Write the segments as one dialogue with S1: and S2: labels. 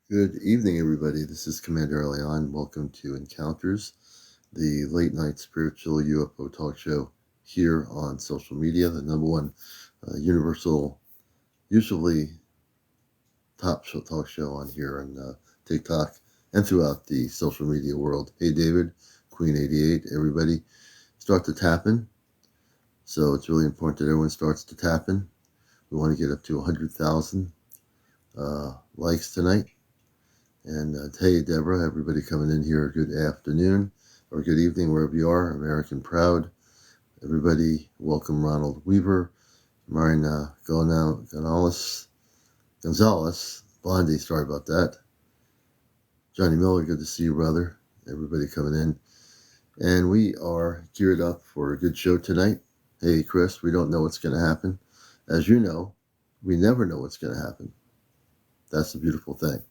S1: Good evening, everybody. This is CmdrAleon. Welcome to Encounters, the late night spiritual UFO talk show here on social media, the number one universal, usually top show, talk show on here on TikTok and throughout the social media world. Hey, David, Queen88, everybody, start to tap in. So it's really important that everyone starts to tap in. We want to get up to 100,000 likes tonight. And hey, Deborah, everybody coming in here, good afternoon or good evening, wherever you are, American Proud. Everybody, welcome Ronald Weaver, Marina Gonzalez, Blondie, sorry about that. Johnny Miller, good to see you, brother. Everybody coming in. And we are geared up for a good show tonight. Hey, Chris, we don't know what's going to happen. As you know, we never know what's going to happen. That's the beautiful thing.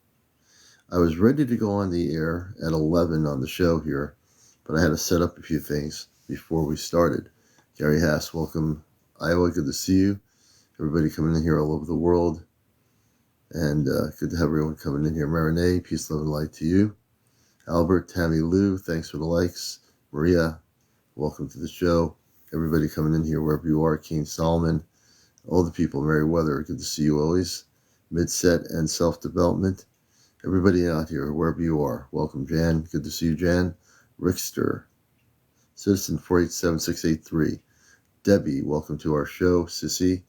S1: I was ready to go on the air at 11 on the show here, but I had to set up a few things before we started. Gary Haas, welcome, Iowa. Good to see you. Everybody coming in here all over the world. And good to have everyone coming in here. Marinee, peace, love, and light to you. Albert, Tammy Lou, thanks for the likes. Maria, welcome to the show. Everybody coming in here wherever you are. King Solomon, all the people. Meriwether, good to see you always. Midset and self-development. Everybody out here, wherever you are, welcome, Jan. Good to see you, Jan. Rickster, Citizen 487683. Debbie, welcome to our show. Sissy,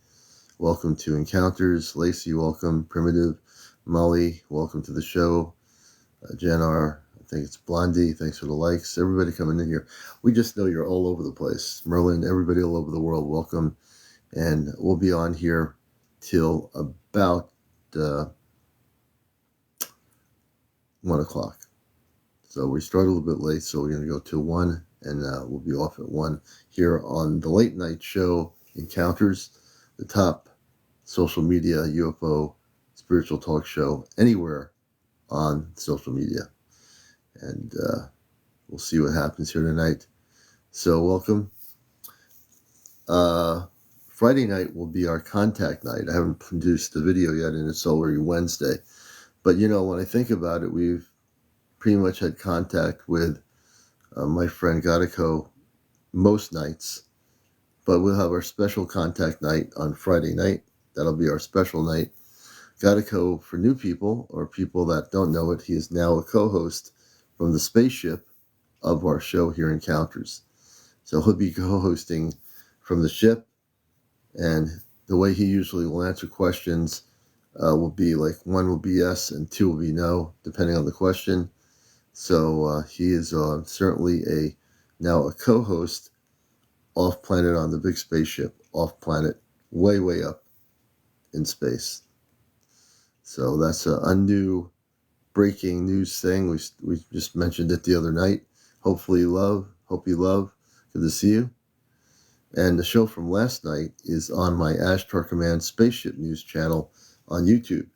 S1: welcome to Encounters. Lacey, welcome. Primitive. Molly, welcome to the show. Jan R., I think it's Blondie, thanks for the likes. Everybody coming in here. We just know you're all over the place. Merlin, everybody all over the world, welcome. And we'll be on here till about 1 o'clock. So we started a little bit late, so we're going to go till 1, and we'll be off at 1 here on the late night show, Encounters, the top social media UFO spiritual talk show anywhere on social media. And we'll see what happens here tonight. So welcome. Friday night will be our contact night. I haven't produced the video yet, and it's already Wednesday. But, when I think about it, we've pretty much had contact with my friend Gekko most nights, but we'll have our special contact night on Friday night. That'll be our special night. Gekko, for new people or people that don't know it, he is now a co-host from the spaceship of our show here, Encounters. So he'll be co-hosting from the ship, and the way he usually will answer questions will be like 1 will be yes and 2 will be no, depending on the question. So he is certainly now a co-host off planet on the big spaceship, off planet, way, way up in space. So that's a new breaking news thing. We just mentioned it the other night. Hope you love. Good to see you. And the show from last night is on my Ashtar Command Spaceship News channel on YouTube.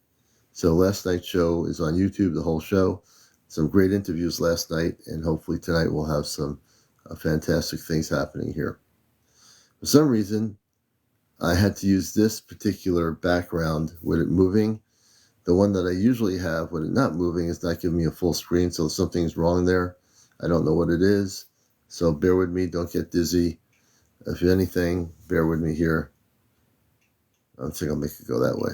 S1: So last night's show is on YouTube, the whole show. Some great interviews last night, and hopefully tonight we'll have some fantastic things happening here. For some reason, I had to use this particular background with it moving. The one that I usually have with it not moving is not giving me a full screen, so something's wrong there. I don't know what it is, so bear with me. Don't get dizzy. If anything, bear with me here. I don't think I'll make it go that way.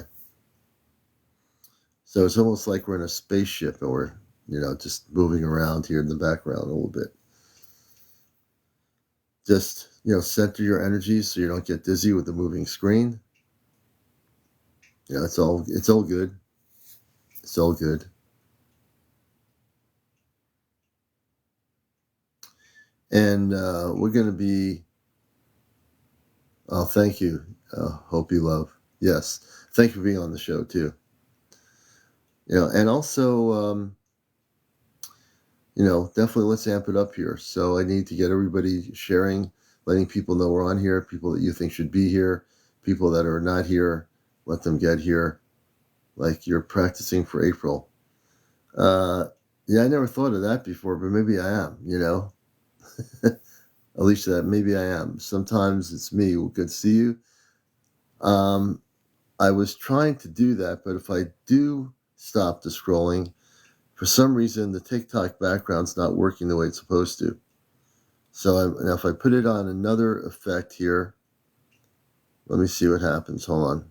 S1: So it's almost like we're in a spaceship and we're, just moving around here in the background a little bit. Just, center your energy so you don't get dizzy with the moving screen. It's all good. It's all good. And we're going to be, thank you. Hope you love. Yes. Thank you for being on the show too. And also, definitely let's amp it up here. So I need to get everybody sharing, letting people know we're on here, people that you think should be here, people that are not here, let them get here, like you're practicing for April. Yeah, I never thought of that before, but maybe I am, Alicia, maybe I am. Sometimes it's me. Good to see you. I was trying to do that, but if I do stop the scrolling. For some reason, the TikTok background's not working the way it's supposed to. So now if I put it on another effect here, let me see what happens. Hold on.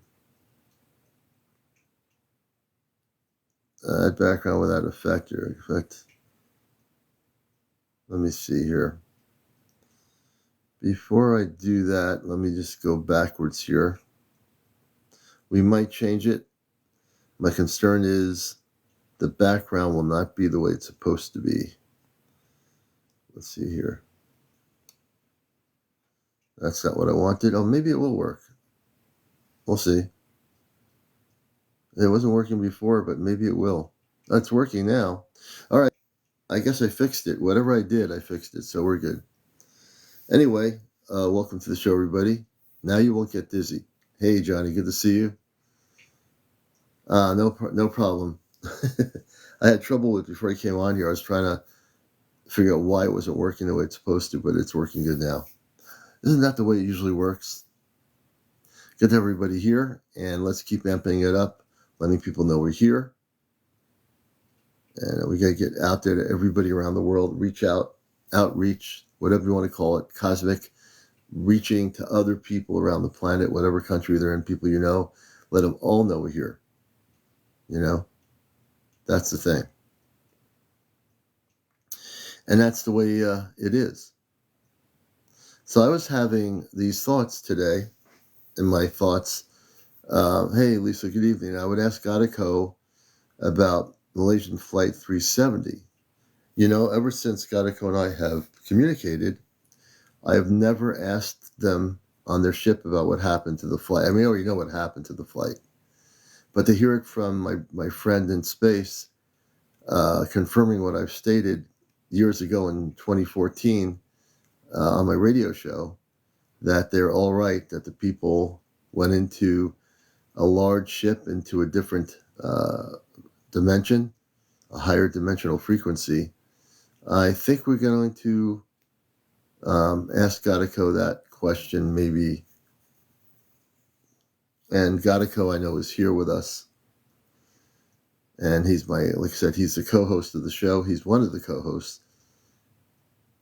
S1: Add background without effect here. Effect. Let me see here. Before I do that, let me just go backwards here. We might change it. My concern is the background will not be the way it's supposed to be. Let's see here. That's not what I wanted. Oh, maybe it will work. We'll see. It wasn't working before, but maybe it will. It's working now. All right. I guess I fixed it. Whatever I did, I fixed it. So we're good. Anyway, welcome to the show, everybody. Now you won't get dizzy. Hey, Johnny, good to see you. No problem. I had trouble with it before I came on here. I was trying to figure out why it wasn't working the way it's supposed to, but it's working good now. Isn't that the way it usually works? Good to have everybody here, and let's keep amping it up, letting people know we're here. And we got to get out there to everybody around the world, outreach, whatever you want to call it, cosmic, reaching to other people around the planet, whatever country they're in, people you know, let them all know we're here. You know, that's the thing. And that's the way it is. So I was having these thoughts today, and my thoughts, hey, Lisa, good evening. I would ask Gekko about Malaysian Flight 370. You know, ever since Gekko and I have communicated, I have never asked them on their ship about what happened to the flight. I mean, I already know what happened to the flight. But to hear it from my friend in space, confirming what I've stated years ago in 2014 on my radio show, that they're all right, that the people went into a large ship, into a different dimension, a higher dimensional frequency. I think we're going to ask Gekko that question maybe. And Gekko, I know, is here with us. And he's like I said, he's the co-host of the show. He's one of the co-hosts.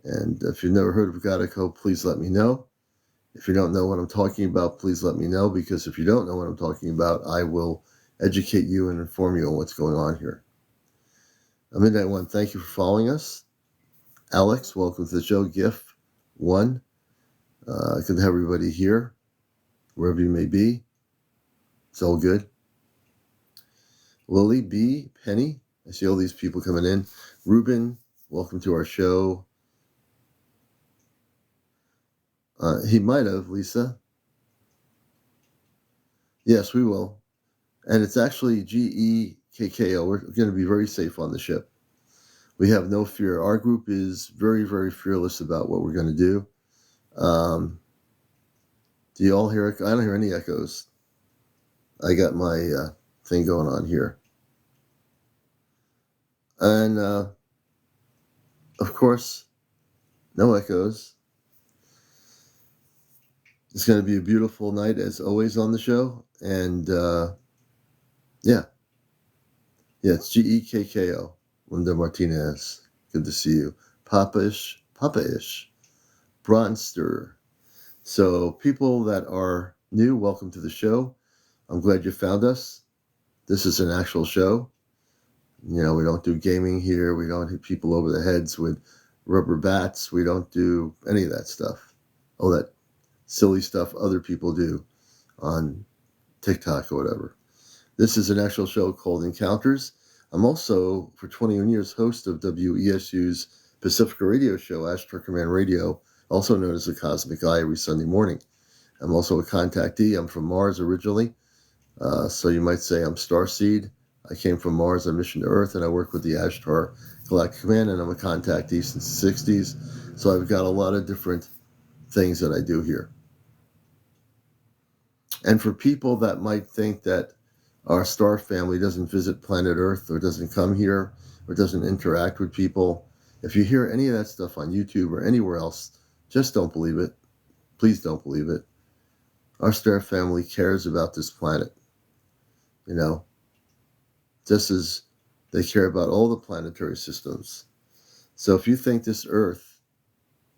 S1: And if you've never heard of Gekko, please let me know. If you don't know what I'm talking about, please let me know, because if you don't know what I'm talking about, I will educate you and inform you on what's going on here. Midnight One, thank you for following us. Alex, welcome to the show. GIF One, good to have everybody here, wherever you may be. It's all good. Lily B, Penny, I see all these people coming in. Ruben, welcome to our show. He might have, Lisa. Yes, we will. And it's actually Gekko. We're going to be very safe on the ship. We have no fear. Our group is very, very fearless about what we're going to do. Do you all hear it? I don't hear any echoes. I got my thing going on here. And, of course, no echoes. It's going to be a beautiful night, as always, on the show. And, yeah, it's Gekko. Linda Martinez, good to see you. Papa-ish, Bronster. So people that are new, welcome to the show. I'm glad you found us. This is an actual show. You know, we don't do gaming here. We don't hit people over the heads with rubber bats. We don't do any of that stuff. All that silly stuff other people do on TikTok or whatever. This is an actual show called Encounters. I'm also, for 21 years, host of WESU's Pacifica radio show, Astro Command Radio, also known as the Cosmic Eye, every Sunday morning. I'm also a contactee. I'm from Mars originally, so you might say I'm Starseed. I came from Mars on mission to Earth, and I work with the Ashtar Galactic Command, and I'm a contactee since the 60s. So I've got a lot of different things that I do here. And for people that might think that our star family doesn't visit planet Earth or doesn't come here or doesn't interact with people, if you hear any of that stuff on YouTube or anywhere else, just don't believe it. Please don't believe it. Our star family cares about this planet. You know, just as they care about all the planetary systems. So if you think this Earth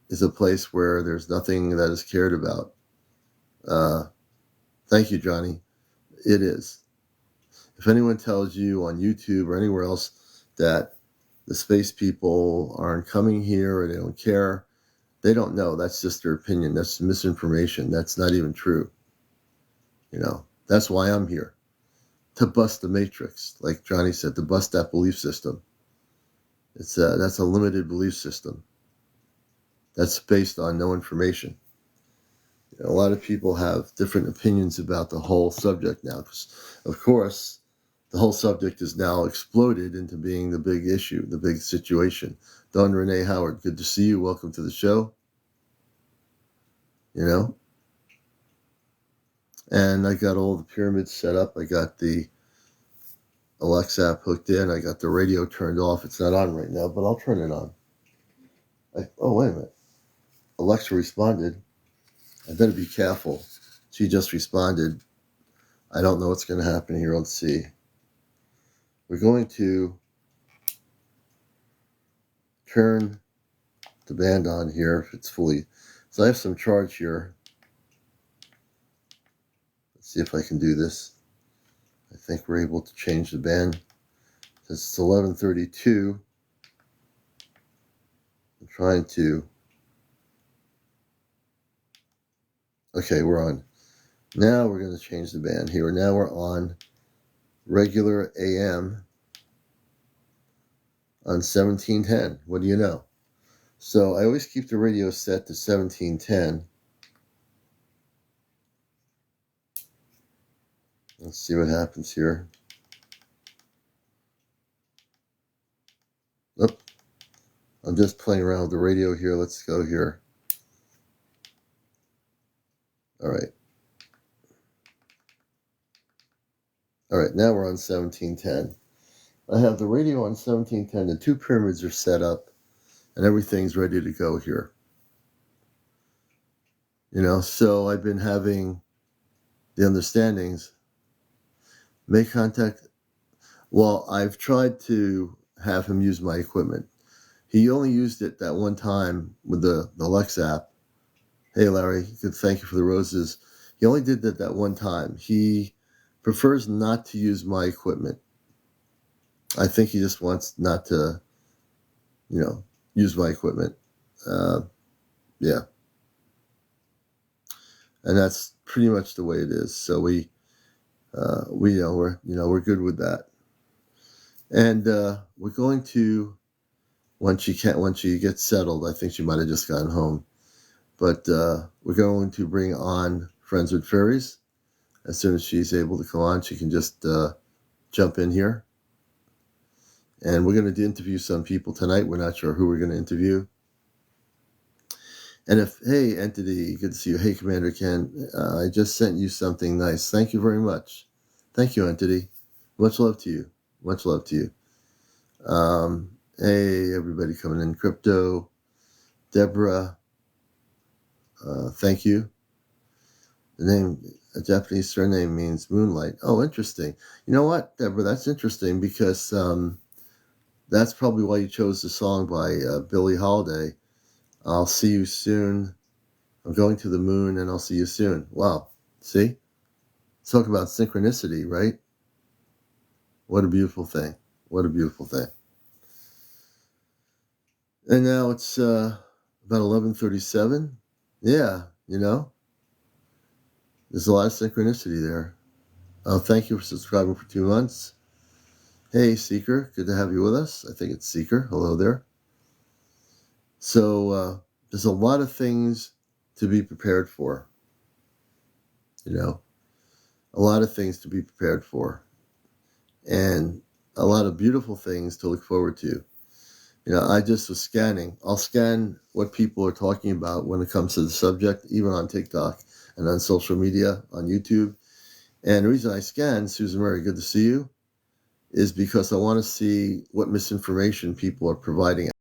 S1: is a place where there's nothing that is cared about, thank you, Johnny. It is. If anyone tells you on YouTube or anywhere else that the space people aren't coming here or they don't care, they don't know. That's just their opinion. That's misinformation. That's not even true. That's why I'm here. To bust the matrix, like Johnny said, to bust that belief system. That's a limited belief system. That's based on no information. A lot of people have different opinions about the whole subject now. Of course, the whole subject is now exploded into being the big issue, the big situation. Don Renee Howard, good to see you. Welcome to the show. And I got all the pyramids set up. I got the Alexa app hooked in. I got the radio turned off. It's not on right now, but I'll turn it on. Oh, wait a minute. Alexa responded. I better be careful. She just responded. I don't know what's going to happen here. Let's see. We're going to turn the band on here if it's fully. So I have some charge here. Let's see if I can do this. I think we're able to change the band. It's 11:32. I'm trying to. Okay, we're on. Now we're going to change the band here. Now we're on regular AM on 1710. What do you know? So I always keep the radio set to 1710. Let's see what happens here. Oh, I'm just playing around with the radio here. Let's go here. All right. All right, now we're on 1710. I have the radio on 1710. The two pyramids are set up, and everything's ready to go here. So I've been having the understandings. Make contact. Well, I've tried to have him use my equipment. He only used it that one time with the Alexa app. Hey, Larry, thank you for the roses. He only did that one time. He prefers not to use my equipment. I think he just wants not to, use my equipment. Yeah. And that's pretty much the way it is. So we're good with that. And we're going to, once she gets settled, I think she might have just gotten home. But we're going to bring on Friends with Faries. As soon as she's able to come on, she can just jump in here. And we're going to interview some people tonight. We're not sure who we're going to interview. And hey, Entity, good to see you. Hey, Commander Ken, I just sent you something nice. Thank you very much. Thank you, Entity. Much love to you. Much love to you. Hey, everybody coming in. Crypto, Deborah, thank you. The name, a Japanese surname means moonlight. Oh, interesting. You know what, Deborah? That's interesting because that's probably why you chose the song by Billie Holiday. I'll see you soon. I'm going to the moon and I'll see you soon. Wow. See? Talk about synchronicity, right? What a beautiful thing. What a beautiful thing. And now it's about 11:37. Yeah, there's a lot of synchronicity there. Oh, thank you for subscribing for 2 months. Hey, Seeker, good to have you with us. I think it's Seeker. Hello there. So there's a lot of things to be prepared for. A lot of things to be prepared for. And a lot of beautiful things to look forward to. I just was scanning. I'll scan what people are talking about when it comes to the subject, even on TikTok and on social media, on YouTube. And the reason I scan, Susan Murray, good to see you, is because I want to see what misinformation people are providing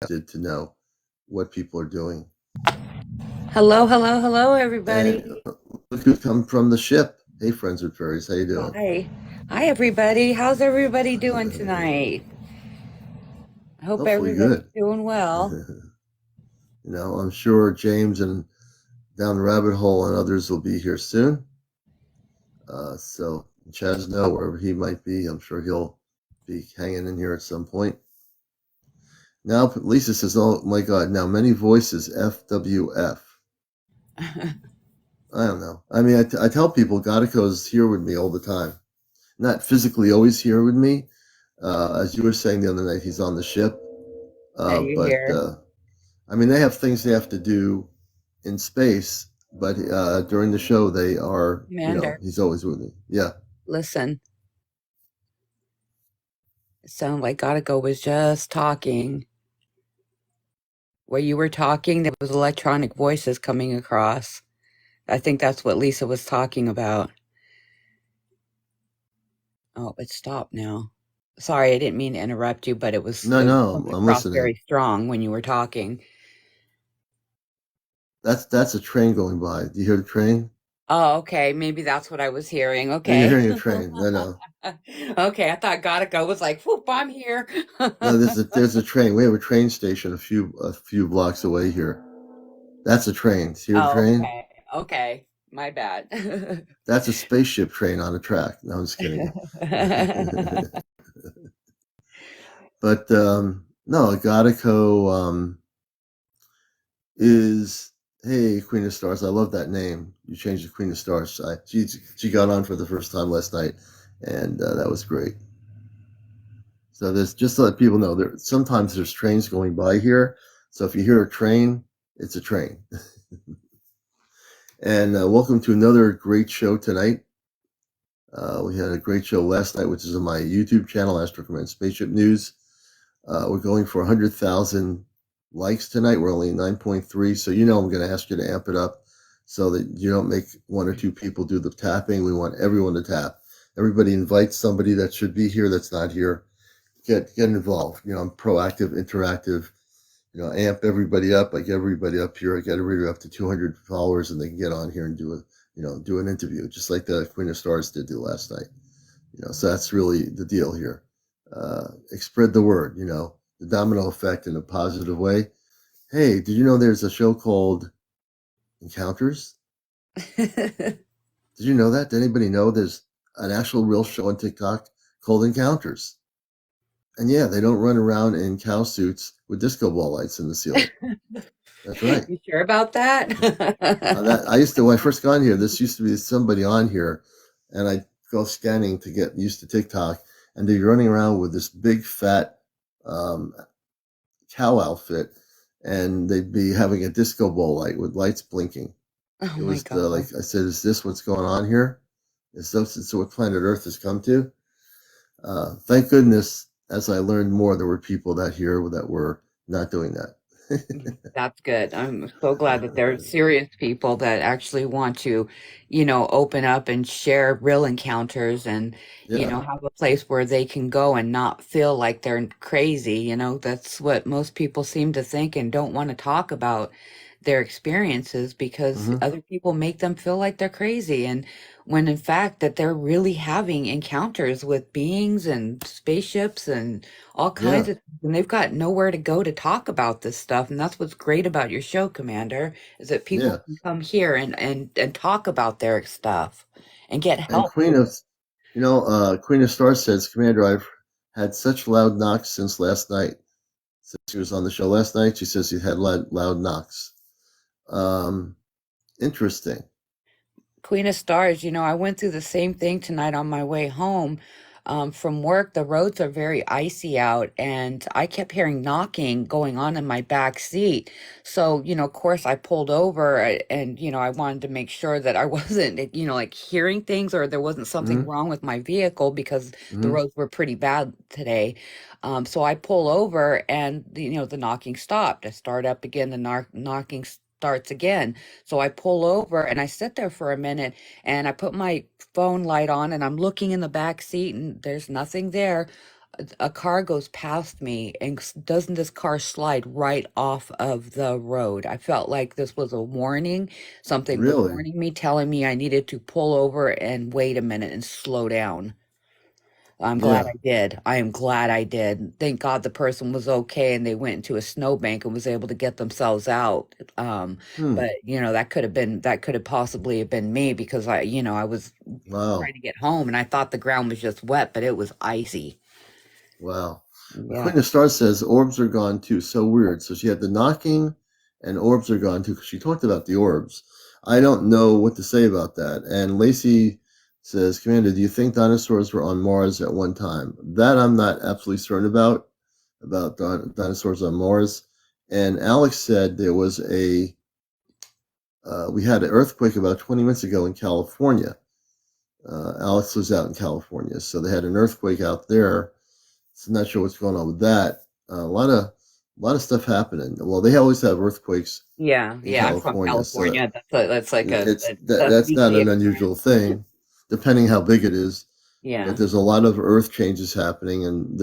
S1: to know what people are doing.
S2: Hello, everybody.
S1: And look who's come from the ship. Hey, Friends with Fairies, how you doing?
S2: Hi. Hi, everybody. How's everybody doing tonight? I hope
S1: Hopefully
S2: everybody's
S1: good.
S2: doing well.
S1: I'm sure James and Down the Rabbit Hole and others will be here soon. So Chaz know wherever he might be, I'm sure he'll be hanging in here at some point. Now Lisa says, "Oh my God! Now many voices FWF." I don't know. I mean, I tell people Godico's here with me all the time. Not physically always here with me. As you were saying the other night, he's on the ship.
S2: That you
S1: But
S2: hear,
S1: I mean, they have things they have to do in space, but during the show, they are,
S2: Commander.
S1: he's always with me. Yeah.
S2: Listen, it sounded like Gotico was just talking. Where you were talking, there was electronic voices coming across. I think that's what Lisa was talking about. Oh, it stopped now. Sorry, I didn't mean to interrupt you, but it was
S1: No, no,
S2: coming
S1: I'm
S2: across
S1: listening.
S2: very strong when you were talking.
S1: That's a train going by. Do you hear the train?
S2: Oh, okay. Maybe that's what I was hearing.
S1: No, you're
S2: Okay.
S1: hearing a train. No, no,
S2: Okay, I thought Gotta Go was like, whoop, I'm here.
S1: no. There's a train. We have a train station a few blocks away here. That's a train. See the
S2: Oh,
S1: train?
S2: okay. Okay. My bad.
S1: That's a spaceship train on a track. No, I'm just kidding. But no, Godico is hey Queen of Stars. I love that name. You changed the Queen of Stars. She got on for the first time last night, and that was great. So there's just to let people know there sometimes there's trains going by here. So if you hear a train, it's a train. And welcome to another great show tonight. We had a great show last night, which is on my YouTube channel, Astro Command Spaceship News. We're going for 100,000 likes tonight. We're only 9.3. So, I'm going to ask you to amp it up so that you don't make one or two people do the tapping. We want everyone to tap. Everybody invite somebody that should be here that's not here. Get involved. I'm proactive, interactive. Amp everybody up. I get everybody up here. I get everybody up to 200 followers, and they can get on here and do an interview, just like the Queen of Stars did do last night. So that's really the deal here. Spread the word, the domino effect in a positive way. Hey, did you know there's a show called Encounters? Did you know that? Did anybody know there's an actual real show on TikTok called Encounters? And yeah, they don't run around in cow suits with disco ball lights in the ceiling. That's right.
S2: You sure about that?
S1: That I used to when I first got on here. This used to be somebody on here, and I go scanning to get used to TikTok, and they're running around with this big fat um, cow outfit, and they'd be having a disco ball light with lights blinking.
S2: Oh
S1: It
S2: my
S1: was
S2: God.
S1: like I said, is this what's going on here? Is this what planet Earth has come to? Thank goodness, as I learned more, there were people that were not doing that.
S2: That's good. I'm so glad that there are serious people that actually want to, open up and share real encounters and,
S1: Yeah.
S2: have a place where they can go and not feel like they're crazy. That's what most people seem to think and don't want to talk about their experiences because
S1: Hmm.
S2: other people make them feel like they're crazy. And when in fact that they're really having encounters with beings and spaceships and all kinds
S1: Yeah.
S2: of and they've got nowhere to go to talk about this stuff. And that's what's great about your show, Commander, is that people
S1: Yeah.
S2: can come here and talk about their stuff and get
S1: And
S2: help with it.
S1: Queen of Stars says, Commander, I've had such loud knocks since last night. Since she was on the show last night, she says she had loud knocks. Um, Interesting.
S2: Queen of Stars, I went through the same thing tonight on my way home from work. The roads are very icy out, and I kept hearing knocking going on in my back seat. So, of course, I pulled over and, I wanted to make sure that I wasn't, like hearing things or there wasn't something
S1: Hmm.
S2: wrong with my vehicle because the
S1: Hmm.
S2: roads were pretty bad today. So I pull over and, the knocking stopped. I start up again, the knocking starts again. So I pull over and I sit there for a minute and I put my phone light on and I'm looking in the back seat and there's nothing there. A car goes past me and doesn't this car slide right off of the road? I felt like this was a warning. Something was
S1: Really?
S2: warning me, telling me I needed to pull over and wait a minute and slow down. I'm glad
S1: Yeah.
S2: I did. I am glad I did. Thank God the person was okay and they went into a snowbank and was able to get themselves out.
S1: Hmm.
S2: But that could have possibly have been me because I was trying
S1: Wow.
S2: to get home and I thought the ground was just wet, but it was icy.
S1: Wow.
S2: Yeah.
S1: Queen of Stars says orbs are gone too. So weird. So she had the knocking and orbs are gone too because she talked about the orbs. I don't know what to say about that. And Lacey says, Commander, do you think dinosaurs were on Mars at one time? That I'm not absolutely certain about dinosaurs on Mars. And Alex said we had an earthquake about 20 minutes ago in California. Alex was out in California, so they had an earthquake out there. So I'm not sure what's going on with that. A lot of stuff happening. Well, they always have earthquakes
S2: Yeah,
S1: in
S2: yeah, I'm from
S1: California, so
S2: California. That's like that's
S1: that's not
S2: weekly
S1: an
S2: occurrence.
S1: unusual thing, depending how big it is. But
S2: Yeah.
S1: there's a lot of earth changes happening, and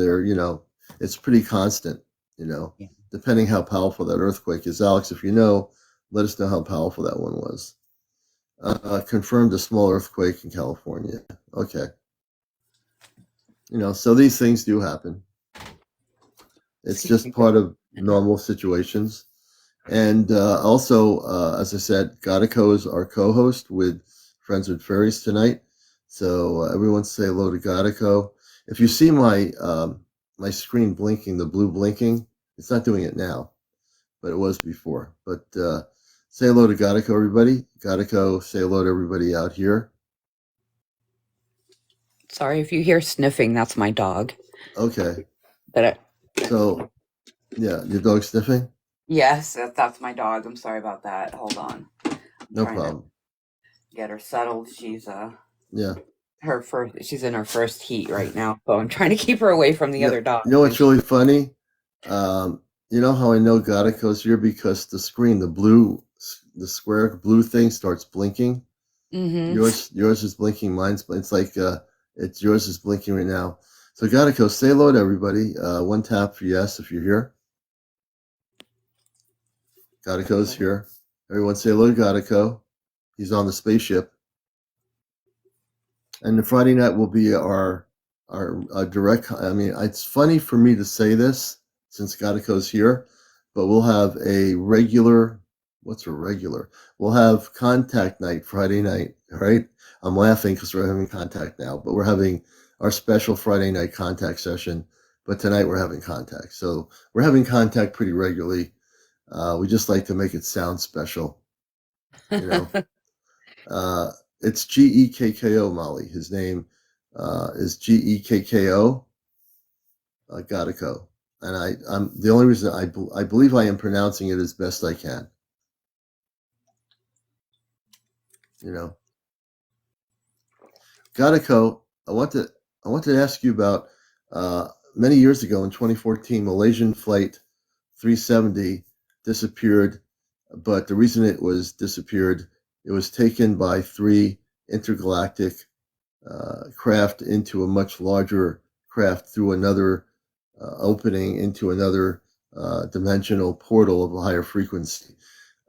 S1: it's pretty constant. You know,
S2: Yeah.
S1: depending how powerful that earthquake is. Alex, if you know, let us know how powerful that one was. Confirmed a small earthquake in California. Okay, so these things do happen. It's
S2: Excuse
S1: just
S2: me for
S1: part of normal situations. And also, as I said, Godico is our co-host with Friends with Fairies tonight. So everyone say hello to Godico. If you see my screen blinking, the blue blinking, it's not doing it now, but it was before. But say hello to Godico, everybody. Godico, say hello to everybody out here.
S2: Sorry if you hear sniffing, that's my dog.
S1: Okay.
S2: But
S1: So yeah, your dog sniffing?
S2: yes, that's my dog. I'm sorry about that. Hold on. I'm
S1: No
S2: trying to
S1: problem.
S2: get her settled.
S1: Yeah.
S2: She's in her first heat right now, so I'm trying to keep her away from the
S1: You know,
S2: other dogs.
S1: you know what's really funny? You know how I know Godico's here because the screen, the square blue thing starts blinking.
S2: Mm-hmm.
S1: Yours is blinking. It's like it's yours is blinking right now. So Godico, say hello to everybody. One tap for yes if you're here. Godico's here. Everyone say hello to Godico. He's on the spaceship. And the Friday night will be our direct. I mean, it's funny for me to say this since Godico's here, but we'll have a regular. What's a regular? We'll have contact night Friday night. All right. I'm laughing because we're having contact now, but we're having our special Friday night contact session. But tonight we're having contact, so we're having contact pretty regularly. We just like to make it sound special, you know. Uh, it's Gekko, Molly. His name is Gekko, Godico. And I'm the only reason I believe I am pronouncing it as best I can. You know, Godico. I want to ask you about uh, many years ago in 2014, Malaysian flight 370 disappeared, but the reason it was disappeared, it was taken by three intergalactic craft into a much larger craft through another opening into another dimensional portal of a higher frequency.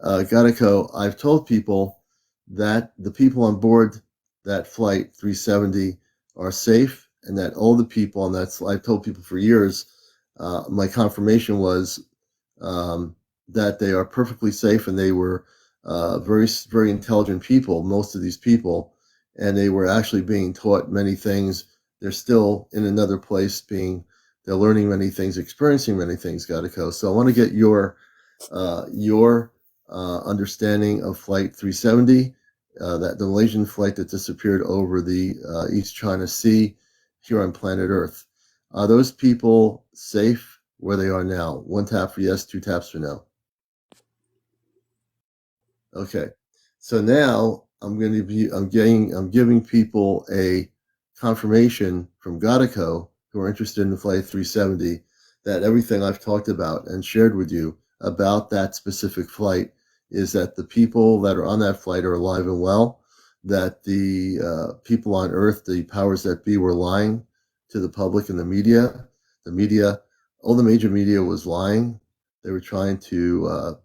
S1: Godico, I've told people that the people on board that flight 370 are safe and that all the people on that flight, I've told people for years, my confirmation was um, that they are perfectly safe and they were very, very intelligent people, most of these people, and they were actually being taught many things. They're still in another place they're learning many things, experiencing many things, Godico. So I want to get your understanding of Flight 370, that the Malaysian flight that disappeared over the East China Sea here on planet Earth. Are those people safe where they are now? One tap for yes, two taps for no. Okay. So now I'm giving people a confirmation from Godico who are interested in Flight 370 that everything I've talked about and shared with you about that specific flight is that the people that are on that flight are alive and well, that the people on Earth, the powers that be, were lying to the public and the media. The media, all the major media was lying. They were trying to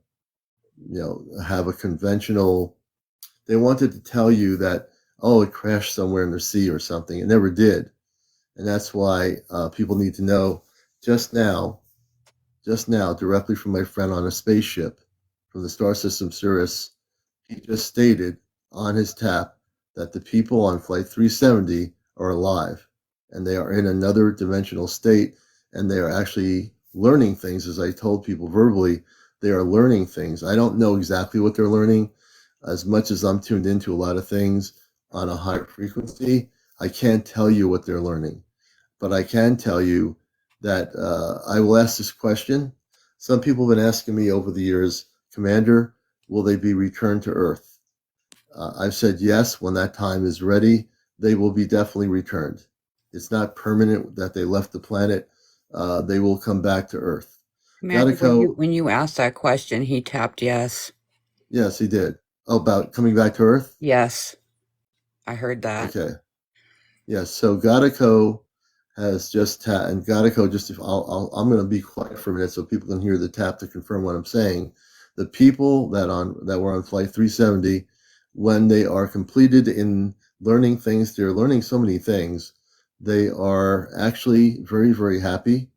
S1: have a conventional. They wanted to tell you that, oh, it crashed somewhere in the sea or something. It never did. And that's why people need to know just now, just now, directly from my friend on a spaceship from the star system Sirius, he just stated on his tap that the people on Flight 370 are alive and they are in another dimensional state and they are actually learning things. As I told people verbally, they are learning things. I don't know exactly what they're learning. As much as I'm tuned into a lot of things on a higher frequency, I can't tell you what they're learning. But I can tell you that I will ask this question. Some people have been asking me over the years, Commander, will they be returned to Earth? I've said yes, when that time is ready, they will be definitely returned. It's not permanent that they left the planet. They will come back to Earth.
S2: Commander,
S1: Gadico,
S2: when you asked that question, he tapped yes.
S1: yes, he did. Oh, about coming back to Earth?
S2: Yes, I heard that.
S1: Okay. Yes, so Gadico has just and Gadico just if I'm going to be quiet for a minute so people can hear the tap to confirm what I'm saying. The people that were on flight 370, when they are completed in learning things, they're learning so many things. They are actually very, very happy.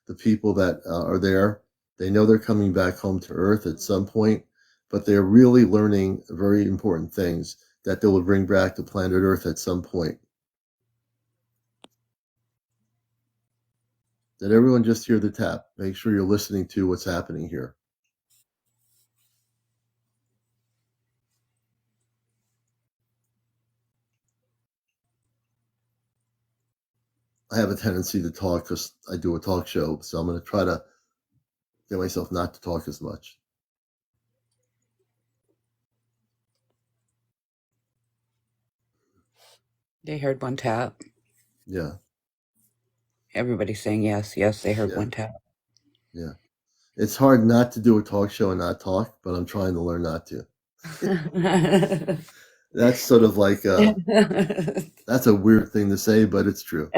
S1: The people that are there, they know they're coming back home to Earth at some point, but they're really learning very important things that they will bring back to planet Earth at some point. Did everyone just hear the tap? Make sure you're listening to what's happening here. I have a tendency to talk because I do a talk show, so I'm going to try to get myself not to talk as much.
S2: They heard one tap.
S1: Yeah,
S2: Everybody's saying yes. Yes, they heard
S1: yeah,
S2: one tap.
S1: yeah. It's hard not to do a talk show and not talk, but I'm trying to learn not to. That's sort of like that's a weird thing to say, but it's true.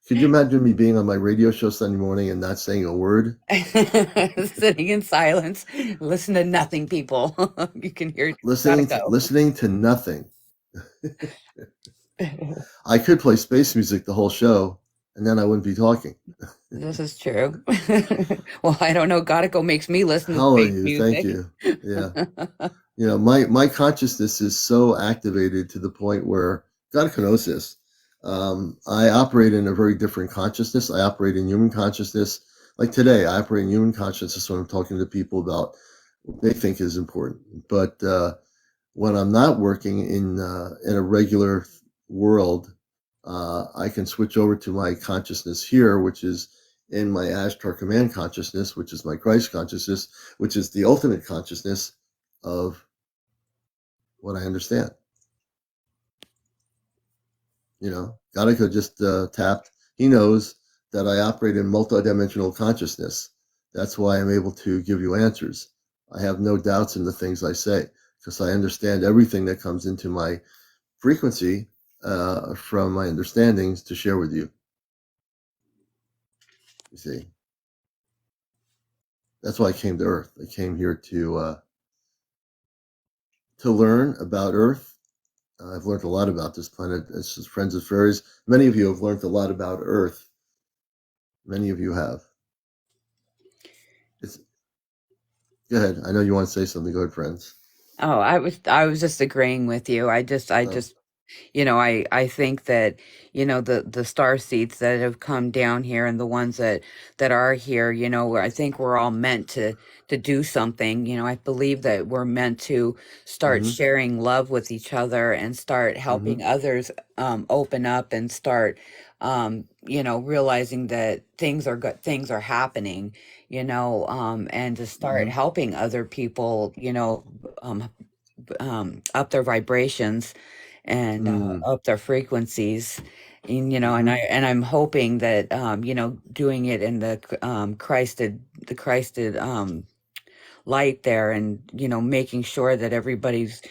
S1: Could you imagine me being on my radio show Sunday morning and not saying a word?
S2: Sitting in silence, listen to nothing, people. You can hear it. Gotta go.
S1: Listening to nothing. I could play space music the whole show, and then I wouldn't be talking.
S2: This is true. Well, I don't know. Gotta go makes me listen to
S1: How are
S2: space
S1: you? Thank
S2: music.
S1: you. Yeah. You know, my consciousness is so activated to the point where God knows this. I operate in a very different consciousness. I operate in human consciousness. Like today, I operate in human consciousness when I'm talking to people about what they think is important. But when I'm not working in a regular world, I can switch over to my consciousness here, which is in my Ashtar Command consciousness, which is my Christ consciousness, which is the ultimate consciousness of what I understand. You know, Ganeka just tapped. He knows that I operate in multidimensional consciousness. That's why I'm able to give you answers. I have no doubts in the things I say because I understand everything that comes into my frequency from my understandings to share with you. You see, that's why I came to Earth. I came here to learn about Earth. I've learned a lot about this planet as friends of Faries. Many of you have learned a lot about Earth. Many of you have. It's, go ahead. I know you want to say something. Go ahead, friends.
S2: Oh, I was just agreeing with you. I
S1: Oh,
S2: just I think that, the star seeds that have come down here and the ones that are here, I think we're all meant to do something. I believe that we're meant to start
S1: mm-hmm,
S2: sharing love with each other and start
S1: mm-hmm,
S2: helping others open up and start realizing that things are good, things are happening, and to start
S1: mm-hmm,
S2: helping other people, up their vibrations and
S1: mm,
S2: up their frequencies. And
S1: mm-hmm,
S2: I'm hoping that doing it in the Christed light there, and making sure that everybody's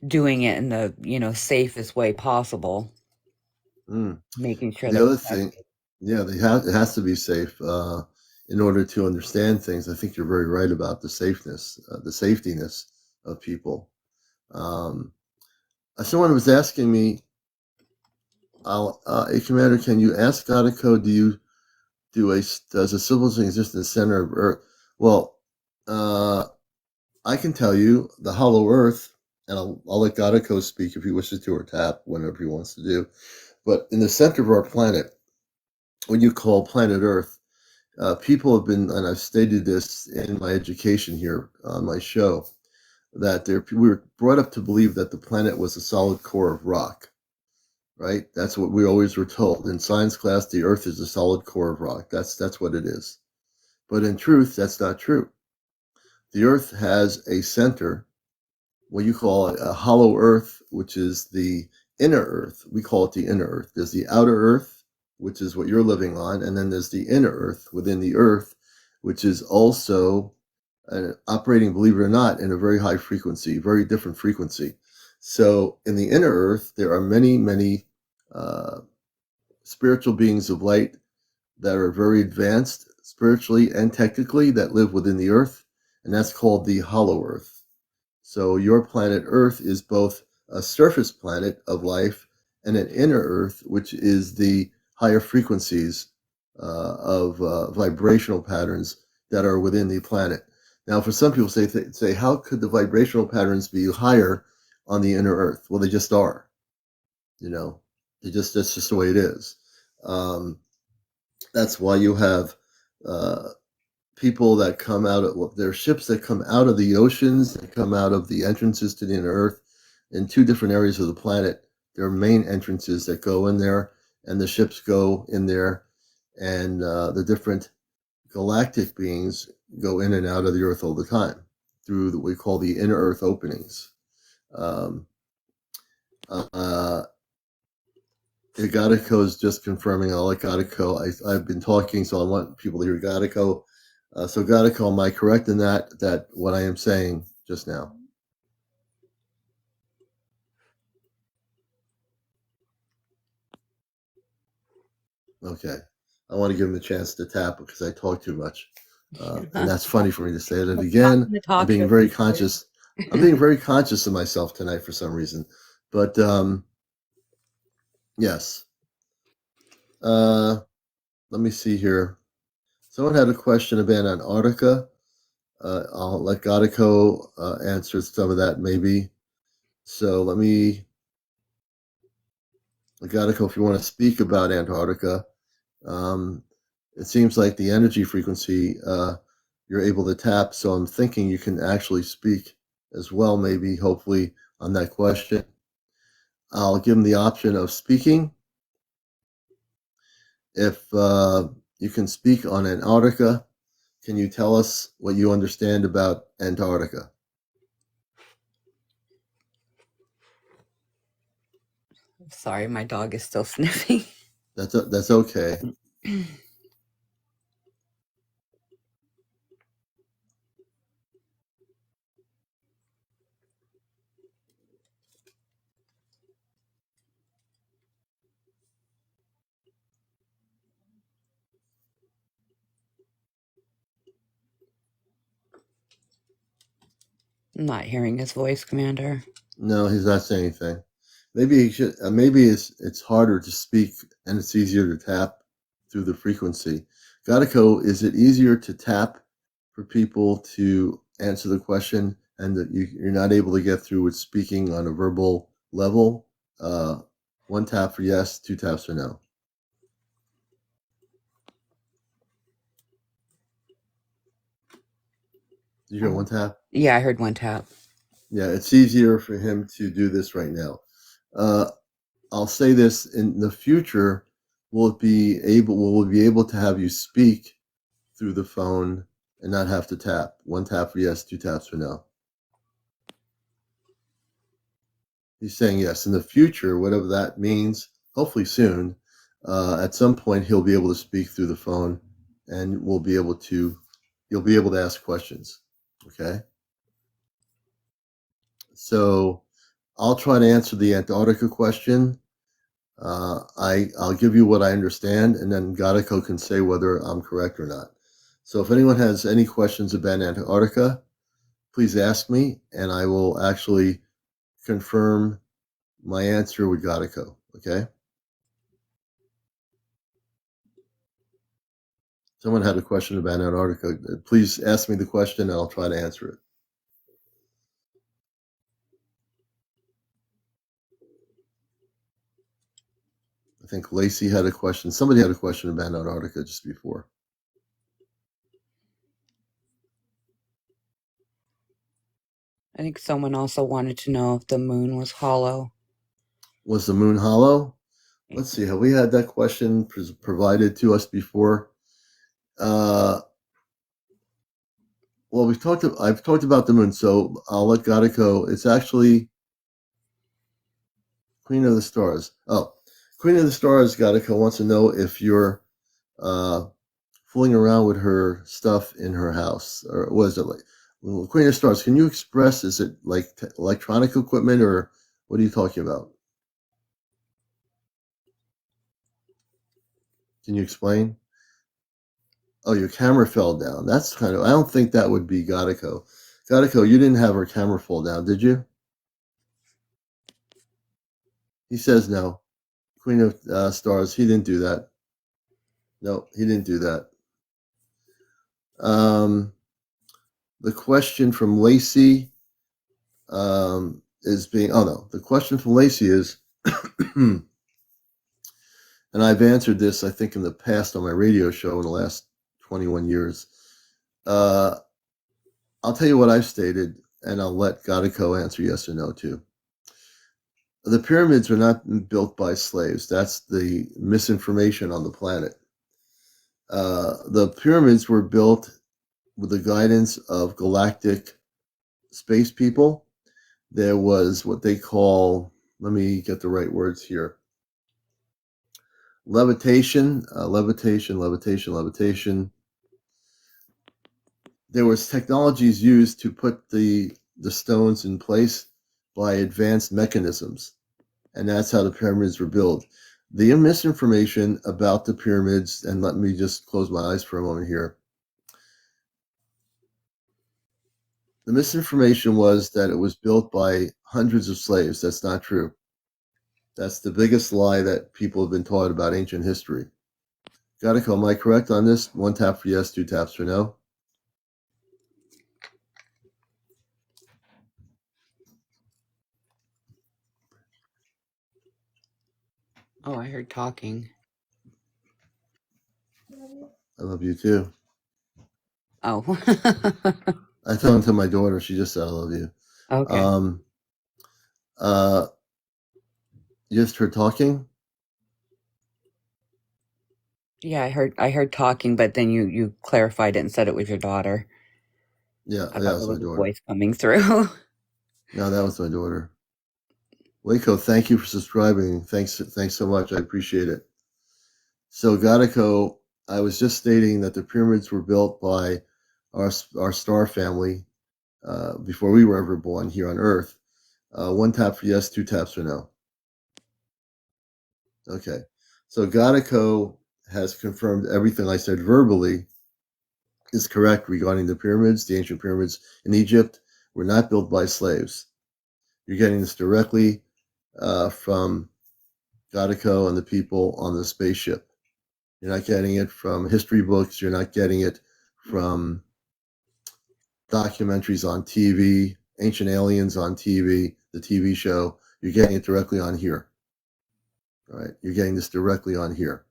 S2: doing it in the safest way possible,
S1: mm.
S2: making sure
S1: The
S2: they're
S1: other thing,
S2: protected.
S1: yeah, it has to be safe in order to understand things. I think you're very right about the safeness, the safetiness of people. Um, someone was asking me Commander, can you ask Godico, does a civilization exist in the center of Earth? Well, uh, I can tell you the hollow Earth, and I'll let Godico speak if he wishes to, or tap whenever he wants to do. But in the center of our planet, what you call planet Earth, people have been, and I've stated this in my education here on my show, that we were brought up to believe that the planet was a solid core of rock, right? That's what we always were told in science class. The Earth is a solid core of rock. That's what it is. But in truth, that's not true. The Earth has a center, what you call a hollow Earth, which is the inner Earth. We call it the inner Earth. There's the outer Earth, which is what you're living on, and then there's the inner Earth within the Earth, which is also operating, believe it or not, in a very high frequency, very different frequency. So in the inner Earth, there are many, many spiritual beings of light that are very advanced spiritually and technically that live within the Earth, and that's called the hollow Earth. So your planet Earth is both a surface planet of life and an inner Earth, which is the higher frequencies of vibrational patterns that are within the planet. Now, for some people say, how could the vibrational patterns be higher on the inner Earth? Well, they just are. You know, that's just the way it is. That's why you have people that come out of, well, there are ships that come out of the oceans, that come out of the entrances to the inner Earth in two different areas of the planet. There are main entrances that go in there, and the ships go in there, and the different galactic beings go in and out of the Earth all the time through what we call the inner Earth openings. Godico is just confirming. I'll let Godico. I've been talking, so I want people to hear Godico. So Godico, am I correct in that what I am saying just now? Okay. I want to give him a chance to tap because I talk too much. And that's funny for me to say that again. I'm being very conscious. I'm being very conscious of myself tonight for some reason. But yes. Let me see here. Someone had a question about Antarctica. I'll let Godico answer some of that maybe. So Godico, if you want to speak about Antarctica, it seems like the energy frequency you're able to tap. So I'm thinking you can actually speak as well, maybe, hopefully, on that question. I'll give him the option of speaking. If you can speak on Antarctica, can you tell us what you understand about Antarctica?
S2: Sorry, my dog is still sniffing.
S1: That's okay.
S2: I'm not hearing his voice, Commander.
S1: No, he's not saying anything. Maybe he should. Maybe it's harder to speak and it's easier to tap through the frequency. Godico, is it easier to tap for people to answer the question and that you're not able to get through with speaking on a verbal level? One tap for yes, two taps for no. Did you hear one tap?
S2: Yeah, I heard one tap.
S1: Yeah, it's easier for him to do this right now. I'll say this in the future. Will we be able to have you speak through the phone and not have to tap? One tap for yes, two taps for no. He's saying yes. In the future, whatever that means, hopefully soon, at some point he'll be able to speak through the phone and you'll be able to ask questions. Okay. So I'll try to answer the Antarctica question. I'll give you what I understand, and then Godico can say whether I'm correct or not. So if anyone has any questions about Antarctica, please ask me, and I will actually confirm my answer with Godico. Okay. Someone had a question about Antarctica. Please ask me the question and I'll try to answer it. I think Lacey had a question. Somebody had a question about Antarctica just before.
S2: I think someone also wanted to know if the moon was hollow.
S1: Was the moon hollow? Let's see. Have we had that question provided to us before? Well, I've talked about the moon, so I'll let Gadeko. It's actually Queen of the Stars. Oh, Queen of the Stars, Gadeko wants to know if you're fooling around with her stuff in her house, or was it like Queen of Stars? Can you express? Is it like electronic equipment, or what are you talking about? Can you explain? Oh, your camera fell down. That's kind of. I don't think that would be Gadeko. Gadeko, you didn't have her camera fall down, did you? He says no. Queen of Stars. He didn't do that. No, he didn't do that. The question from Lacey is being. Oh no, the question from Lacey is, and I've answered this I think in the past on my radio show in the last 21 years. I'll tell you what I've stated, and I'll let Gadeko answer yes or no too. The pyramids were not built by slaves. That's the misinformation on the planet. The pyramids were built with the guidance of galactic space people. There was what they call, let me get the right words here, levitation. There was technologies used to put the stones in place by advanced mechanisms, and that's how the pyramids were built. The misinformation about the pyramids, and let me just close my eyes for a moment here. The misinformation was that it was built by hundreds of slaves. That's not true. That's the biggest lie that people have been taught about ancient history. Gadeko, am I correct on this? 1 tap for yes, 2 taps for no.
S2: Oh, I heard talking.
S1: I love you too.
S2: Oh.
S1: I told him to my daughter. She just said I love you.
S2: Okay.
S1: Just her talking.
S2: Yeah, I heard talking, but then you clarified it and said it was your daughter.
S1: Yeah,
S2: I
S1: that
S2: thought
S1: was
S2: there
S1: my
S2: was a
S1: daughter.
S2: voice coming through.
S1: No, that was my daughter. Waco, thank you for subscribing. Thanks so much. I appreciate it. So, Gadeko, I was just stating that the pyramids were built by our star family before we were ever born here on Earth. 1 tap for yes, 2 taps for no. Okay. So, Gadeko has confirmed everything I said verbally is correct regarding the pyramids. The ancient pyramids in Egypt were not built by slaves. You're getting this directly from Gadeko and the people on the spaceship. You're not getting it from history books. You're not getting it from documentaries on TV, Ancient Aliens on TV, the TV show. You're getting it directly on here. All right. You're getting this directly on here.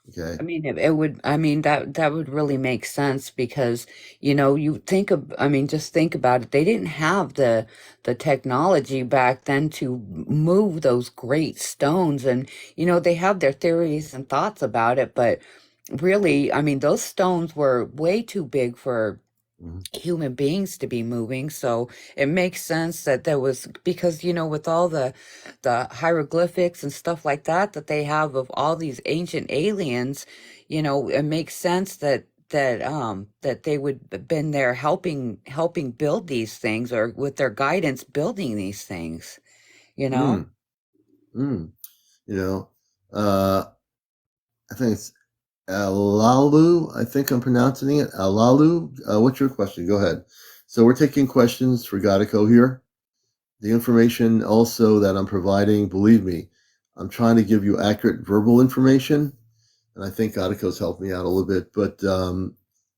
S1: Okay.
S2: I mean, it would, I mean, that would really make sense because, you think of, I mean, just think about it. They didn't have the technology back then to move those great stones. And, they have their theories and thoughts about it, but really, I mean, those stones were way too big for
S1: Mm-hmm.
S2: human beings to be moving. So it makes sense that there was, because with all the hieroglyphics and stuff like that they have of all these ancient aliens, it makes sense that they would have been there helping build these things, or with their guidance building these things, you know.
S1: Mm, mm. You know, uh, I think it's Alalu. I think I'm pronouncing it. Alalu. What's your question? Go ahead. So we're taking questions for Gadeko here. The information also that I'm providing, believe me, I'm trying to give you accurate verbal information. and I think Gatico's helped me out a little bit. But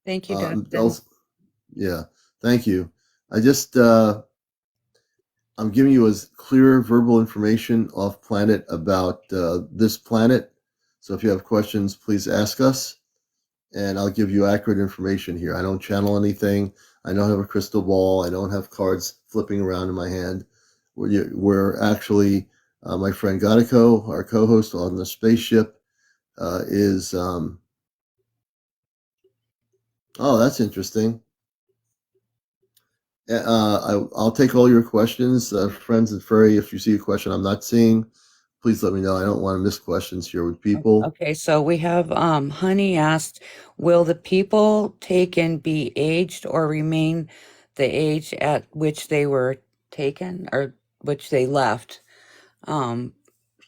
S2: Thank you, Dustin.
S1: also, yeah, thank you. I just I'm giving you as clear verbal information off planet about this planet. So if you have questions, please ask us, and I'll give you accurate information here. I don't channel anything. I don't have a crystal ball. I don't have cards flipping around in my hand. We're actually, my friend Gatico, our co host on the spaceship, is, oh, that's interesting. I'll take all your questions, friends and furry. If you see a question I'm not seeing, please let me know. I don't want to miss questions here with people.
S2: Okay, so we have Honey asked, will the people taken be aged or remain the age at which they were taken or which they left? Um,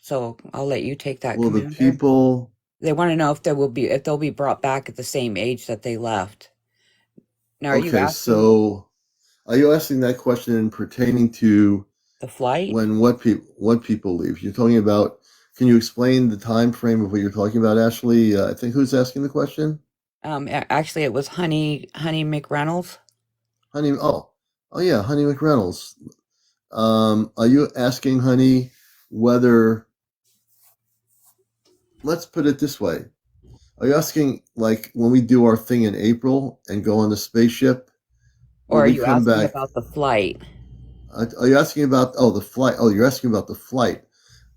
S2: so I'll let you take that,
S1: Will the
S2: Commander.
S1: people,
S2: They want to know if they'll be brought back at the same age that they left. Now, are you
S1: okay,
S2: asking
S1: so are you asking that question pertaining to
S2: the flight?
S1: when what people leave? You're talking about, can you explain the time frame of what you're talking about, Ashley? I think who's asking the question?
S2: Actually, it was Honey McReynolds.
S1: Honey, oh yeah, Honey McReynolds. Are you asking Honey whether, let's put it this way. Are you asking, like, when we do our thing in April and go on the spaceship,
S2: Or
S1: will
S2: are
S1: we
S2: you
S1: come
S2: asking
S1: back?
S2: about the flight?
S1: Are you asking about, oh, the flight? Oh, you're asking about the flight.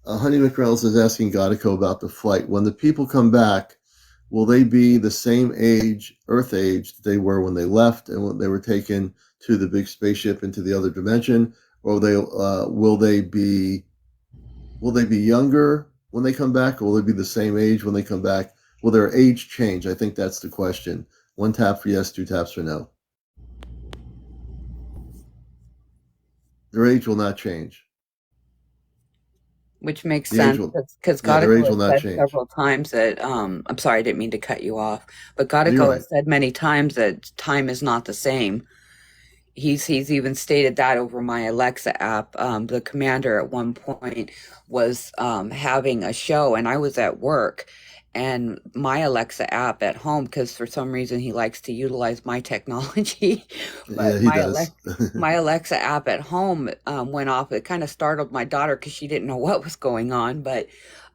S1: Honey McReynolds is asking Godico about the flight. When the people come back, will they be the same age, Earth age, they were when they left and when they were taken to the big spaceship into the other dimension, or will they be younger when they come back, or will they be the same age when they come back? Will their age change? I think that's the question. One tap for yes, two taps for no. Their age will not change.
S2: Which makes
S1: The age
S2: sense
S1: will,
S2: because
S1: yeah, their
S2: Godico
S1: age will
S2: has
S1: not
S2: said
S1: change.
S2: several times that I'm sorry, I didn't mean to cut you off, but
S1: No, you're
S2: Godico
S1: right.
S2: has said many times that time is not the same. He's even stated that over my Alexa app. The commander at one point was having a show, and I was at work, and my Alexa app at home, because for some reason he likes to utilize my technology, but
S1: Yeah, he does.
S2: my Alexa app at home went off. It kind of startled my daughter because she didn't know what was going on, but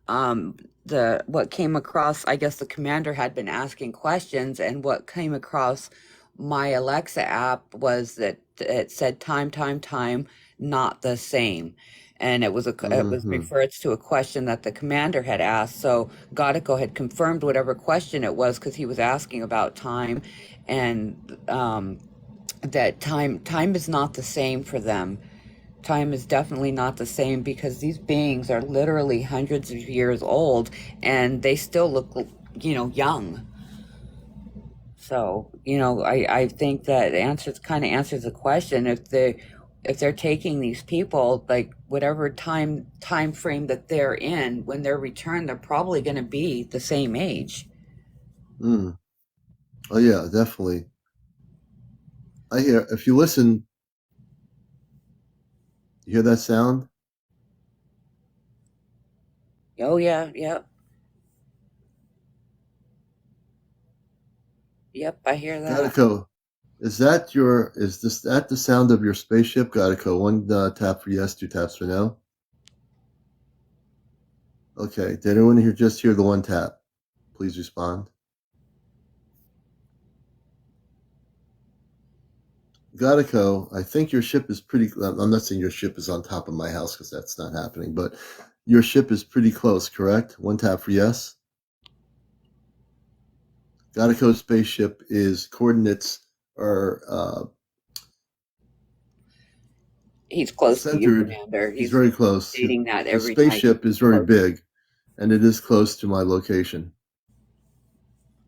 S2: um the what came across, I guess the commander had been asking questions, and what came across my Alexa app was that it said time, not the same. And it was
S1: Hmm.
S2: referred to a question that the commander had asked. So Godico had confirmed whatever question it was because he was asking about time, and that time is not the same for them. Time is definitely not the same because these beings are literally hundreds of years old and they still look, young. So, I think that answers kind of answers the question. If they're taking these people, like whatever time frame that they're in, when they're returned, they're probably going to be the same age.
S1: Mm. Oh yeah, definitely. I hear, if you listen, you hear that sound?
S2: Oh yeah, yep, I hear that.
S1: Godico, is this that the sound of your spaceship? Godico, one tap for yes, two taps for no. Okay, did anyone here just hear the one tap? Please respond. Godico, I think your ship is pretty. I'm not saying your ship is on top of my house because that's not happening, but your ship is pretty close, correct? One tap for yes. Godico's spaceship is coordinates are
S2: He's close to you,
S1: centered.
S2: Commander.
S1: He's
S2: He's
S1: very close.
S2: stating that
S1: His
S2: every night.
S1: spaceship is very
S2: Close.
S1: big, and it is close to my location.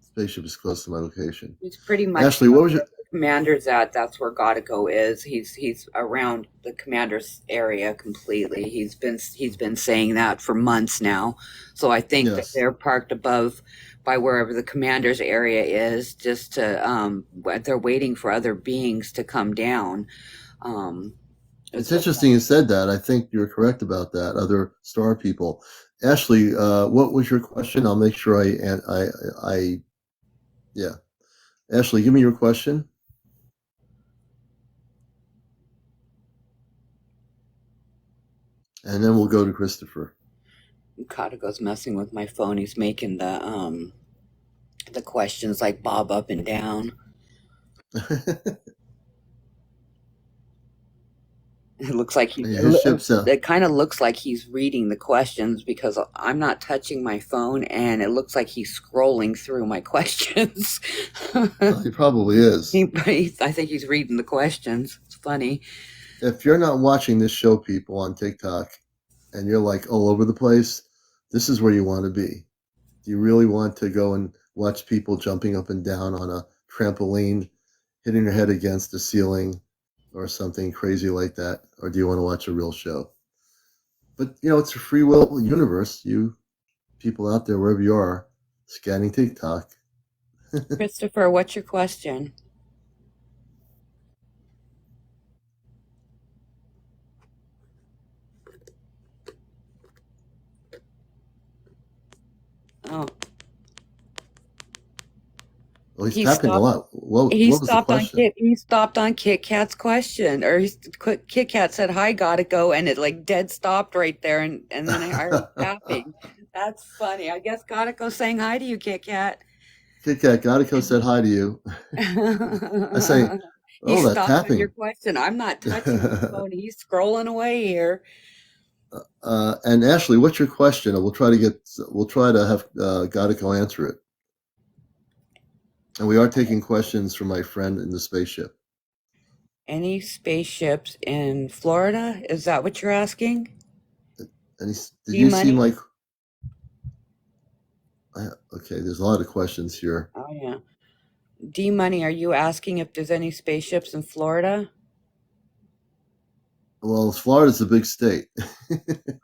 S1: Spaceship is close to my location.
S2: He's pretty much
S1: Ashley, what was your?
S2: where the commander's at. That's where Godico is. He's around the commander's area completely. He's been saying that for months now. So I think that
S1: Yes,
S2: they're parked above by wherever the commander's area is, just to they're waiting for other beings to come down.
S1: it's
S2: Is what.
S1: interesting you said that. I think you're correct about that. Other star people, Ashley, what was your question? I'll make sure I yeah. Ashley, give me your question, and then we'll go to Christopher.
S2: Katago's messing with my phone. He's making the questions like bob up and down. It looks like
S1: His ship's
S2: it kind of looks like he's reading the questions because I'm not touching my phone and it looks like he's scrolling through my questions.
S1: he probably is.
S2: I think he's reading the questions. It's funny.
S1: If you're not watching this show, people on TikTok, and you're like all over the place, this is where you want to be. Do you really want to go and watch people jumping up and down on a trampoline, hitting their head against the ceiling, or something crazy like that? Or do you want to watch a real show? But it's a free will universe. You people out there, wherever you are, scanning TikTok.
S2: Christopher, what's your question? Oh,
S1: Well, he's
S2: he
S1: tapping a
S2: stopped.
S1: lot. What was the question?
S2: He stopped on Kit Kat's question, or Kit Kat said, "Hi, gotta go," and it like dead stopped right there, and then I heard tapping. That's funny. I guess gotta go saying hi to you, Kit Kat.
S1: Kit Kat Gatico said hi to you. I say,
S2: He
S1: oh, that
S2: stopped on your
S1: tapping.
S2: question. I'm not touching my phone. He's scrolling away here.
S1: And Ashley, what's your question? We'll try to have Gatico answer it. And we are taking questions from my friend in the spaceship.
S2: Any spaceships in Florida? Is that what you're asking?
S1: And did
S2: D
S1: you see
S2: Money?
S1: my? Okay, there's a lot of questions here.
S2: Oh yeah. D Money, are you asking if there's any spaceships in Florida?
S1: Well, Florida's a big state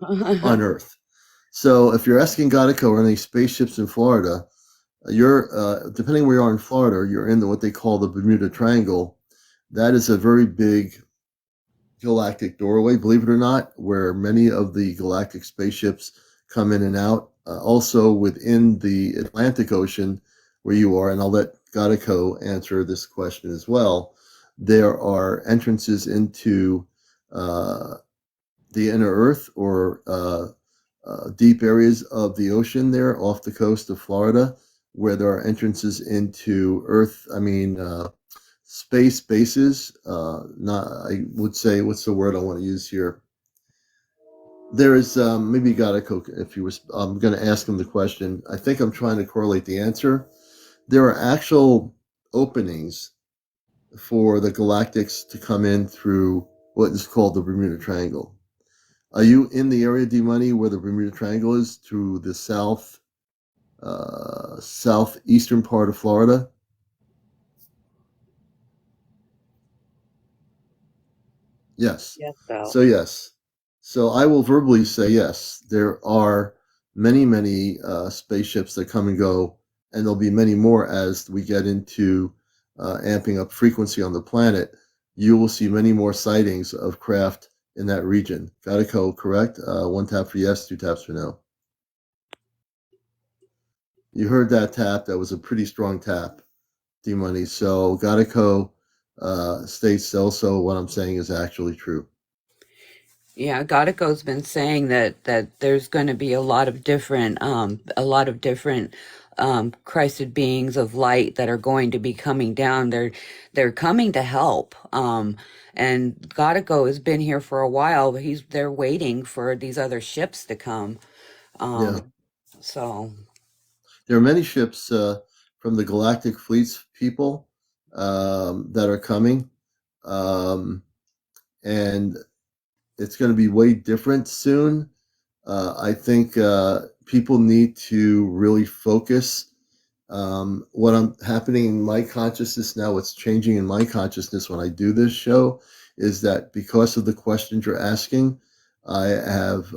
S1: on Earth. So if you're asking Gatico are any spaceships in Florida, you're depending where you are in Florida, you're in what they call the Bermuda Triangle. That is a very big galactic doorway, believe it or not, where many of the galactic spaceships come in and out. Also within the Atlantic Ocean, where you are, and I'll let Gatico answer this question as well. There are entrances into uh, the inner Earth or deep areas of the ocean there off the coast of Florida, where there are entrances into Earth. I mean, space bases. Not, I would say, what's the word I want to use here? There is maybe you got to cook if you was. I'm going to ask him the question. I think I'm trying to correlate the answer. There are actual openings for the galactics to come in through what is called the Bermuda Triangle. Are you in the area, D Money, where the Bermuda Triangle is, to the southeastern part of Florida? Yes.
S2: Yes, so.
S1: So yes. So I will verbally say yes. There are many, many spaceships that come and go, and there'll be many more as we get into amping up frequency on the planet. You will see many more sightings of craft in that region. Gatico, correct? One tap for yes, two taps for no. You heard that tap. That was a pretty strong tap, D Money. So Gatico states also what I'm saying is actually true.
S2: Yeah, Godico's been saying that there's going to be a lot of different Christed beings of light that are going to be coming down. They're coming to help. And Godico has been here for a while, but they're waiting for these other ships to come.
S1: Yeah.
S2: So
S1: There are many ships from the Galactic Fleet's people that are coming, um, and it's going to be way different soon. I think people need to really focus. What I'm happening in my consciousness now, what's changing in my consciousness when I do this show, is that because of the questions you're asking, I have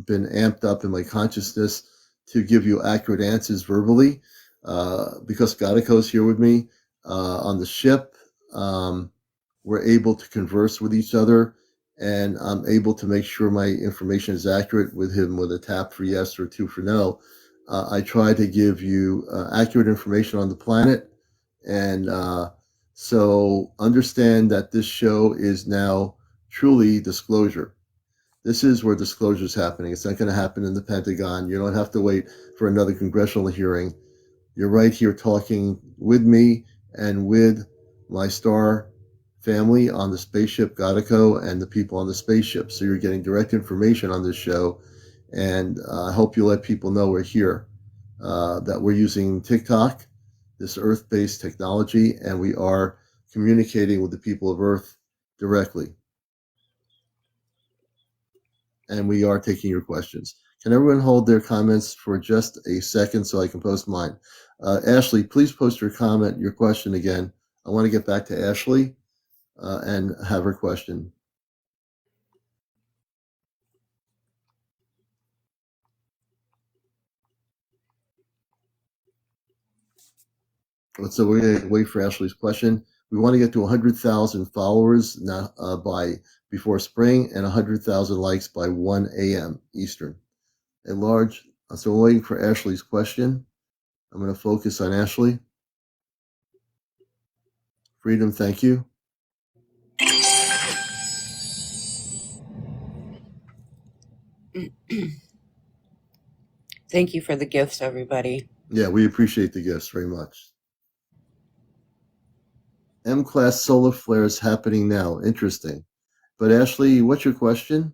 S1: been amped up in my consciousness to give you accurate answers verbally. Because Gatico's here with me on the ship, we're able to converse with each other and I'm able to make sure my information is accurate with him with a tap for yes or two for no. I try to give you accurate information on the planet, and so understand that this show is now truly disclosure. This is where disclosure is happening. It's not going to happen in the Pentagon. You don't have to wait for another congressional hearing. You're right here talking with me and with my star family on the spaceship Gekko and the people on the spaceship. So you're getting direct information on this show. And I hope you let people know we're here, that we're using TikTok, this Earth based technology, and we are communicating with the people of Earth directly. And we are taking your questions. Can everyone hold their comments for just a second so I can post mine? Ashley, please post your comment, your question again. I want to get back to Ashley and have her question. So we're going to wait for Ashley's question. We want to get to 100,000 followers now, by before spring and 100,000 likes by 1 a.m. Eastern. So we're waiting for Ashley's question. I'm going to focus on Ashley. Freedom, thank you.
S2: Thank you for the gifts, everybody.
S1: Yeah, we appreciate the gifts very much. M-class solar flares happening now. Interesting. But Ashley, what's your question?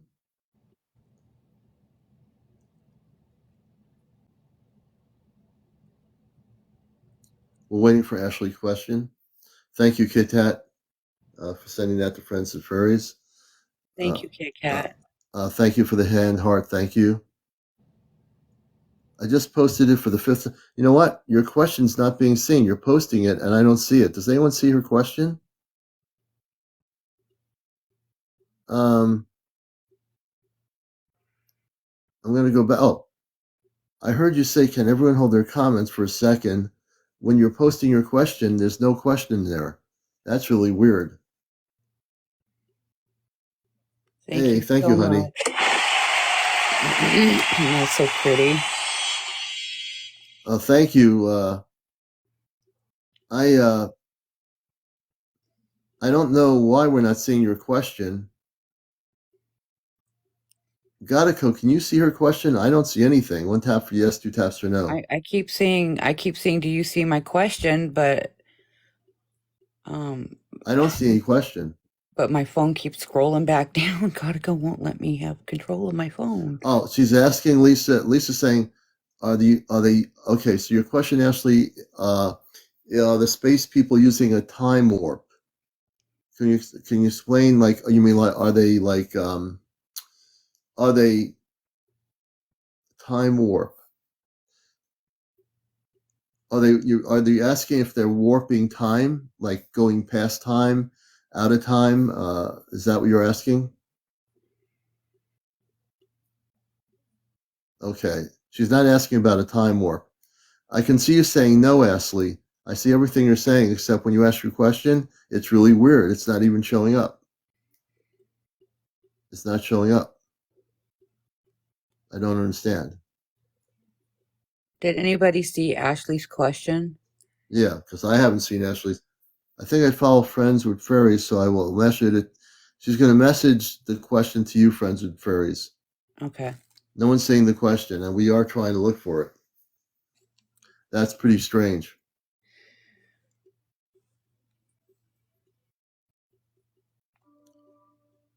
S1: We're waiting for Ashley's question. Thank you, Kit Kat, for sending that to Friends and Furries.
S2: Thank you, Kit Kat.
S1: Thank you for the hand heart. Thank you. I just posted it for the fifth. You know what? Your question's not being seen. You're posting it, and I don't see it. Does anyone see her question? I'm going to go back. Oh, I heard you say, can everyone hold their comments for a second? When you're posting your question, there's no question there. That's really weird.
S2: Thank
S1: Hey,
S2: you
S1: thank
S2: so
S1: you, honey.
S2: That's so pretty.
S1: Thank you. I don't know why we're not seeing your question. Gekko, can you see her question? I don't see anything. One tap for yes, two taps for no.
S2: I keep seeing, do you see my question? But
S1: I don't see any question.
S2: but my phone keeps scrolling back down. Gekko won't let me have control of my phone.
S1: Oh, she's asking Lisa. Lisa's saying, are they okay? So your question, Ashley, the space people using a time warp. Can you explain, like, you mean, like, are they time warp? Are they asking if they're warping time, like going past time, out of time? Is that what you're asking? Okay. She's not asking about a time warp. I can see you saying no, Ashley. I see everything you're saying, except when you ask your question, it's really weird. It's not even showing up. It's not showing up. I don't understand.
S2: Did anybody see Ashley's question?
S1: Yeah, because I haven't seen Ashley's. I think I follow Friends with Fairies, so I will message it. She's going to message the question to you, Friends with Fairies.
S2: Okay.
S1: No one's saying the question, and we are trying to look for it. That's pretty strange.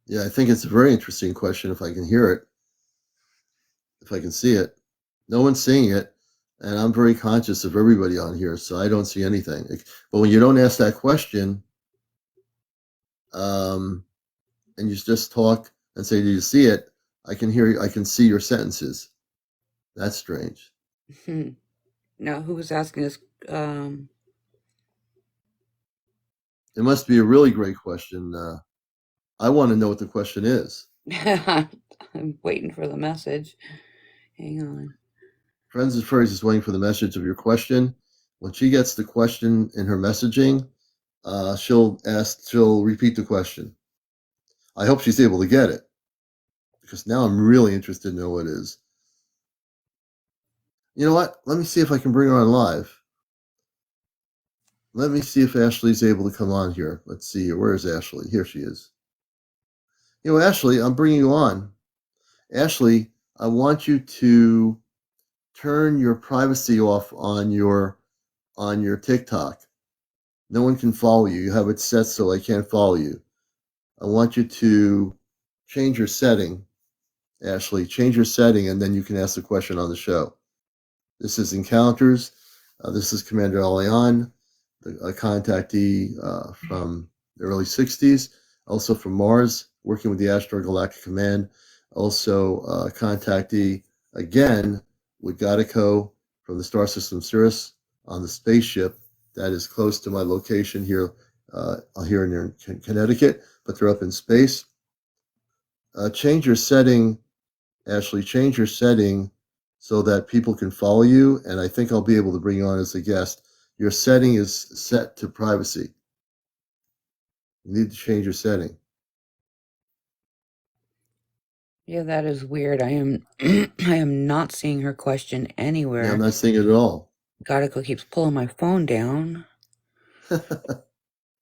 S1: Yeah, I think it's a very interesting question if I can hear it, if I can see it. No one's seeing it, and I'm very conscious of everybody on here, so I don't see anything. But when you don't ask that question, and you just talk and say, "Do you see it?" I can hear you. I can see your sentences. That's strange.
S2: Now, who was asking this?
S1: It must be a really great question. I want to know what the question is.
S2: I'm waiting for the message. Hang on.
S1: Friends and Furries is waiting for the message of your question. When she gets the question in her messaging, she'll repeat the question. I hope she's able to get it because now I'm really interested to know what it is. You know what? Let me see if I can bring her on live. Let me see if Ashley's able to come on here. Let's see here. Where is Ashley? Here she is. You know, Ashley, I'm bringing you on. Ashley, I want you to turn your privacy off on your TikTok. No one can follow you. You have it set so I can't follow you. I want you to change your setting, Ashley. Change your setting, and then you can ask the question on the show. This is Encounters. This is CmdrAleon, a contactee from the early 60s, also from Mars, working with the Astro Galactic Command. Also, contactee again with Gekko from the star system Sirius on the spaceship that is close to my location here, here in Connecticut, but they're up in space. Change your setting, Ashley. Change your setting so that people can follow you, and I think I'll be able to bring you on as a guest. Your setting is set to privacy. You need to change your setting.
S2: Yeah, that is weird. I am I am not seeing her question anywhere.
S1: Yeah, I'm not seeing it at all.
S2: Gekko keeps pulling my phone down.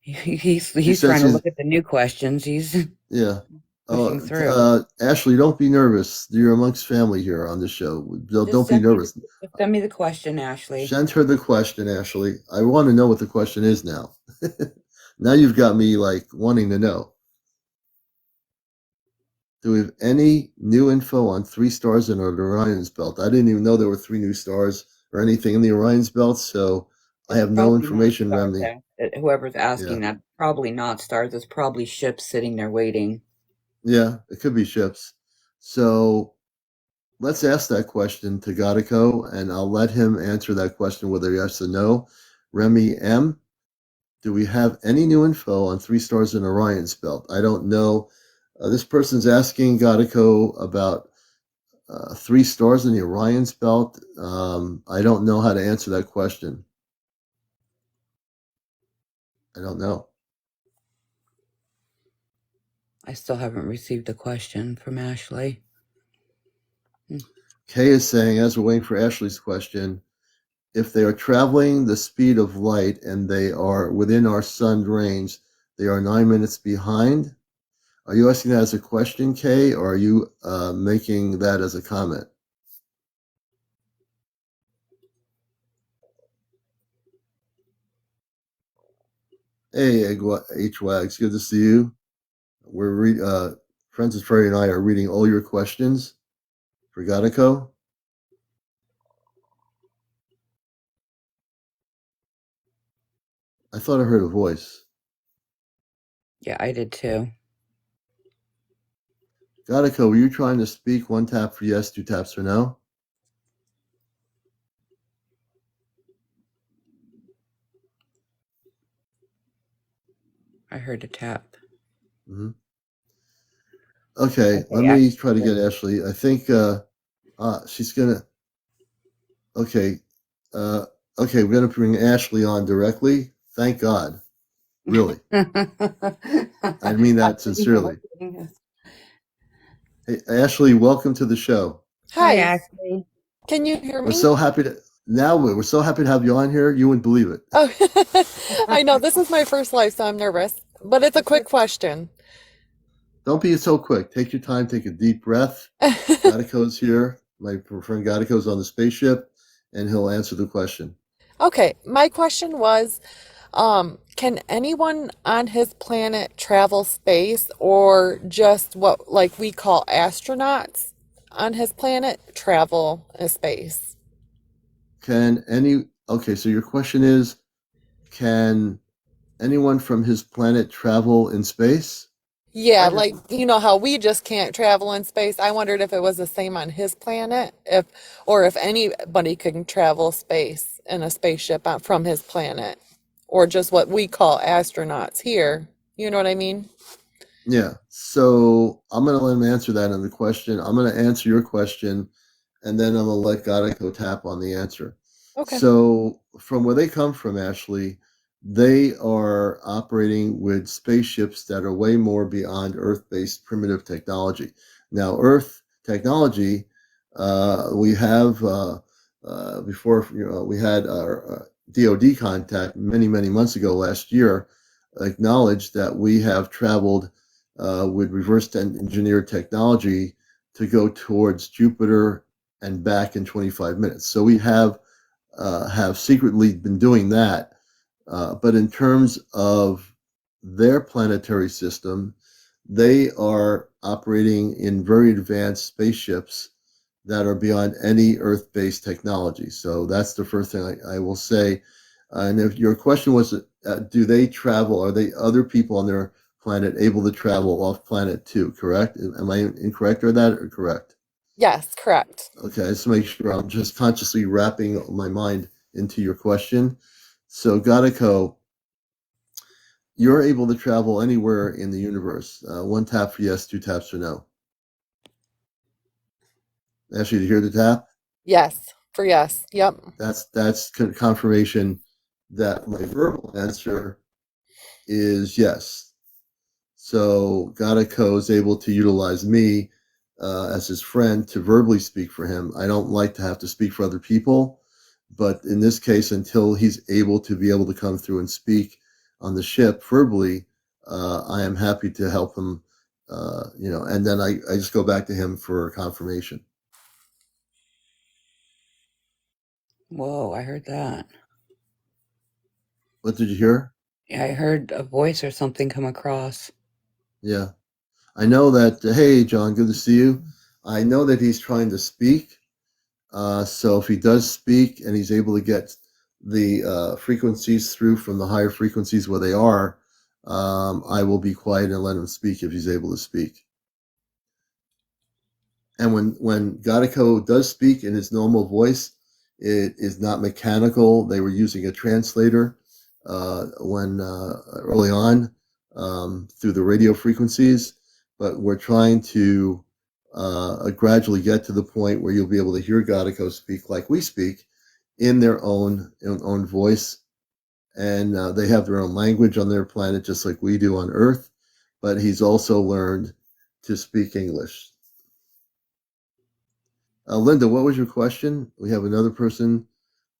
S2: He's
S1: says
S2: trying to
S1: he's-
S2: look at the new questions. He's
S1: Yeah.
S2: pushing through.
S1: Ashley, don't be nervous. You're amongst family here on the show. Don't
S2: Just
S1: be nervous.
S2: send me the question, Ashley.
S1: Send her the question, Ashley. I want to know what the question is now. Now you've got me like wanting to know. Do we have any new info on 3 stars in our Orion's belt? I didn't even know there were 3 new stars or anything in the Orion's belt, so I have no information, Remney.
S2: Whoever's
S1: Yeah.
S2: asking that, probably not stars. It's probably ships sitting there waiting.
S1: Yeah, it could be ships. So let's ask that question to Gekko, and I'll let him answer that question whether yes or no. Remy M, do we have any new info on 3 stars in Orion's belt? I don't know. This person's asking Gekko about 3 stars in the Orion's belt. I don't know how to answer that question. I don't know.
S2: I still haven't received a question from Ashley.
S1: Kay is saying, as we're waiting for Ashley's question, if they are traveling the speed of light and they are within our sun range, they are 9 minutes behind. Are you asking that as a question, Kay, or are you making that as a comment? Hey, H-Wags, good to see you. We're Friends of Fairy and I are reading all your questions for Gekko. I thought I heard a voice.
S2: Yeah, I did too.
S1: Gekko, were you trying to speak? 1 tap for yes, 2 taps for no?
S2: I heard a tap.
S1: Mm-hmm. Okay, let me try to get Ashley. I think she's gonna. Okay, okay, we're gonna bring Ashley on directly. Thank God, really. I mean that sincerely. Hey, Ashley, welcome to the show.
S2: Hi, Ashley.
S3: Can you hear me?
S1: We're so happy to we're so happy to have you on here. You wouldn't believe it.
S3: Oh, I know this is my first live, so I'm nervous, but it's a quick question.
S1: Don't be so quick. Take your time. Take a deep breath. Gekko's here. My friend Gekko's on the spaceship, and he'll answer the question.
S3: Okay, my question was, can anyone on his planet travel space, or just what like we call astronauts on his planet travel space?
S1: Okay, so your question is, can anyone from his planet travel in space?
S3: Yeah, like you know how we just can't travel in space. I wondered if it was the same on his planet, or if anybody can travel space in a spaceship from his planet, or just what we call astronauts here. You know what I mean?
S1: Yeah. So I'm gonna let him answer that in the question. I'm gonna answer your question, and then I'm gonna let Gekko tap on the answer.
S3: Okay.
S1: So from where they come from, Ashley, they are operating with spaceships that are way more beyond Earth-based primitive technology. Now, Earth technology, we have before we had our DoD contact many months ago last year, acknowledged that we have traveled with reverse engineered technology to go towards Jupiter and back in 25 minutes. So we have secretly been doing that. But in terms of their planetary system, they are operating in very advanced spaceships that are beyond any Earth-based technology. So that's the first thing I will say. And if your question was, do they travel? Are they other people on their planet able to travel off planet too? Correct? Am I incorrect or that or correct?
S3: Yes, correct.
S1: Okay, let's make sure I'm just consciously wrapping my mind into your question. So, Gatiko, you're able to travel anywhere in the universe. One tap for yes, two taps for no. Ask you to hear the tap.
S3: Yes, for yes. Yep.
S1: That's confirmation that my verbal answer is yes. So Gatiko is able to utilize me as his friend to verbally speak for him. I don't like to have to speak for other people, but in this case, until he's able to come through and speak on the ship verbally, I am happy to help him. And then I just go back to him for confirmation.
S2: Whoa, I heard that.
S1: What did you hear?
S2: Yeah, I heard a voice or something come across.
S1: Yeah, I know that. Hey, John, good to see you. I know that he's trying to speak. So if he does speak and he's able to get the frequencies through from the higher frequencies where they are, I will be quiet and let him speak if he's able to speak. And when Gatiko does speak in his normal voice, it is not mechanical. They were using a translator when early on through the radio frequencies, but we're trying to gradually get to the point where you'll be able to hear Gatiko speak like we speak in their own voice, and they have their own language on their planet just like we do on Earth. But he's also learned to speak English. Linda, what was your question? We have another person.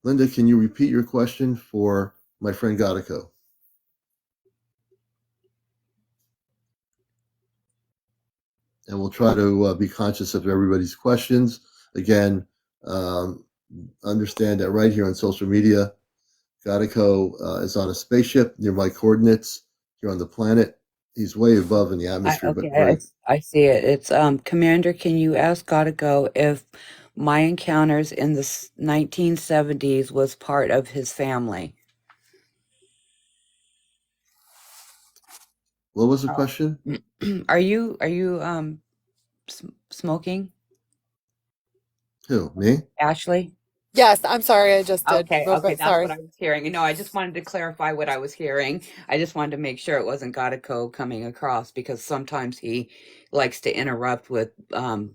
S1: Linda, can you repeat your question for my friend Gatiko? And we'll try to be conscious of everybody's questions. Again, um, understand that right here on social media, Gatiko is on a spaceship near my coordinates here on the planet. He's way above in the atmosphere, but very.
S2: I see it. It's Commander, can you ask Gotigo if my encounters in the 1970s was part of his family?
S1: What was the question?
S2: Are you smoking,
S1: Who, me?
S2: Ashley?
S3: Yes, I'm sorry, I just did
S2: Okay,
S3: real
S2: okay,
S3: quick.
S2: that's what
S3: Sorry.
S2: I was hearing. No, I just wanted to clarify what I was hearing. I just wanted to make sure it wasn't Gotico coming across because sometimes he likes to interrupt with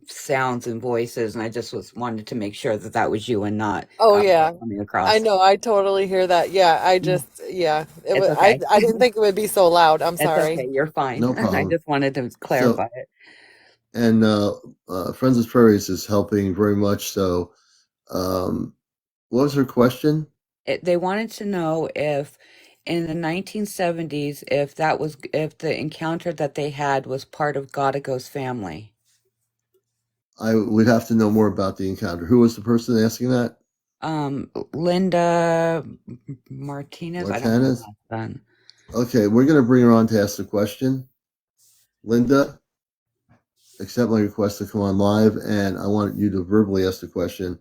S2: sounds and voices, and I just wanted to make sure that that was you and not
S3: Oh yeah.
S2: Gotico coming
S3: I
S2: across.
S3: know, I totally hear that. Yeah, I
S2: Mm.
S3: just yeah, it
S2: It's
S3: was
S2: okay.
S3: I didn't think it would be so loud. I'm
S2: It's
S3: sorry.
S2: okay. You're fine.
S1: No
S2: I
S1: problem.
S2: just wanted to clarify
S1: So,
S2: it.
S1: and Friends of Faries is helping very much. So, um, what was her question?
S2: They wanted to know if in the 1970s, if the encounter that they had was part of Gotico's family.
S1: I would have to know more about the encounter. Who was the person asking that?
S2: Linda Martinez, I don't know
S1: Martinez?
S2: how that's done.
S1: Okay, we're going to bring her on to ask the question. Linda, accept my request to come on live, and I want you to verbally ask the question.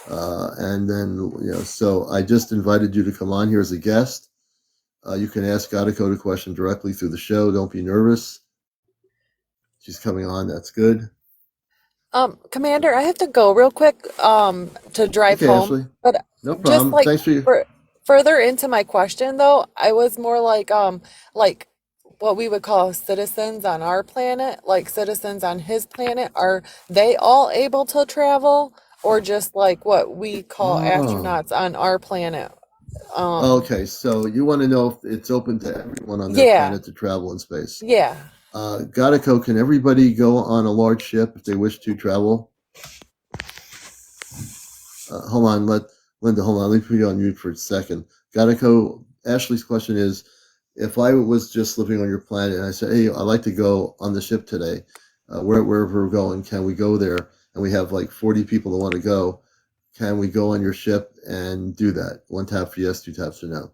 S1: And then, so I just invited you to come on here as a guest. You can ask Gatiko the question directly through the show. Don't be nervous. She's coming on. That's good.
S3: Commander, I have to go real quick to drive
S1: Okay,
S3: home.
S1: Ashley.
S3: But
S1: No
S3: just
S1: problem.
S3: like
S1: Thanks for you.
S3: for further into my question though, I was more like what we would call citizens on our planet, like citizens on his planet, are they all able to travel or just like what we call
S1: Oh,
S3: astronauts on our planet?
S1: Okay, so you want to know if it's open to everyone on their
S3: Yeah,
S1: planet to travel in space.
S3: yeah.
S1: Gattaco, can everybody go on a large ship if they wish to travel? Hold on, Linda, hold on. Let me put you on mute for a second. Gattaco, Ashley's question is, if I was just living on your planet and I said, hey, I'd like to go on the ship today, wherever we're going, can we go there? And we have like 40 people that want to go. Can we go on your ship and do that? One tap for yes, two taps for no.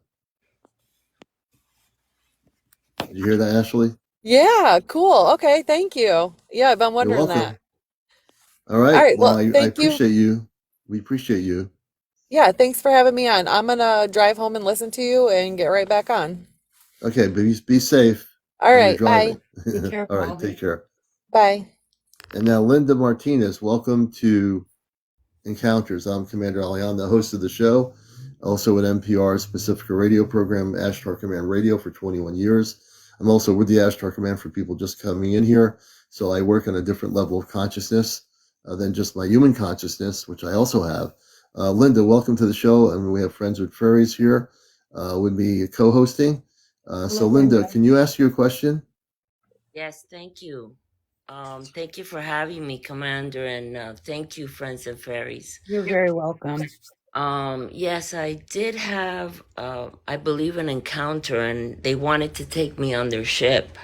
S1: Did you hear that, Ashley?
S3: Yeah, cool. Okay, thank you. Yeah, I've been
S1: You're
S3: wondering that.
S1: welcome. All
S3: All
S1: right.
S3: right,
S1: Well,
S3: well,
S1: I
S3: thank you.
S1: appreciate you. We appreciate you.
S3: Yeah, thanks for having me on. I'm gonna drive home and listen to you and get right back on.
S1: Okay, be safe
S3: All
S1: when you're
S3: right, bye.
S1: driving.
S2: Be
S1: All right,
S2: careful.
S1: take care.
S3: Bye.
S1: And now, Linda Martinez, welcome to Encounters. I'm CmdrAleon, the host of the show, also at NPR's Pacifica radio program, Ashtar Command Radio, for 21 years. I'm also with the Ashtar Command for people just coming in here. So I work on a different level of consciousness than just my human consciousness, which I also have. Linda, welcome to the show. And we have Friends with Faries here with me co-hosting. So
S2: Hello,
S1: Linda,
S2: Linda.
S1: can you ask you a question?
S4: Yes, thank you. Thank you for having me, Commander, and thank you, Friends and Fairies.
S2: You're very welcome.
S4: Yes, I did have, I believe, an encounter, and they wanted to take me on their ship,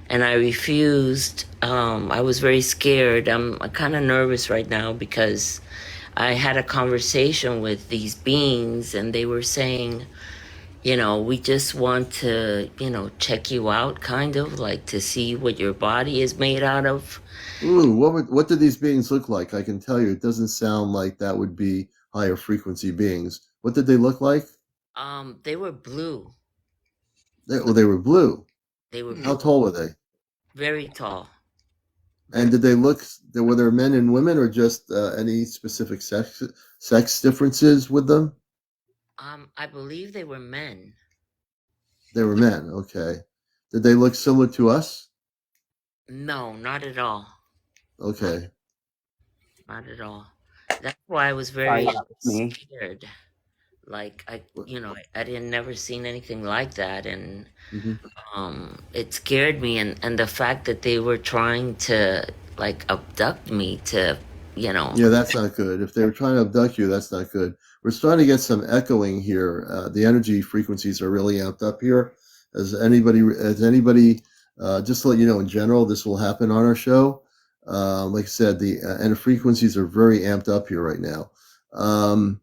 S4: and I refused. I was very scared. I'm kind of nervous right now because I had a conversation with these beings, and they were saying, we just want to, check you out, kind of like to see what your body is made out of.
S1: Ooh, what do these beings look like? I can tell you, it doesn't sound like that would be higher frequency beings. What did they look like?
S4: They were blue.
S1: They were blue.
S4: They were
S1: How
S4: blue,
S1: tall were they?
S4: very tall.
S1: And
S4: Very.
S1: did they look? Were there men and women, or just any specific sex differences with them?
S4: I believe they were men.
S1: They were men. Okay. Did they look similar to us?
S4: No, not at all. Not,
S1: Okay.
S4: not at all. That's why I was
S2: Sorry,
S4: very
S2: that was me.
S4: scared. Like I didn't never seen anything like that, and
S1: Mm-hmm.
S4: it scared me, and the fact that they were trying to like abduct me to, you know.
S1: Yeah, that's not good. If they were trying to abduct you, that's not good. We're starting to get some echoing here. The energy frequencies are really amped up here. As anybody, just to let you know, in general, this will happen on our show. Like I said, the frequencies are very amped up here right now. Um,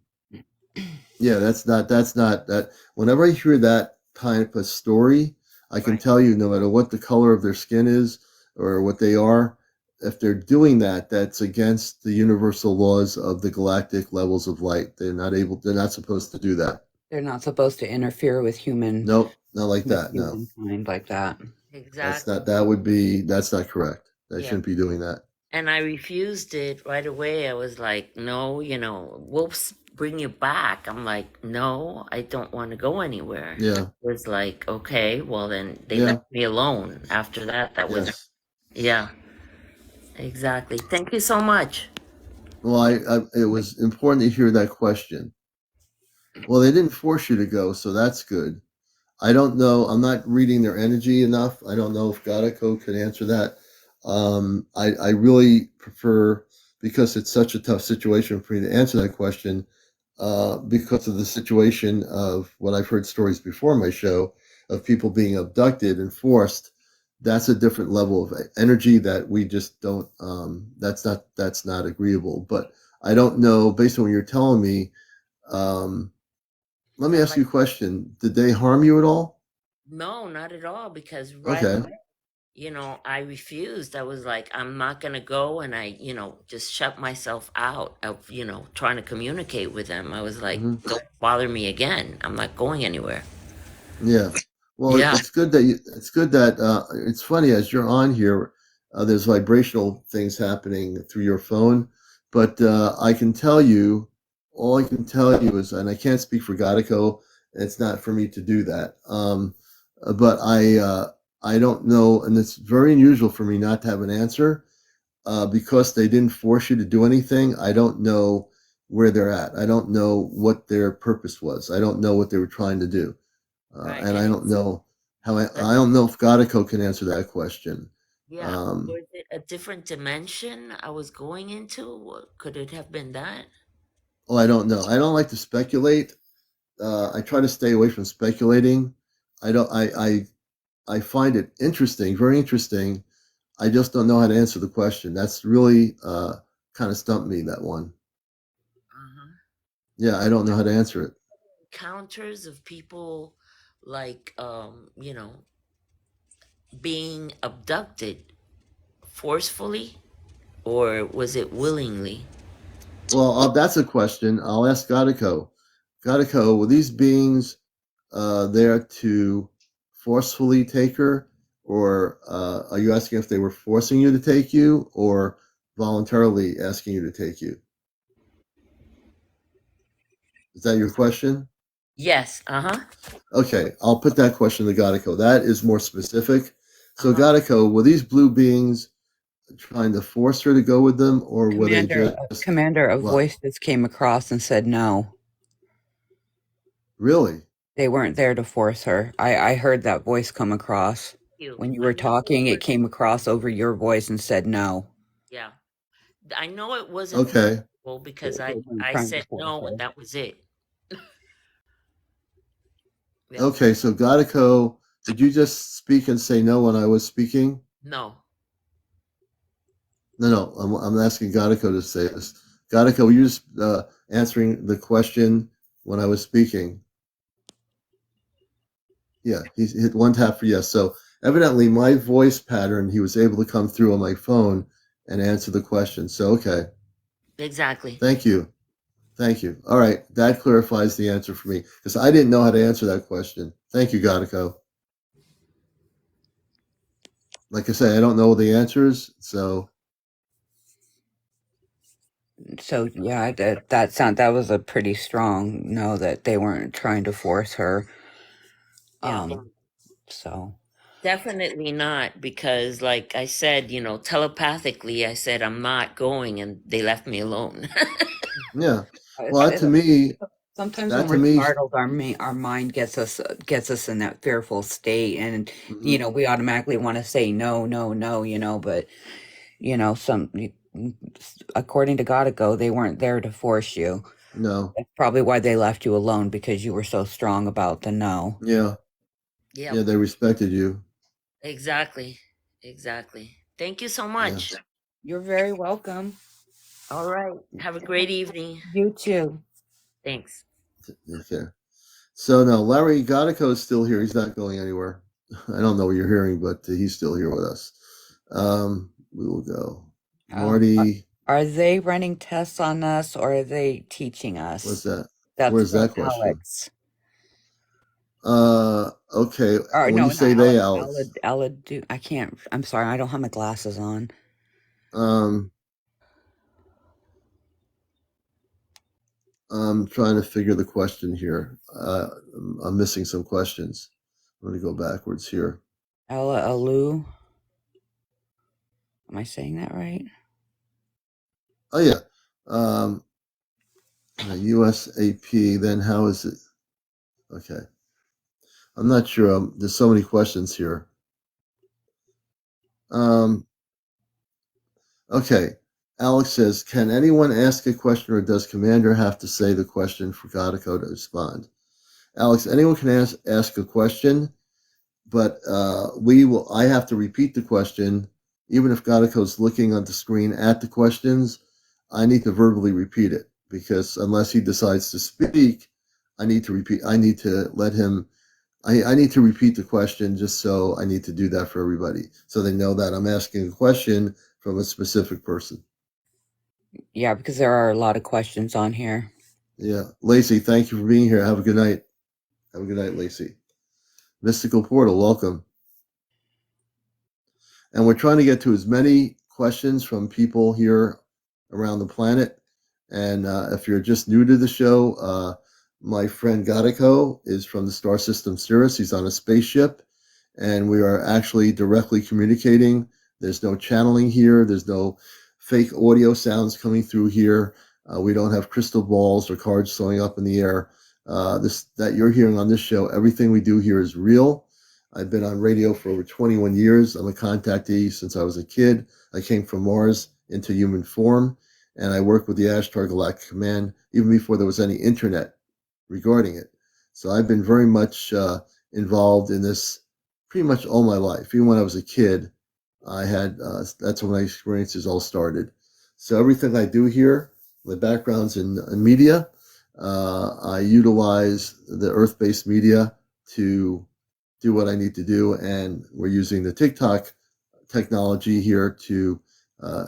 S1: yeah, that's not that. Whenever I hear that type of story, I can
S4: Right.
S1: tell you, no matter what the color of their skin is or what they are, if they're doing that, that's against the universal laws of the galactic levels of light. They're not supposed to do that.
S2: They're not supposed to interfere with
S1: Nope, not like that. No,
S2: humankind like that.
S4: Exactly.
S1: that's not correct. They
S4: Yeah.
S1: shouldn't be doing that.
S4: And I refused it right away. I was like, no, we'll bring you back. I'm like, no, I don't want to go anywhere.
S1: Yeah,
S4: It was like, okay, well, then they
S1: yeah,
S4: left me alone after that. That was,
S1: yes.
S4: yeah, exactly. Thank you so much.
S1: Well, it was important to hear that question. Well, they didn't force you to go, so that's good. I don't know. I'm not reading their energy enough. I don't know if Gadako could answer that. I really prefer, because it's such a tough situation for me to answer that question, because of the situation of what I've heard stories before my show of people being abducted and forced. That's a different level of energy that we just don't. That's not agreeable. But I don't know. Based on what you're telling me, um, let me
S4: Yeah,
S1: ask
S4: like,
S1: you a question. Did they harm you at all?
S4: no, not at all. Because right
S1: Okay.
S4: away, I refused. I was like, I'm not going to go. And I, just shut myself out of, trying to communicate with them. I was like,
S1: Hmm.
S4: don't bother me again. I'm not going anywhere.
S1: Yeah. Well,
S4: Yeah.
S1: it's funny as you're on here, there's vibrational things happening through your phone, but all I can tell you is, and I can't speak for Godico, it's not for me to do that. But I don't know, and it's very unusual for me not to have an answer, because they didn't force you to do anything. I don't know where they're at. I don't know what their purpose was. I don't know what they were trying to do.
S4: Right.
S1: And I
S4: And
S1: don't
S4: it's
S1: know how
S4: a,
S1: I don't know if Godico can answer that question.
S4: yeah.
S1: Um,
S4: Was it a different dimension I was going into? Could it have been that?
S1: well, I don't know. I don't like to speculate. I try to stay away from speculating. I don't. I find it interesting, very interesting. I just don't know how to answer the question. That's really kind of stumped me, that one.
S4: Uh-huh.
S1: Yeah, I don't know how to answer it.
S4: Encounters of people like being abducted forcefully, or was it willingly?
S1: Well, that's a question. I'll ask Godico. Godico, were these beings there to forcefully take her, or are you asking if they were forcing you to take you, or voluntarily asking you to take you? Is that your question?
S4: Yes. Uh-huh.
S1: Okay, I'll put that question to Godico. That is more specific. So,
S4: Uh-huh.
S1: Godico, were these blue beings trying to force her to go with them, or were they just
S2: Commander of
S1: what?
S2: voices came across and said no.
S1: Really?
S2: They weren't there to force her. I heard that voice come across.
S4: You.
S2: When you
S4: I
S2: were
S4: know it
S2: talking, it
S4: was,
S2: came across over your voice and said no.
S4: yeah. I know it wasn't
S1: Okay.
S4: forceful because
S2: They weren't
S4: I
S2: trying to
S4: said
S2: force
S4: no and
S2: her.
S4: that was it. Yep.
S1: Okay, so Godico, did you just speak and say no when I was speaking?
S4: No.
S1: No, I'm asking Godico to say this. Godico, were you just answering the question when I was speaking? Yeah, he hit one tap for yes. So evidently, my voice pattern, he was able to come through on my phone and answer the question. So, okay.
S4: Exactly.
S1: Thank you. Thank you. All right. That clarifies the answer for me because I didn't know how to answer that question. Thank you, Godico. Like I say, I don't know the answers. So,
S2: So yeah, that was a pretty strong no that they weren't trying to force her.
S4: Yeah.
S2: So
S4: Definitely not, because like I said, telepathically I said I'm not going and they left me alone.
S1: yeah.
S2: it's,
S1: Well,
S2: it's, sometimes when
S1: that to
S2: we're
S1: me,
S2: startled, our mind gets us in that fearful state, and
S1: mhm,
S2: we automatically want to say no, no, no, but some according to Gotico, they weren't there to force you.
S1: no.
S2: That's probably why they left you alone, because you were so strong about the no.
S1: Yeah. Yeah.
S4: Yep.
S1: They respected you.
S4: Exactly. Exactly. Thank you so
S1: Yeah.
S4: much.
S2: You're very welcome.
S4: All right. Have a great evening.
S2: You too.
S4: Thanks.
S1: Okay. So no, Larry Godico is still here. He's not going anywhere. I don't know what you're hearing, but he's still here with us. We will go.
S2: Um, are,
S1: Marty,
S2: are they running tests on us, or are they teaching
S1: what's
S2: us?
S1: that?
S2: That's
S1: Where's
S2: from
S1: that question?
S2: Alex.
S1: Okay.
S2: Or
S1: When
S2: no,
S1: you
S2: not
S1: say they,
S2: Alex.
S1: Alex,
S2: I can't. I'm sorry. I don't have my glasses on.
S1: um, I'm trying to figure the question here. I'm missing some questions. I'm going to go backwards here.
S2: Ella Alu. Am I saying that right?
S1: Oh yeah. USAP. Then how is it? Okay. I'm not sure. There's so many questions here. Um, okay. Alex says, can anyone ask a question or does Commander have to say the question for Godico to respond? Alex, anyone can ask a question, but I have to repeat the question. Even if Godico's looking on the screen at the questions, I need to verbally repeat it because unless he decides to speak, I need to repeat. I need to let him I need to repeat the question just so I need to do that for everybody so they know that I'm asking a question from a specific person.
S2: Yeah, because there are a lot of questions on here.
S1: Yeah. Lacey, thank you for being here. Have a good night. Have a good night, Lacey. Mystical Portal, welcome. And we're trying to get to as many questions from people here around the planet. And if you're just new to the show, my friend Godico is from the star system Sirius. He's on a spaceship, and we are actually directly communicating. There's no channeling here. There's no fake audio sounds coming through here. We don't have crystal balls or cards throwing up in the air. This that you're hearing on this show, everything we do here is real. I've been on radio for over 21 years. I'm a contactee since I was a kid. I came from Mars into human form, and I worked with the Ashtar Galactic Command even before there was any internet regarding it. So I've been very much involved in this pretty much all my life. Even when I was a kid, I had that's when my experiences all started. So everything I do here, my background's in media. I utilize the Earth-based media to do what I need to do, and we're using the TikTok technology here to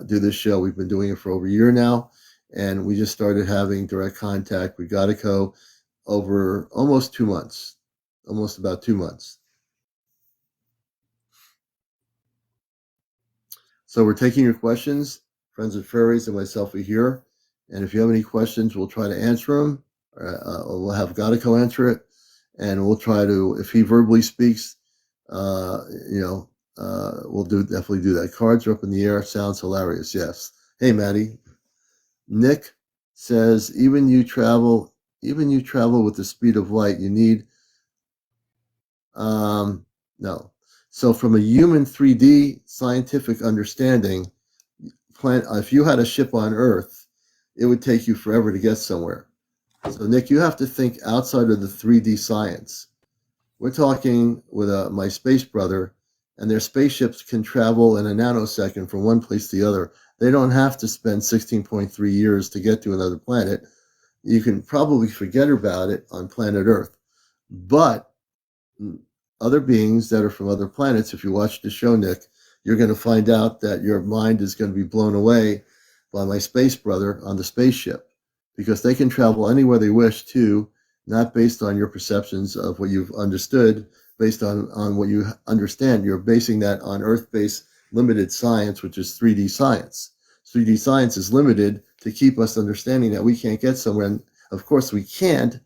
S1: do this show. We've been doing it for over a year now, and we just started having direct contact with Godico over almost 2 months, almost about 2 months. So we're taking your questions. Friends of Faries and myself are here. And if you have any questions, we'll try to answer them. We'll have Godico answer it. And we'll try to, if he verbally speaks, we'll definitely do that. Cards are up in the air. Sounds hilarious. Yes. Hey, Maddie. Nick says, even you travel with the speed of light. You need, no. So from a human 3D scientific understanding, if you had a ship on Earth, it would take you forever to get somewhere. So Nick, you have to think outside of the 3D science. We're talking with my space brother, and their spaceships can travel in a nanosecond from one place to the other. They don't have to spend 16.3 years to get to another planet. You can probably forget about it on planet Earth. But other beings that are from other planets, if you watch the show, Nick, you're going to find out that your mind is going to be blown away by my space brother on the spaceship, because they can travel anywhere they wish to, not based on your perceptions of what you've understood, based on what you understand. You're basing that on Earth-based limited science, which is 3D science. 3D science is limited to keep us understanding that we can't get somewhere. And of course, we can't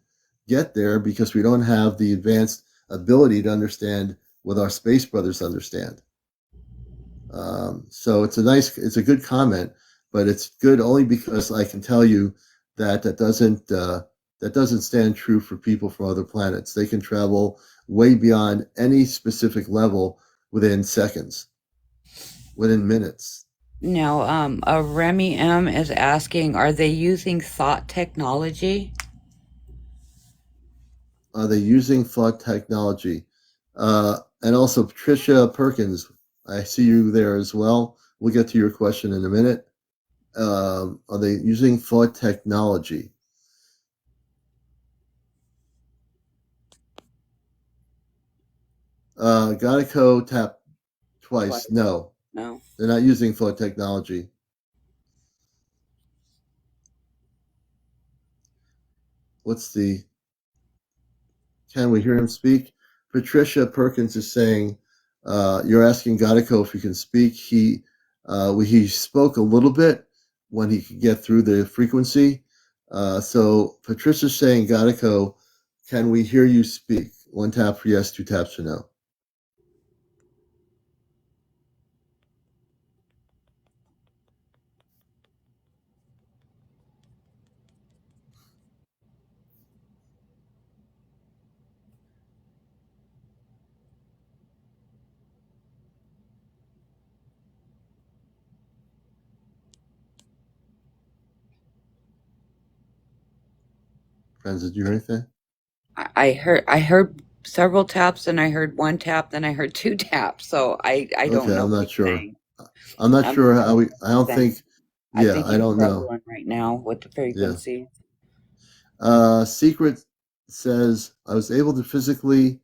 S1: get there because we don't have the advanced ability to understand what our space brothers understand. So it's a good comment, but it's good only because I can tell you that doesn't stand true for people from other planets. They can travel way beyond any specific level within seconds, within minutes.
S2: Now, Remy M is asking, are they using thought technology?
S1: Are they using thought technology? And also, Patricia Perkins, I see you there as well. We'll get to your question in a minute. Are they using thought technology? Godico tap twice. No,
S2: No.
S1: they're not using thought technology. Can we hear him speak? Patricia Perkins is saying, you're asking Godico if he can speak. He spoke a little bit when he could get through the frequency. So Patricia's saying, Godico, can we hear you speak? 1 tap for yes, 2 taps for no. Friends, did you hear anything?
S2: I heard several taps, and I heard 1 tap, then I heard 2 taps. So I don't
S1: Okay,
S2: know
S1: I'm
S2: what
S1: not
S2: he's
S1: sure.
S2: saying.
S1: I'm not
S2: I'm
S1: sure
S2: not
S1: how
S2: sure
S1: I don't
S2: what he's saying.
S1: think,
S2: I
S1: yeah,
S2: think
S1: I
S2: he's
S1: don't know.
S2: struggling right now with the
S1: Yeah.
S2: frequency.
S1: Secret says, I was able to physically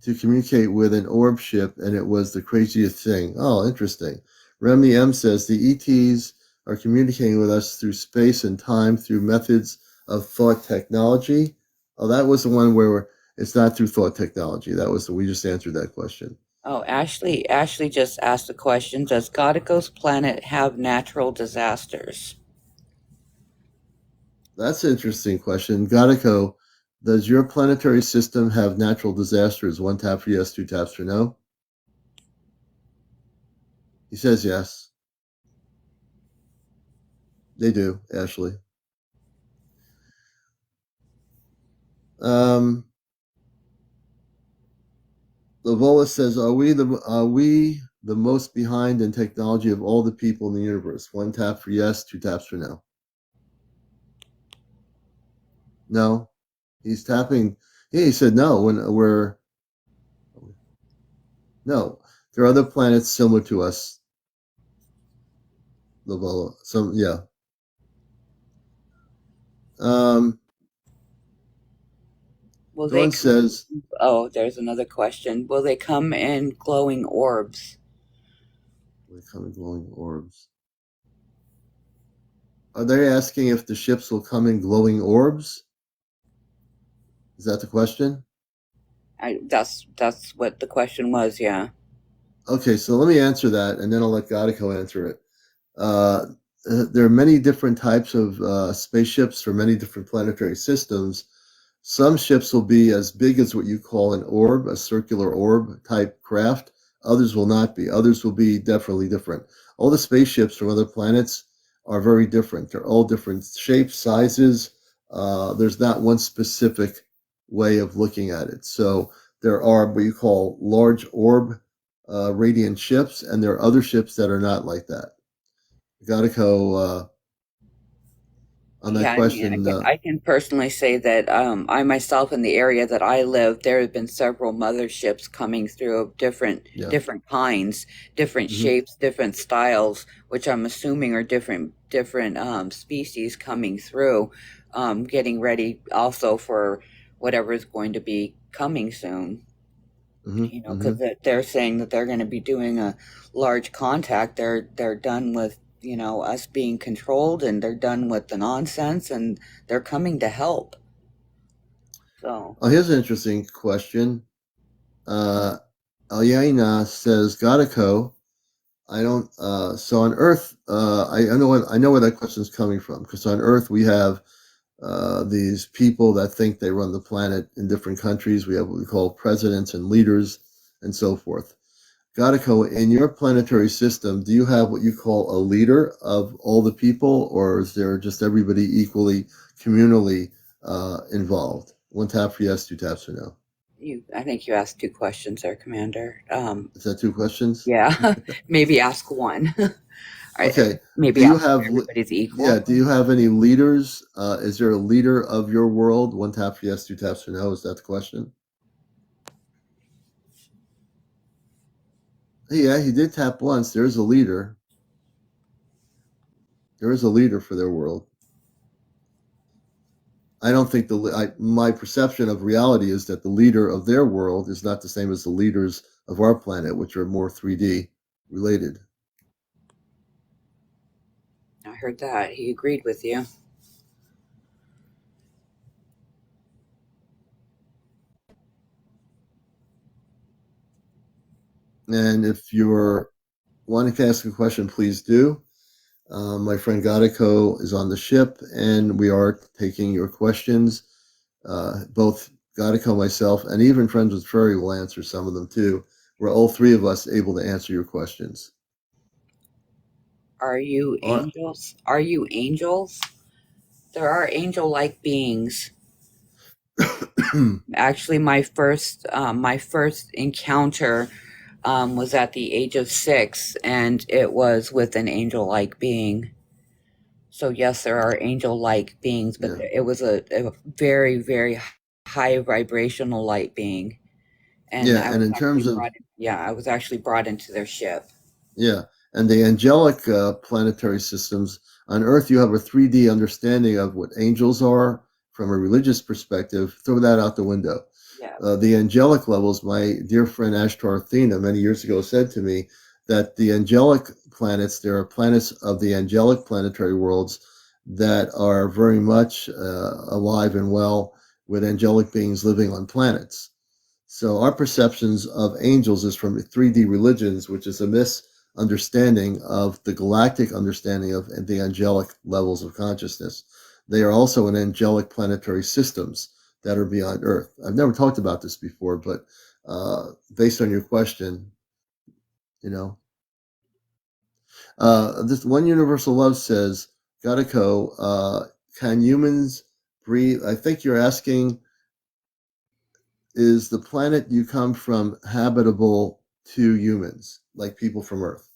S1: to communicate with an orb ship, and it was the craziest thing. Oh, interesting. Remy M says, the ETs are communicating with us through space and time through methods of thought technology. Oh, that was the one where it's not through thought technology. We just answered that question.
S2: Oh, Ashley just asked a question. Does Godico's planet have natural disasters?
S1: That's an interesting question. Godico, does your planetary system have natural disasters? 1 tap for yes, 2 taps for no. He says yes. They do, Ashley. Um, Lavola says, are we the most behind in technology of all the people in the universe? 1 tap for yes, 2 taps for no. No. He's tapping. Yeah, he said no. When we're no, there are other planets similar to us. Lavola. Some yeah. Um,
S2: Will they
S1: Dawn
S2: come?
S1: says
S2: Oh, there's another question. Will they come in glowing orbs?
S1: we come in glowing orbs. Are they asking if the ships will come in glowing orbs? Is that the question?
S2: That's what the question was. Yeah.
S1: Okay, so let me answer that, and then I'll let Godico answer it. Uh, there are many different types of spaceships for many different planetary systems. Some ships will be as big as what you call an orb, a circular orb type craft. Others will not be. Others will be definitely different. All the spaceships from other planets are very different. They're all different shapes, sizes. There's not one specific way of looking at it. So there are what you call large orb radiant ships, and there are other ships that are not like that. Godico, on that
S2: Yeah, I mean,
S1: question,
S2: I can personally say that I myself in the area that I live, there have been several motherships coming through of
S1: yeah.
S2: different kinds, different
S1: Hmm.
S2: shapes, different styles, which I'm assuming are different species coming through, getting ready also for whatever is going to be coming soon.
S1: Hmm.
S2: You know,
S1: Hmm.
S2: because they're saying that they're going to be doing a large contact. They're done with, us being controlled, and they're done with the nonsense, and they're coming to help. So
S1: Oh, here's an interesting question. Aliena says, Godico, I don't, so on Earth, I know where that question is coming from, because on Earth we have these people that think they run the planet in different countries. We have what we call presidents and leaders and so forth. Godico, in your planetary system, do you have what you call a leader of all the people, or is there just everybody equally, communally involved? 1 tap for yes, 2 taps for no.
S2: I think you asked two questions there, Commander.
S1: Is that 2 questions?
S2: Yeah, maybe ask one.
S1: Okay. Do
S2: Maybe
S1: you
S2: ask if
S1: have,
S2: everybody's
S1: yeah,
S2: equal.
S1: do you have any leaders? Is there a leader of your world? 1 tap for yes, 2 taps for no. Is that the question? Yeah, he did tap once. There's a leader. There is a leader for their world. I don't think my perception of reality is that the leader of their world is not the same as the leaders of our planet, which are more 3D related.
S2: I heard that. He agreed with you.
S1: And if you're wanting to ask a question, please do. My friend Godico is on the ship, and we are taking your questions. Both Godico, myself, and even Friends with Furry will answer some of them too. We're all three of us able to answer your questions.
S2: Are you
S1: All
S2: angels? Are you angels? There are angel-like beings.
S1: right.
S2: Actually, my first encounter was at the age of 6, and it was with an angel-like being. So yes, there are angel-like beings, but
S1: Yeah.
S2: it was a very, very high vibrational light being, and
S1: Yeah. And in terms of,
S2: I was actually brought into their ship.
S1: yeah, and the angelic planetary systems on Earth, you have a 3D understanding of what angels are from a religious perspective. Throw that out the window.
S2: Yeah,
S1: The angelic levels, my dear friend Ashtar Athena many years ago said to me that the angelic planets, there are planets of the angelic planetary worlds that are very much alive and well with angelic beings living on planets. So our perceptions of angels is from 3D religions, which is a misunderstanding of the galactic understanding of the angelic levels of consciousness. They are also in angelic planetary systems that are beyond Earth. I've never talked about this before, but based on your question, you know, this one universal love says, Gekko, can humans breathe? I think you're asking, is the planet you come from habitable to humans, like people from Earth?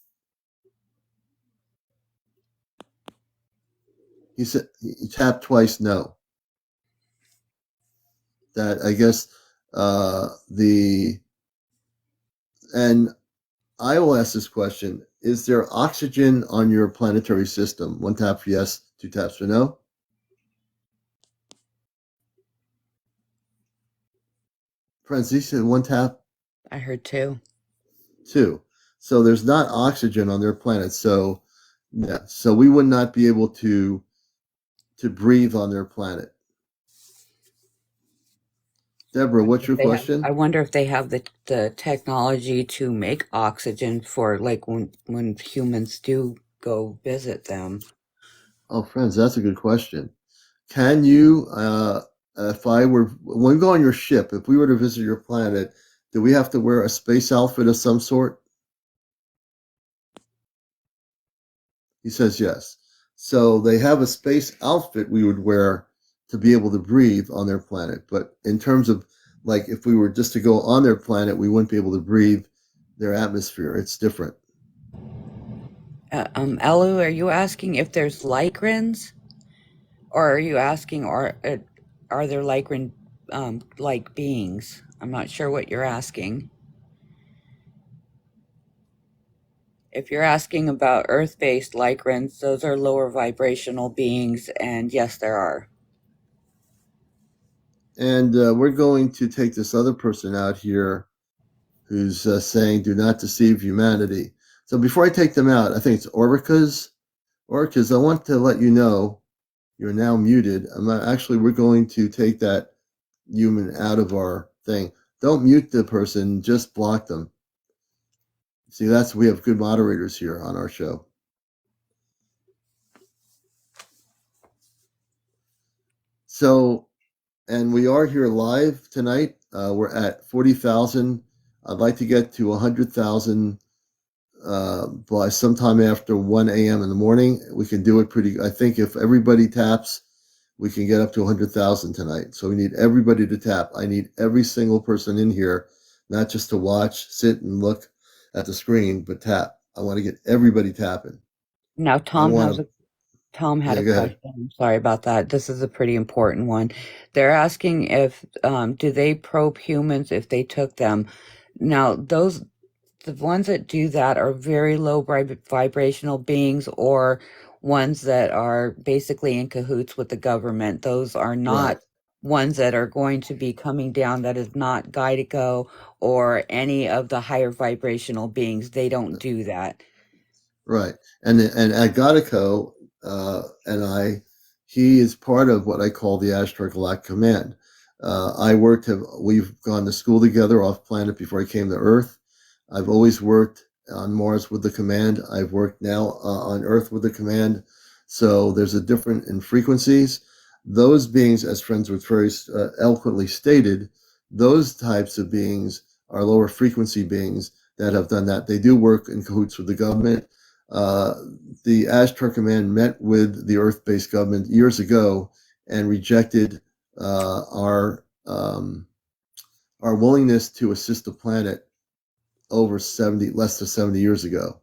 S1: He said he tapped twice. No, that I guess the and I will ask this question: is there oxygen on your planetary system? One tap for yes, two taps for no. Francis said one tap,
S2: I heard two.
S1: two. So there's not oxygen on their planet. So yeah, so we would not be able to breathe on their planet. Deborah, what's your
S2: They have.
S1: question?
S2: I wonder if they have the technology to make oxygen for like when humans do go visit them.
S1: Oh, friends, that's a good question. Can you, if I were, when we go on your ship, if we were to visit your planet, do we have to wear a space outfit of some sort? He says yes. So they have a space outfit we would wear to be able to breathe on their planet. But in terms of like if we were just to go on their planet, we wouldn't be able to breathe their atmosphere. It's different.
S2: Elu, are you asking if there's lycrans, or are you asking are there lycran like beings? I'm not sure what you're asking. If you're asking about Earth-based lycrans, those are lower vibrational beings, and yes, there are.
S1: And we're going to take this other person out here who's saying, do not deceive humanity. So before I take them out, I think it's Orcas. Orcas, I want to let you know you're now muted. I'm not, actually, we're going to take that human out of our thing. Don't mute the person, just block them. See, we have good moderators here on our show. So, and we are here live tonight. We're at 40,000. I'd like to get to 100,000 by sometime after 1 a.m. in the morning. We can do it pretty. I think if everybody taps, we can get up to 100,000 tonight. So we need everybody to tap. I need every single person in here, not just to watch, sit and look at the screen, but tap. I want to get everybody tapping.
S2: Now,
S1: I want to,
S2: Tom had
S1: yeah,
S2: a
S1: go ahead.
S2: question. I'm sorry about that. This is a pretty important one. They're asking if do they probe humans if they took them? Now, the ones that do that are very low vibrational beings or ones that are basically in cahoots with the government. Those are
S1: Right.
S2: not ones that are going to be coming down. That is not Gekko or any of the higher vibrational beings. They don't do that.
S1: Right. And at Godico, and he is part of what I call the Ashtar Galactic Command. We've gone to school together off planet before I came to Earth. I've always worked on Mars with the command. I've worked now on Earth with the command. So there's a different in frequencies. Those beings, as Friends with Fairies eloquently stated, those types of beings are lower frequency beings that have done that. They do work in cahoots with the government. Uh, the Ashtar Command met with the Earth-based government years ago and rejected our willingness to assist the planet over less than 70 years ago.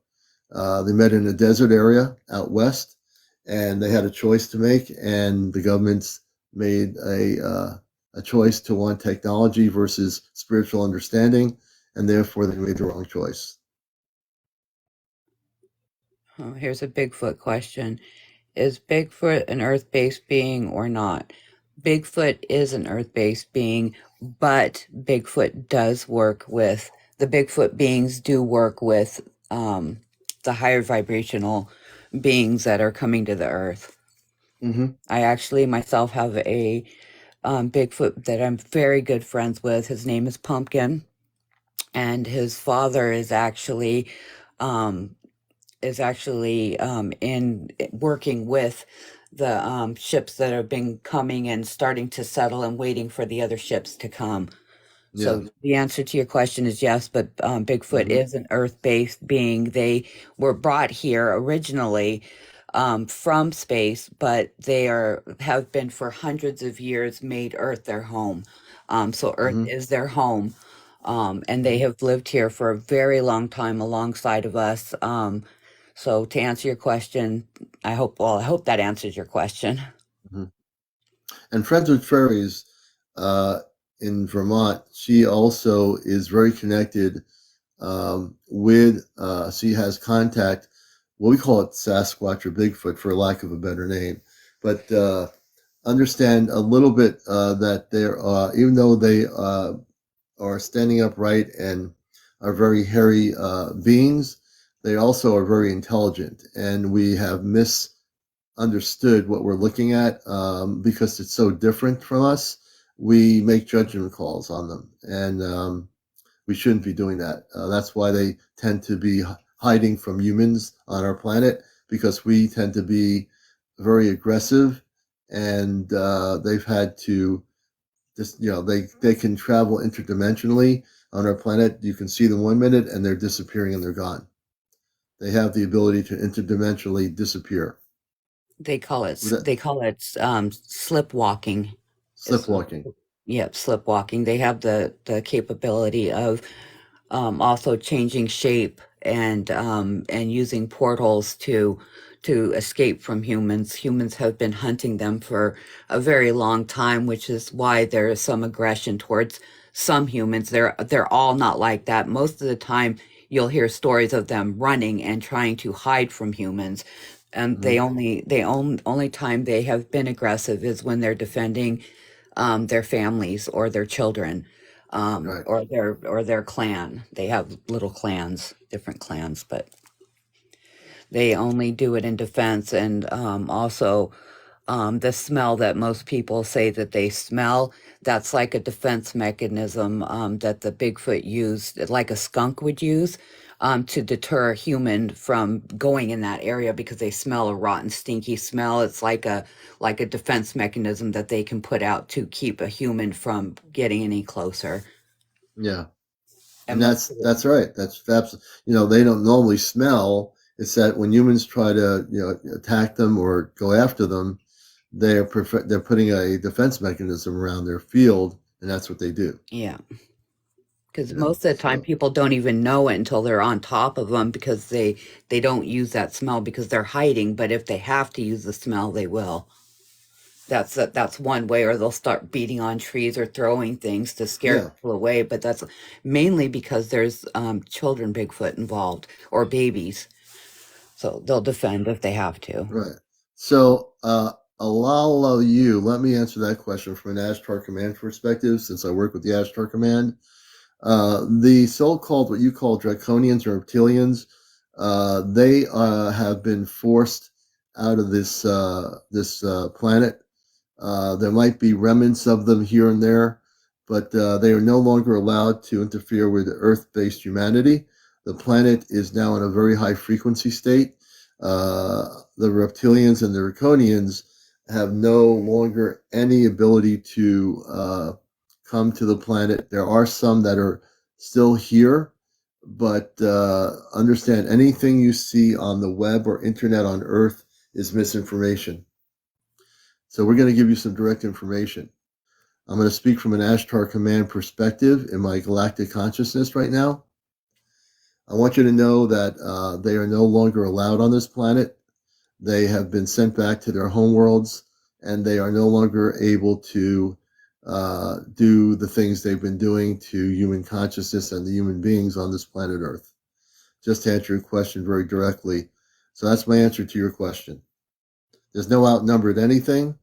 S1: They met in a desert area out west, and they had a choice to make, and the governments made a choice to want technology versus spiritual understanding, and therefore they made the wrong choice.
S2: Oh, here's a Bigfoot question. Is Bigfoot an Earth-based being or not? Bigfoot is an Earth-based being, but Bigfoot does work with the Bigfoot beings do work with the higher vibrational beings that are coming to the Earth.
S1: Mm-hmm.
S2: I actually myself have a Bigfoot that I'm very good friends with. His name is Pumpkin, and his father um, is actually in working with the ships that have been coming and starting to settle and waiting for the other ships to come.
S1: Yeah.
S2: So the answer to your question is yes, but Bigfoot
S1: Mm-hmm.
S2: is an Earth-based being. They were brought here originally from space, but they have been for hundreds of years made Earth their home. So Earth
S1: Hmm.
S2: is their home, and they have lived here for a very long time alongside of us. So to answer your question, I hope that answers your question.
S1: Hmm. And Friends with Fairies uh, in Vermont, she also is very connected with, she has contact, well, we call it Sasquatch or Bigfoot for lack of a better name, but understand a little bit that they're, even though they are standing upright and are very hairy beings, they also are very intelligent. And we have misunderstood what we're looking at because it's so different from us. We make judgment calls on them. And we shouldn't be doing that. That's why they tend to be hiding from humans on our planet because we tend to be very aggressive, and they've had to just they can travel interdimensionally on our planet. You can see them 1 minute and they're disappearing and they're gone. They have the ability to interdimensionally disappear.
S2: They call it slipwalking. Is
S1: Slipwalking.
S2: Yep, slipwalking. They have the capability of also changing shape and using portals to escape from humans. Humans have been hunting them for a very long time, which is why there is some aggression towards some humans. They're all not like that. Most of the time, you'll hear stories of them running and trying to hide from humans. And
S1: Hmm.
S2: only time they have been aggressive is when they're defending their families or their children,
S1: Right.
S2: or their clan. They have little clans, different clans, but they only do it in defense. And also, the smell that most people say that they smell, that's like a defense mechanism that the Bigfoot used, like a skunk would use. To deter a human from going in that area because they smell a rotten, stinky smell. It's like a defense mechanism that they can put out to keep a human from getting any closer.
S1: Yeah.
S2: And
S1: And
S2: most
S1: that's
S2: of
S1: that's right. That's they don't normally smell. It's that when humans try to attack them or go after them, they're putting a defense mechanism around their field, and that's what they do.
S2: yeah, because most of the time
S1: So
S2: people don't even know it until they're on top of them because they don't use that smell because they're hiding. But if they have to use the smell, they will. That's one way, or they'll start beating on trees or throwing things to scare
S1: yeah,
S2: people away. But that's mainly because there's children Bigfoot involved or babies, so they'll defend if they have to.
S1: right. So Alala, you let me answer that question from an Ashtar Command perspective, since I work with the Ashtar Command. The so-called, what you call draconians or reptilians, they have been forced out of this planet. There might be remnants of them here and there, but they are no longer allowed to interfere with Earth-based humanity. The planet is now in a very high frequency state. The reptilians and the draconians have no longer any ability to come to the planet. There are some that are still here, but understand anything you see on the web or internet on Earth is misinformation. So we're going to give you some direct information. I'm going to speak from an Ashtar Command perspective in my galactic consciousness right now. I want you to know that they are no longer allowed on this planet. They have been sent back to their homeworlds, and they are no longer able to do the things they've been doing to human consciousness and the human beings on this planet Earth. Just to answer your question very directly. So that's my answer to your question. There's no outnumbered anything.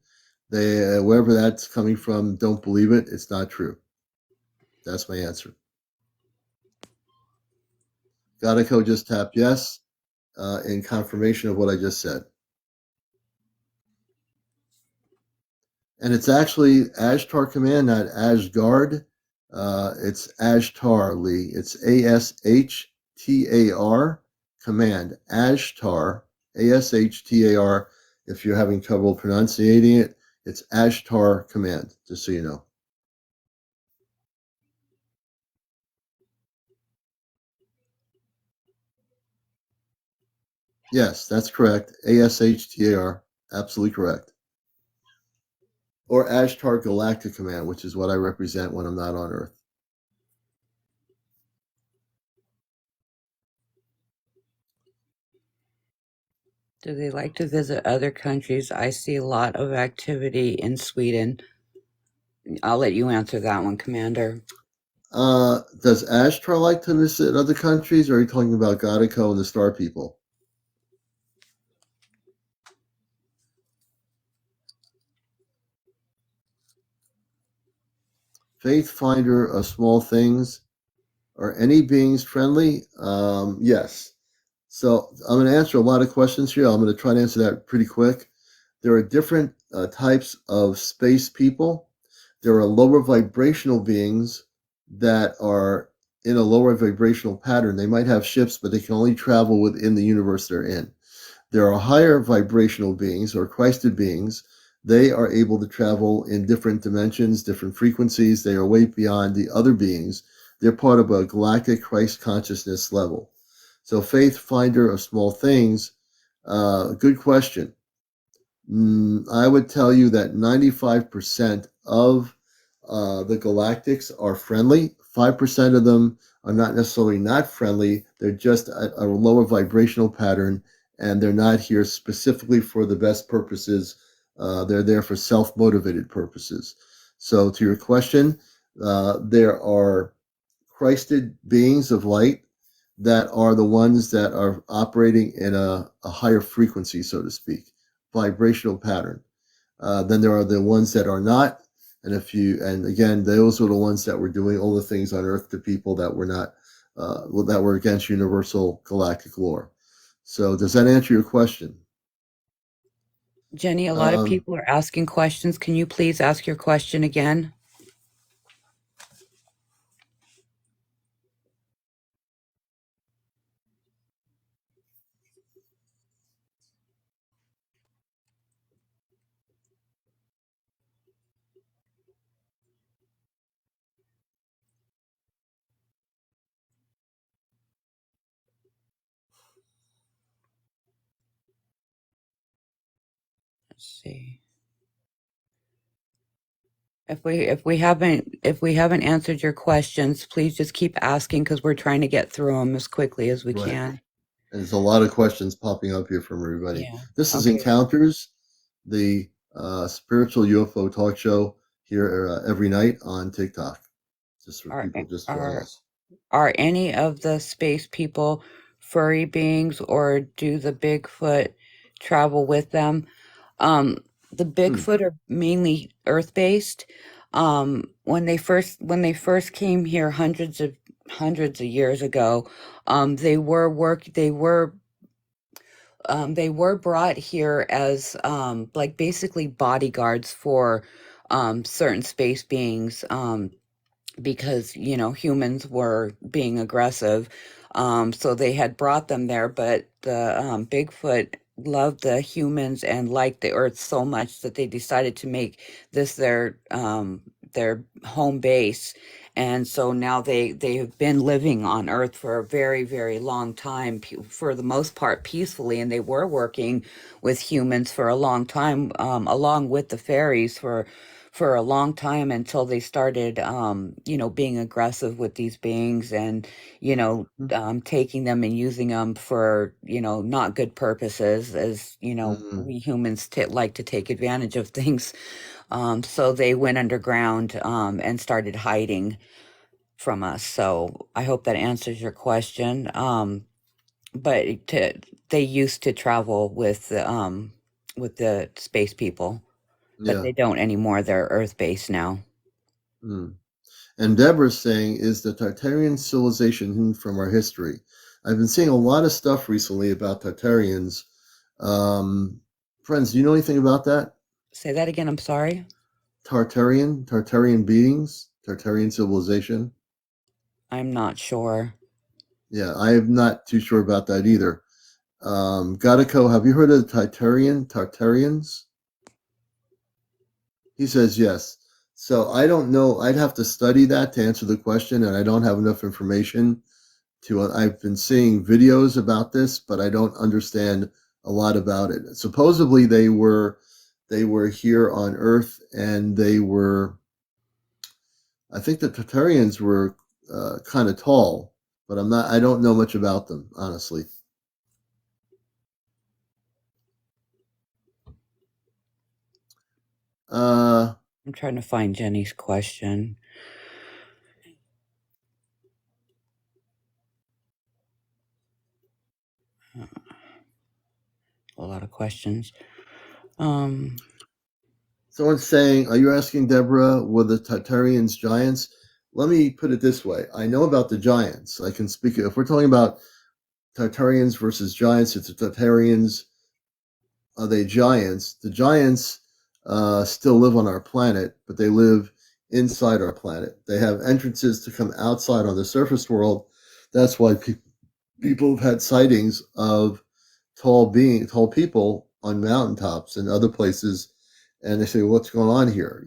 S1: They, wherever that's coming from, don't believe it. It's not true. That's my answer. Godico just tapped yes in confirmation of what I just said. And it's actually Ashtar Command, not Ashgard. It's Ashtar, Lee. It's ASHTAR Command. Ashtar, ASHTAR. If you're having trouble pronunciating it, it's Ashtar Command, just so you know. Yes, that's correct. ASHTAR, absolutely correct. Or Ashtar Galactic Command, which is what I represent when I'm not on Earth.
S2: Do they like to visit other countries? I see a lot of activity in Sweden. I'll let you answer that one, Commander.
S1: Does Ashtar like to visit other countries, or are you talking about Godico and the Star People? Faith Finder of Small Things. Are any beings friendly? Yes. So I'm going to answer a lot of questions here. I'm going to try to answer that pretty quick. There are different types of space people. There are lower vibrational beings that are in a lower vibrational pattern. They might have ships, but they can only travel within the universe they're in. There are higher vibrational beings or Christed beings. They are able to travel in different dimensions, different frequencies. They are way beyond the other beings. They're part of a galactic Christ consciousness level. So, Faith Finder of Small Things, good question. I would tell you that 95% of the galactics are friendly. 5% of them are not necessarily not friendly. They're just a lower vibrational pattern, and they're not here specifically for the best purposes. They're there for self-motivated purposes. So, to your question, there are Christed beings of light that are the ones that are operating in a higher frequency, so to speak, vibrational pattern. Then there are the ones that are not, and again, those are the ones that were doing all the things on Earth to people that were not, that were against universal galactic law. So, does that answer your question?
S2: Jenny, a lot of
S1: Um,
S2: people are asking questions. Can you please ask your question again? Let's see. If we haven't answered your questions, please just keep asking because we're trying to get through them as quickly as we
S1: right.
S2: can.
S1: And there's a lot of questions popping up here from everybody.
S2: Yeah.
S1: This is
S2: Okay.
S1: Encounters, the spiritual UFO talk show here every night on TikTok, just for
S2: Are
S1: people just joining
S2: are
S1: us.
S2: are any of the space people furry beings, or do the Bigfoot travel with them? Um, the
S1: Hmm.
S2: Bigfoot are mainly Earth-based. When they first came here hundreds of years ago, they were brought here as like basically bodyguards for certain space beings. Because humans were being aggressive, so they had brought them there, but the Bigfoot loved the humans and liked the earth so much that they decided to make this their home base. And so now they have been living on earth for a very, very long time, for the most part peacefully, and they were working with humans for a long time, along with the fairies for a long time, until they started, being aggressive with these beings, and, taking them and using them for, not good purposes, as,
S1: Mm-hmm.
S2: we humans like to take advantage of things. So they went underground, and started hiding from us. So I hope that answers your question. They used to travel with the space people, but
S1: Yeah.
S2: they don't anymore. They're Earth based now.
S1: Mm. And Deborah's saying, is the Tartarian civilization hidden from our history? I've been seeing a lot of stuff recently about Tartarians. Friends, do you know anything about that?
S2: Say that again. I'm sorry.
S1: Tartarian beings, Tartarian civilization.
S2: I'm not sure.
S1: Yeah, I am not too sure about that either. Godico, have you heard of the Tartarians? He says yes. So I don't know. I'd have to study that to answer the question, and I don't have enough information I've been seeing videos about this, but I don't understand a lot about it. Supposedly they were here on Earth, and I think the Tartarians were kind of tall, but I don't know much about them, honestly.
S2: I'm trying to find Jenny's question. A lot of questions.
S1: Someone's saying, are you asking Deborah, were the Tartarians giants? Let me put it this way. I know about the giants. I can speak. If we're talking about Tartarians versus giants, if the Tartarians, are they giants? The giants still live on our planet, but they live inside our planet. They have entrances to come outside on the surface world. That's why people have had sightings of tall people on mountaintops and other places, and they say, "What's going on here?"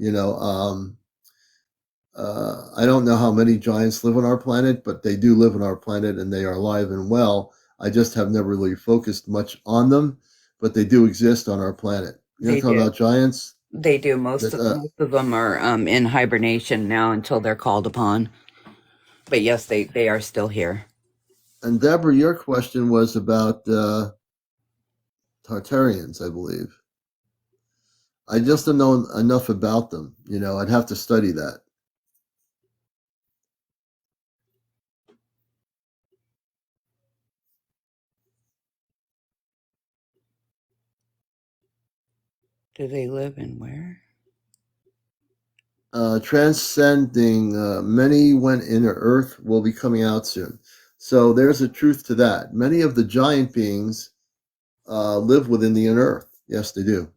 S1: I don't know how many giants live on our planet, but they do live on our planet, and they are alive and well. I just have never really focused much on them, but they do exist on our planet. You know,
S2: They
S1: talking
S2: do.
S1: about giants.
S2: They do.
S1: That
S2: Most of them are in hibernation now until they're called upon. But yes, they are still here.
S1: and Deborah, your question was about Tartarians, I believe. I just don't know enough about them. I'd have to study that.
S2: Do they live in where?
S1: Transcending many went into Earth will be coming out soon. So there's a truth to that. Many of the giant beings live within the inner Earth. Yes, they do.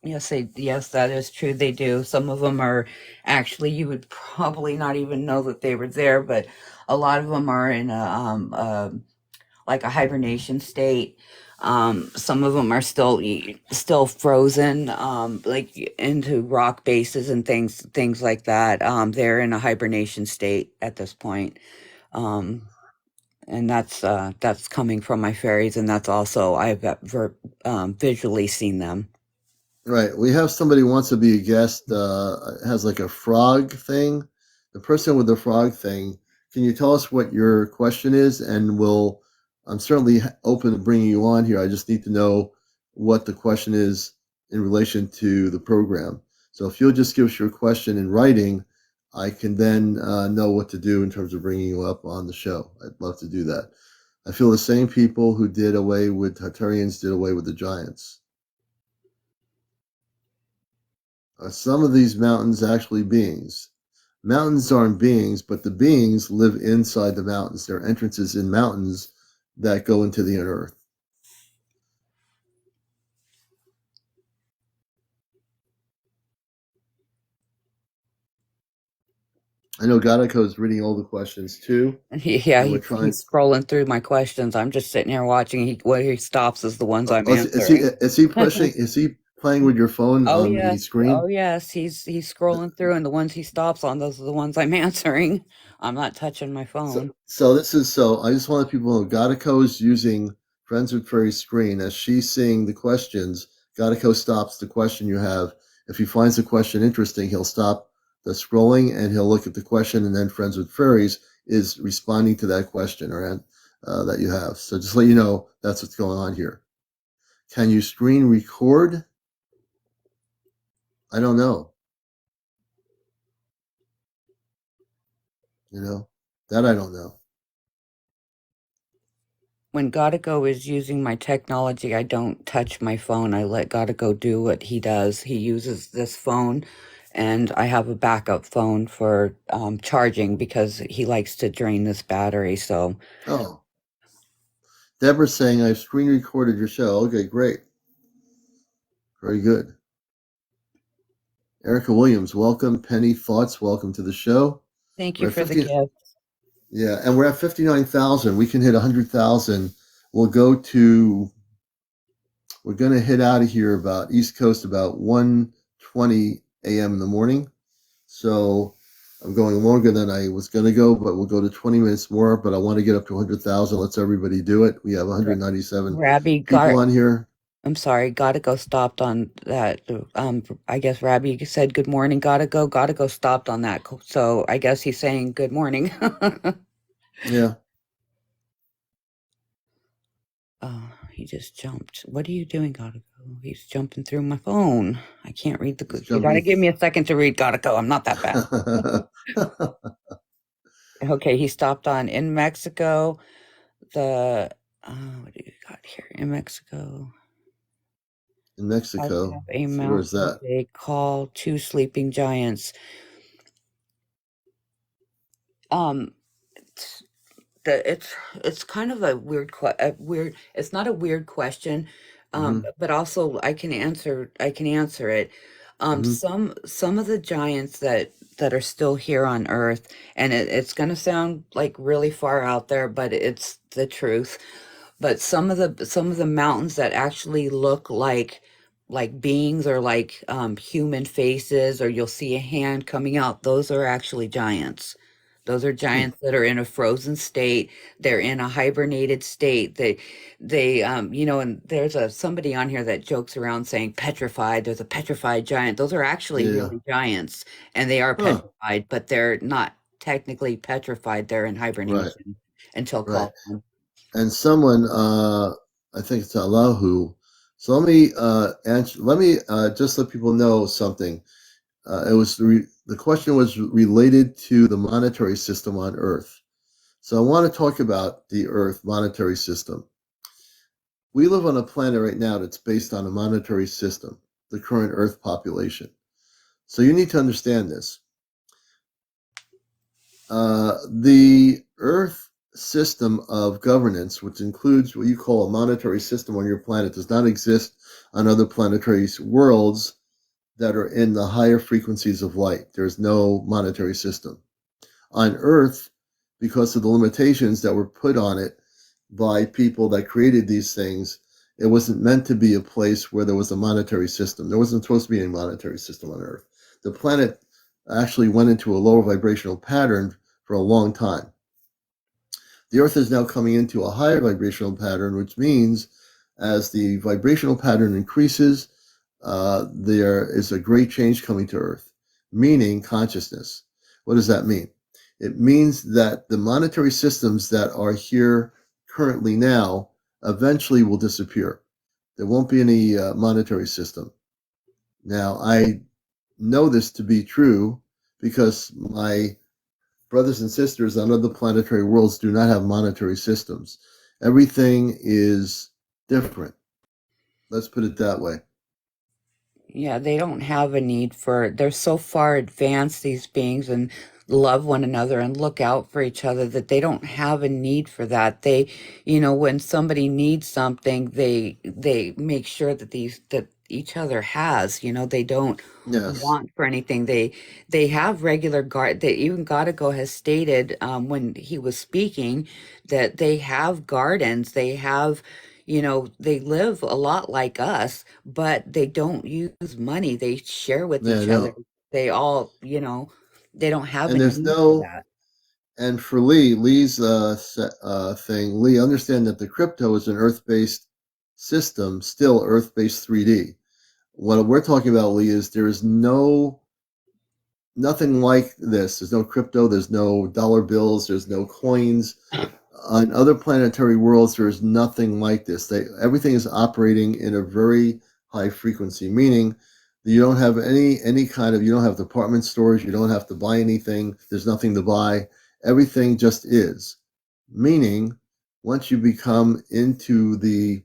S2: Yes, that is true. They do. Some of them are actually, you would probably not even know that they were there, but a lot of them are in like a hibernation state. Some of them are still frozen, like into rock bases and things like that. They're in a hibernation state at this point. Um, and that's coming from my fairies, and that's also visually seen them.
S1: Right. We have somebody who wants to be a guest, has like a frog thing. The person with the frog thing, can you tell us what your question is? And I'm certainly open to bringing you on here. I just need to know what the question is in relation to the program. So if you'll just give us your question in writing, I can then know what to do in terms of bringing you up on the show. I'd love to do that. I feel the same people who did away with Tartarians did away with the giants. Some of these mountains actually beings. Mountains aren't beings, but the beings live inside the mountains. There are entrances in mountains that go into the inner earth. I know Gadako is reading all the questions too,
S2: Yeah,
S1: and we're trying.
S2: he's scrolling through my questions. I'm just sitting here watching. What he stops is the ones I'm answering.
S1: Is he pushing? Is he playing with your phone
S2: Oh
S1: on the
S2: yes,
S1: screen?
S2: oh yes. He's scrolling through, and the ones he stops on, those are the ones I'm answering. I'm not touching my phone.
S1: So I just want people to know Gadako is using Friends with Fairy screen as she's seeing the questions. Gadako stops the question you have. If he finds the question interesting, he'll stop the scrolling and he'll look at the question, and then Friends with Fairies is responding to that question or that you have. So just let you know that's what's going on here. Can you screen record? I don't know. That I don't know.
S2: When Gotico is using my technology, I don't touch my phone. I let Gotico do what he does. He uses this phone, and I have a backup phone for charging because he likes to drain this battery. So,
S1: Oh, Deborah's saying I've screen recorded your show. Okay, great. Very good. Erica Williams, welcome. Penny Thoughts, welcome to the show.
S2: thank you
S1: We're at
S2: for the
S1: 50,
S2: gift.
S1: yeah, and we're at 59,000. We can hit 100,000. We're going to hit out of here about East Coast about 1:20 a.m. in the morning. So I'm going longer than I was going to go, but we'll go to 20 minutes more. But I want to get up to 100,000. Let's everybody do it. We have 197
S2: Rabbi
S1: people
S2: got,
S1: on here.
S2: I'm sorry, gotta go stopped on that. I guess Rabbi said good morning, gotta go stopped on that. So I guess he's saying good morning.
S1: Yeah.
S2: He just jumped. What are you doing, gotta go? He's jumping through my phone. I can't read
S1: He's
S2: you gotta
S1: jumping.
S2: give me a second to read, gotta go. I'm not that bad. Okay, he stopped on in Mexico. What do you got here? In Mexico.
S1: In
S2: Has
S1: Mexico.
S2: a
S1: See, where's
S2: mountain
S1: that?
S2: they call two sleeping giants. Um, it's it's kind of a weird. It's not a weird question,
S1: Mm-hmm.
S2: but also I can answer it.
S1: Mm-hmm.
S2: Some of the giants that are still here on Earth, and it's going to sound like really far out there, but it's the truth. But some of the mountains that actually look like beings or like human faces, or you'll see a hand coming out, those are actually giants. Those are
S1: Hmm.
S2: giants that are in a frozen state. They're in a hibernated state. And there's somebody on here that jokes around saying petrified. There's a petrified giant. Those are actually
S1: Yeah.
S2: really giants, and they are
S1: Huh.
S2: petrified, but they're not technically petrified. They're in
S1: Right.
S2: hibernation until
S1: Right.
S2: called on.
S1: And someone, I think it's Allahu. So let me answer. Let me just let people know something. The question was related to the monetary system on Earth. So I want to talk about the Earth monetary system. We live on a planet right now that's based on a monetary system, the current Earth population. So you need to understand this. The Earth system of governance, which includes what you call a monetary system on your planet, does not exist on other planetary worlds that are in the higher frequencies of light. There's no monetary system. On Earth, because of the limitations that were put on it by people that created these things, it wasn't meant to be a place where there was a monetary system. There wasn't supposed to be any monetary system on Earth. The planet actually went into a lower vibrational pattern for a long time. The Earth is now coming into a higher vibrational pattern, which means as the vibrational pattern increases, there is a great change coming to Earth, meaning consciousness. What does that mean? It means that the monetary systems that are here currently now eventually will disappear. There won't be any monetary system. Now, I know this to be true because my brothers and sisters on other planetary worlds do not have monetary systems. Everything is different. Let's put it that way.
S2: Yeah, they don't have a need for, they're so far advanced, these beings, and love one another and look out for each other that they don't have a need for that. When somebody needs something, they make sure that each other has, they don't
S1: Yes.
S2: want for anything. They have regular guard. They even Godigo has stated when he was speaking that they have gardens. They live a lot like us, but they don't use money. They share with
S1: Yeah, I
S2: each other.
S1: know.
S2: They all, they don't have a
S1: And there's
S2: need for
S1: no,
S2: that.
S1: and for Lee's thing, Lee, understand that the crypto is an Earth based system, still Earth based 3D. What we're talking about, Lee, is there is nothing like this. There's no crypto, there's no dollar bills, there's no coins. On other planetary worlds, there is nothing like this. Everything is operating in a very high frequency, meaning that you don't have any kind of, you don't have department stores, you don't have to buy anything, there's nothing to buy. Everything just is. Meaning, once you become into the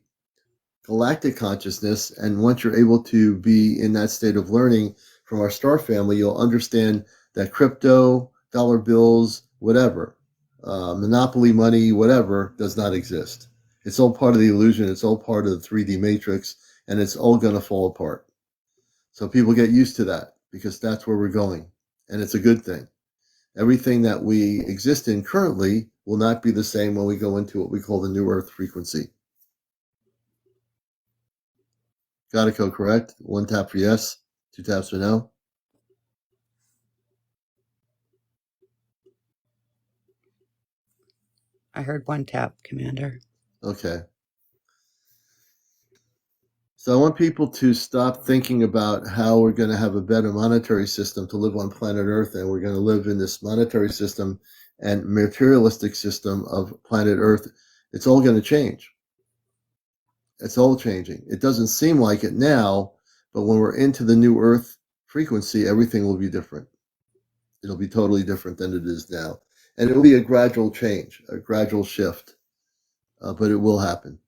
S1: galactic consciousness, and once you're able to be in that state of learning from our star family, you'll understand that crypto, dollar bills, whatever, monopoly money, whatever, does not exist. It's all part of the illusion. It's all part of the 3D matrix, and it's all going to fall apart. So people get used to that because that's where we're going, and it's a good thing. Everything that we exist in currently will not be the same when we go into what we call the new Earth frequency. Gotta go correct. One tap for yes, two taps for no.
S2: heard one tap, Commander.
S1: Okay. So I want people to stop thinking about how we're going to have a better monetary system to live on planet Earth, and we're going to live in this monetary system and materialistic system of planet Earth. It's all going to change. It's all changing. It doesn't seem like it now, but when we're into the new Earth frequency, everything will be different. It'll be totally different than it is now. And it will be a gradual change, a gradual shift, but it will happen.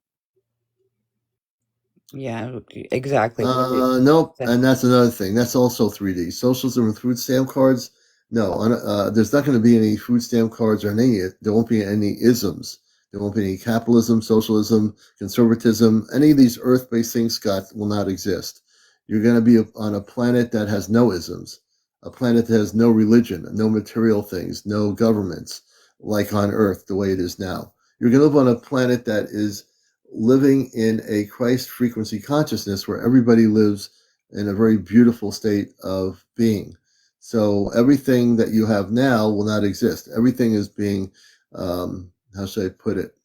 S2: Yeah, exactly.
S1: Nope. And that's another thing. That's also 3D. Socialism with food stamp cards. No, there's not going to be any food stamp cards or any. There won't be any isms. There won't be any capitalism, socialism, conservatism. Any of these earth-based things, Scott, will not exist. You're going to be on a planet that has no isms, a planet that has no religion, no material things, no governments, like on Earth, the way it is now. You're going to live on a planet that is living in a Christ frequency consciousness where everybody lives in a very beautiful state of being. So everything that you have now will not exist. Everything is being, how should I put it?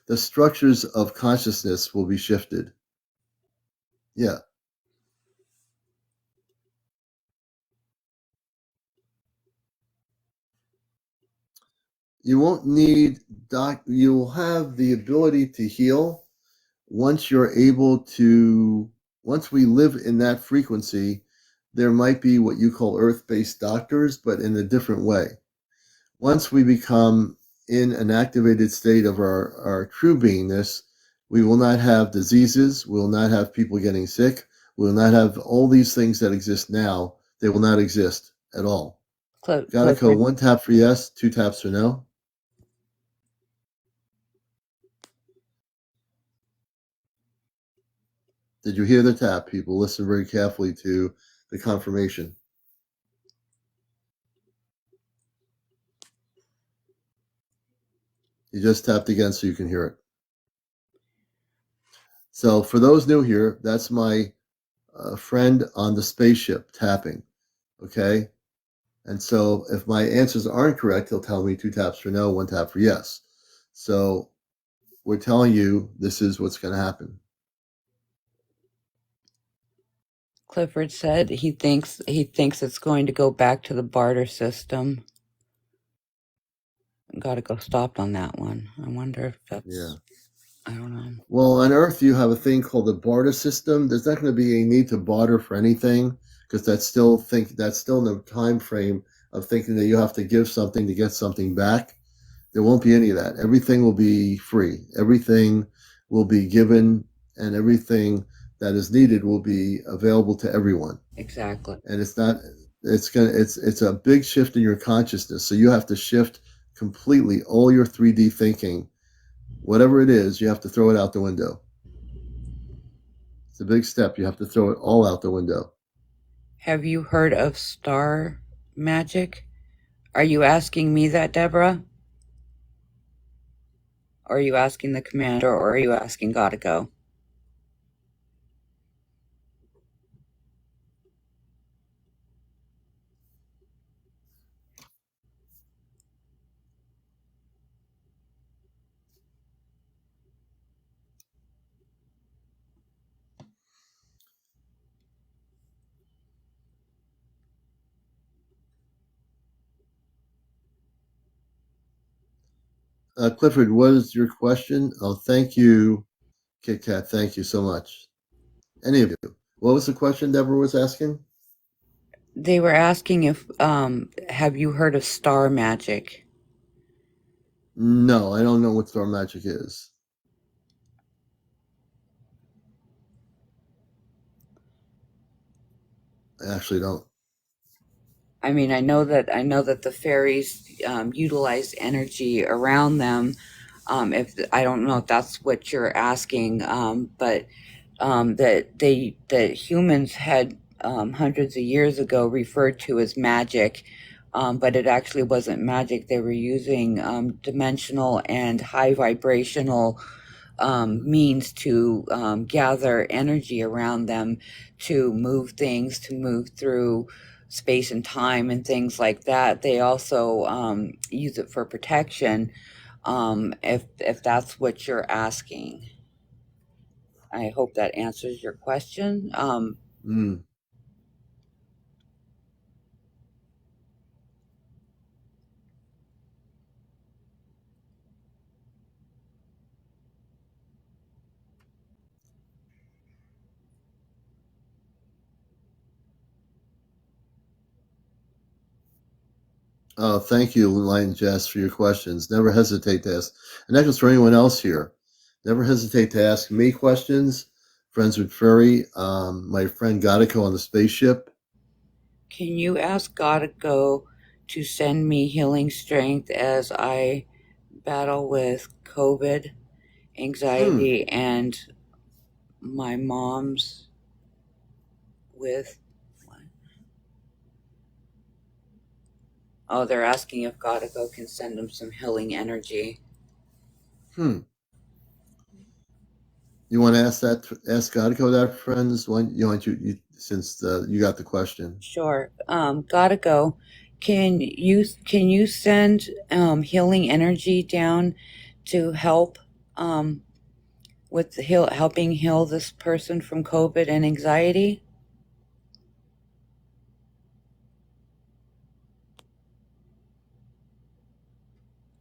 S1: The structures of consciousness will be shifted. Yeah. You won't need you'll have the ability to heal once you're able to, once we live in that frequency, there might be what you call earth-based doctors, but in a different way. Once we become in an activated state of our true beingness, we will not have diseases, we will not have people getting sick, we will not have all these things that exist now. They will not exist at all. Gotta go 1 tap for yes, 2 taps for no. Did you hear the tap, people? Listen very carefully to the confirmation. You just tapped again so you can hear it. So for those new here, that's my friend on the spaceship tapping, okay? And so if my answers aren't correct, he'll tell me 2 taps for no, 1 tap for yes. So we're telling you this is what's going to happen.
S2: Clifford said he thinks it's going to go back to the barter system. Got to go stopped on that one. I wonder if that's. Yeah. I don't know.
S1: Well, on Earth, you have a thing called the barter system. There's not going to be a need to barter for anything because that's still in the time frame of thinking that you have to give something to get something back. There won't be any of that. Everything will be free. Everything will be given, and everything that is needed will be available to everyone.
S2: Exactly.
S1: And it's a big shift in your consciousness. So you have to shift completely all your 3D thinking. Whatever it is, you have to throw it out the window. It's a big step. You have to throw it all out the window.
S2: Have you heard of star magic? Are you asking me that, Deborah? Or are you asking the commander, or are you asking Gotta Go?
S1: Clifford, what is your question? Oh, thank you, Kit Kat. Thank you so much. Any of you. What was the question Deborah was asking?
S2: They were asking if, have you heard of star magic?
S1: No, I don't know what star magic is. I actually don't.
S2: I mean, I know that the fairies utilize energy around them. If I don't know if that's what you're asking, but that humans had hundreds of years ago referred to as magic, but it actually wasn't magic. They were using dimensional and high vibrational means to gather energy around them to move things, to move through space and time and things like that. They also use it for protection. if that's what you're asking. I hope that answers your question.
S1: Mm. Oh, thank you, Lion Jess, for your questions. Never hesitate to ask. And that goes for anyone else here. Never hesitate to ask me questions. Friends with Furry, my friend Gotiko on the spaceship.
S2: Can you ask Gekko to send me healing strength as I battle with COVID,
S1: Hmm.
S2: anxiety, and my mom's with what? Oh, they're asking if Gekko can send them some healing energy.
S1: Hmm. You want to ask that? Ask Gotiko that, friends. Since you got the question.
S2: Sure. Gekko, can you send healing energy down to help with helping heal this person from COVID and anxiety?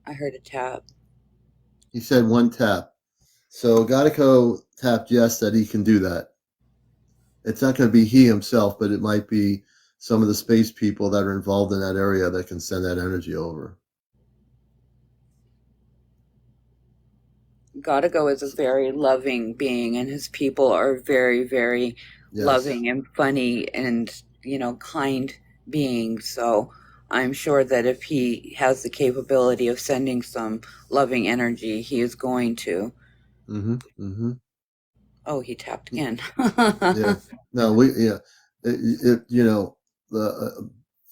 S2: I heard a tap.
S1: He said one tap. So Gotiko tapped yes that he can do that. It's not going to be he himself, but it might be some of the space people that are involved in that area that can send that energy over.
S2: Gekko is a very loving being, and his people are very, very
S1: Yes.
S2: loving and funny and, kind beings. So I'm sure that if he has the capability of sending some loving energy, he is going to.
S1: Mm-hmm. Mm-hmm.
S2: Oh, he tapped again.
S1: Yeah. No,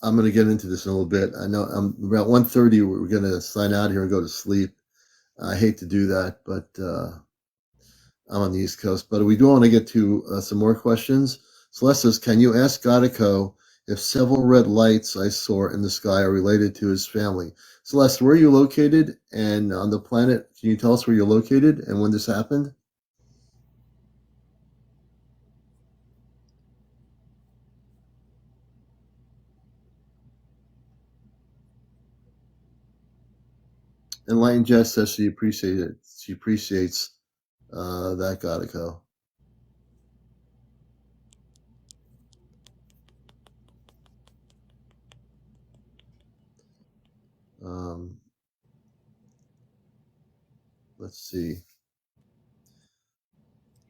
S1: I'm going to get into this in a little bit. I know I'm about 1:30. We're going to sign out here and go to sleep. I hate to do that, but I'm on the East Coast. But we do want to get to some more questions. Celeste says, can you ask Gotiko if several red lights I saw in the sky are related to his family? Celeste, where are you located? And on the planet, can you tell us where you're located and when this happened? And Lion Jess says she appreciates it. She appreciates that Gotiko. Um, let's see.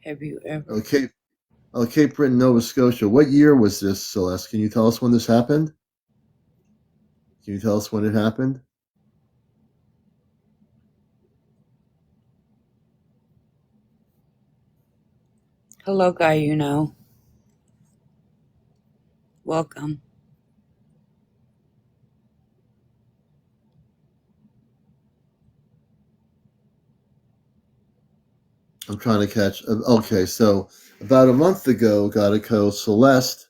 S2: Have you ever?
S1: Okay. Cape Breton, Nova Scotia. What year was this, Celeste? Can you tell us when this happened? Can you tell us when it happened?
S2: Hello, guy, welcome.
S1: I'm trying to catch. Okay, so about a month ago, Gotiko, Celeste,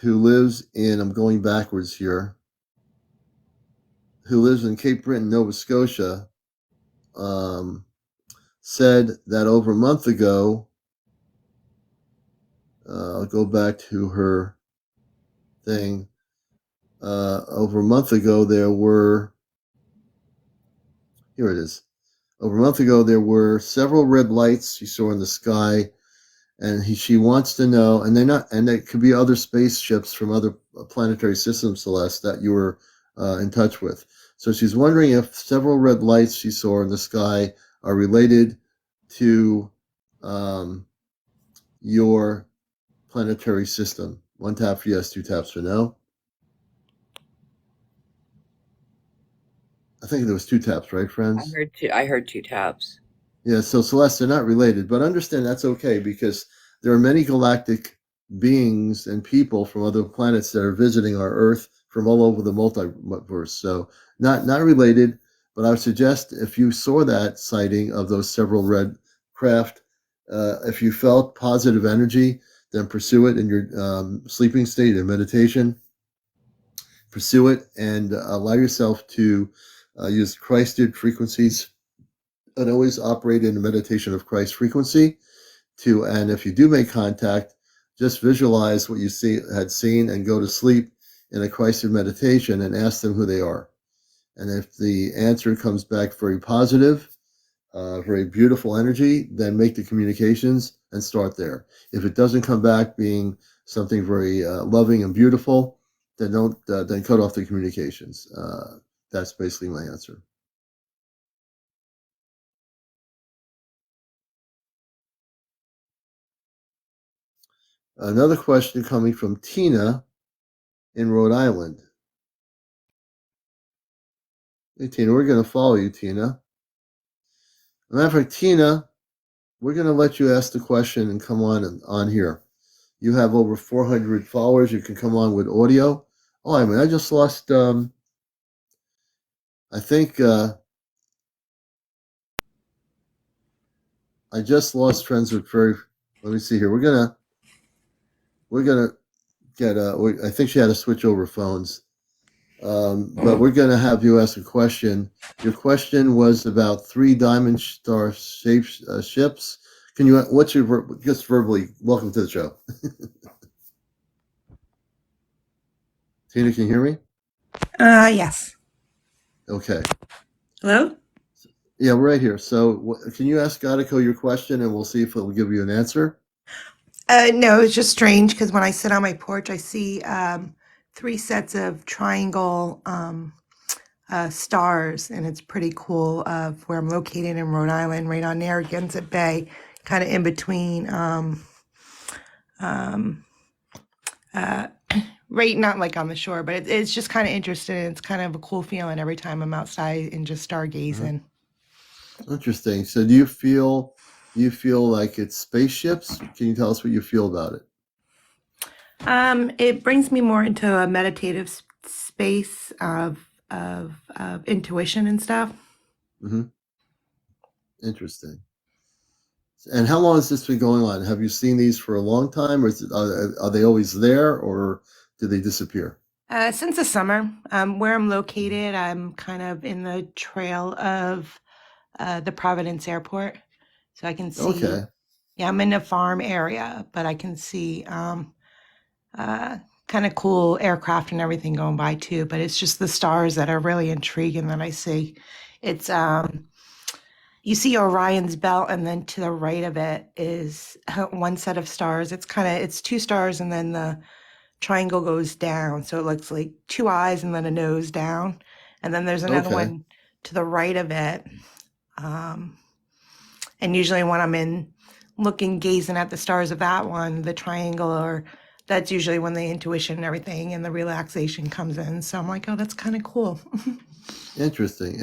S1: who lives in, I'm going backwards here, who lives in Cape Breton, Nova Scotia, um, said that over a month ago, I'll go back to her thing. Over a month ago, here it is. Over a month ago, there were several red lights she saw in the sky, and she wants to know, and they're not, and it could be other spaceships from other planetary systems, Celeste, that you were in touch with. So she's wondering if several red lights she saw in the sky are related to your planetary system. One tap for yes, two taps for no. I think there was two taps, right, friends?
S2: I heard two taps.
S1: Yeah, so Celeste, they're not related, but understand that's okay because there are many galactic beings and people from other planets that are visiting our Earth from all over the multiverse. So not related, but I would suggest if you saw that sighting of those several red craft, if you felt positive energy, then pursue it in your sleeping state and meditation. Pursue it and allow yourself to use Christed frequencies, and always operate in the meditation of Christ frequency. And if you do make contact, just visualize what you had seen and go to sleep in a Christed meditation and ask them who they are. And if the answer comes back very positive, very beautiful energy, then make the communications and start there. If it doesn't come back being something very loving and beautiful, then don't then cut off the communications. That's basically my answer. Another question coming from Tina in Rhode Island. Hey, Tina, we're going to follow you, Tina. As a matter of fact, Tina, we're going to let you ask the question and come on here. You have over 400 followers. You can come on with audio. Oh, I mean, I just lost, I think, I just lost friends with Fairy. Let me see here. We're gonna get, I think she had to switch over phones. But we're gonna have you ask a question. Your question was about 3 diamond star shaped ships. Can you, what's your, just verbally, welcome to the show. Tina, can you hear me?
S5: Yes.
S1: Okay.
S5: Hello?
S1: Yeah, we're right here. So can you ask Gadico your question and we'll see if it'll give you an answer?
S5: No, it's just strange because when I sit on my porch, I see 3 sets of triangle stars, and it's pretty cool of where I'm located in Rhode Island, right on Narragansett Bay, kind of in between, right, not like on the shore, but it's just kind of interesting. It's kind of a cool feeling every time I'm outside and just stargazing.
S1: Interesting. So do you feel like it's spaceships? Can you tell us what you feel about it?
S5: It brings me more into a meditative space of intuition and stuff.
S1: Mm-hmm. Interesting. And how long has this been going on? Have you seen these for a long time, or are they always there, or do they disappear?
S5: Since the summer, where I'm located, I'm kind of in the trail of the Providence Airport, so I can see.
S1: Okay.
S5: Yeah, I'm in a farm area, but I can see kind of cool aircraft and everything going by too. But it's just the stars that are really intriguing that I see. It's you see Orion's belt, and then to the right of it is one set of stars. It's 2 stars, and then the triangle goes down, so it looks like 2 eyes and then a nose down, and then there's another one to the right of it. And usually when I'm gazing at the stars of that one, the triangle, or that's usually when the intuition and everything and the relaxation comes in. So I'm like, oh, that's kind of cool.
S1: Interesting.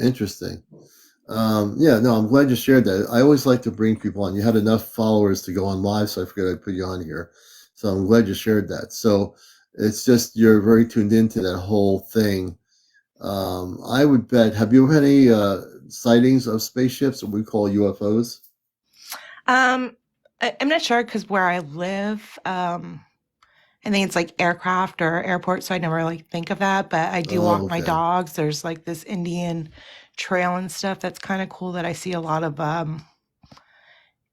S1: Yeah, no, I'm glad you shared that. I always like to bring people on. You had enough followers to go on live, so I figured I'd put you on here. So I'm glad you shared that. So it's just you're very tuned into that whole thing. I would bet. Have you ever had any sightings of spaceships, what we call UFOs?
S5: I'm not sure because where I live, I think it's like aircraft or airport, so I never like think of that. But I do walk my dogs. There's like this Indian trail and stuff that's kind of cool that I see a lot of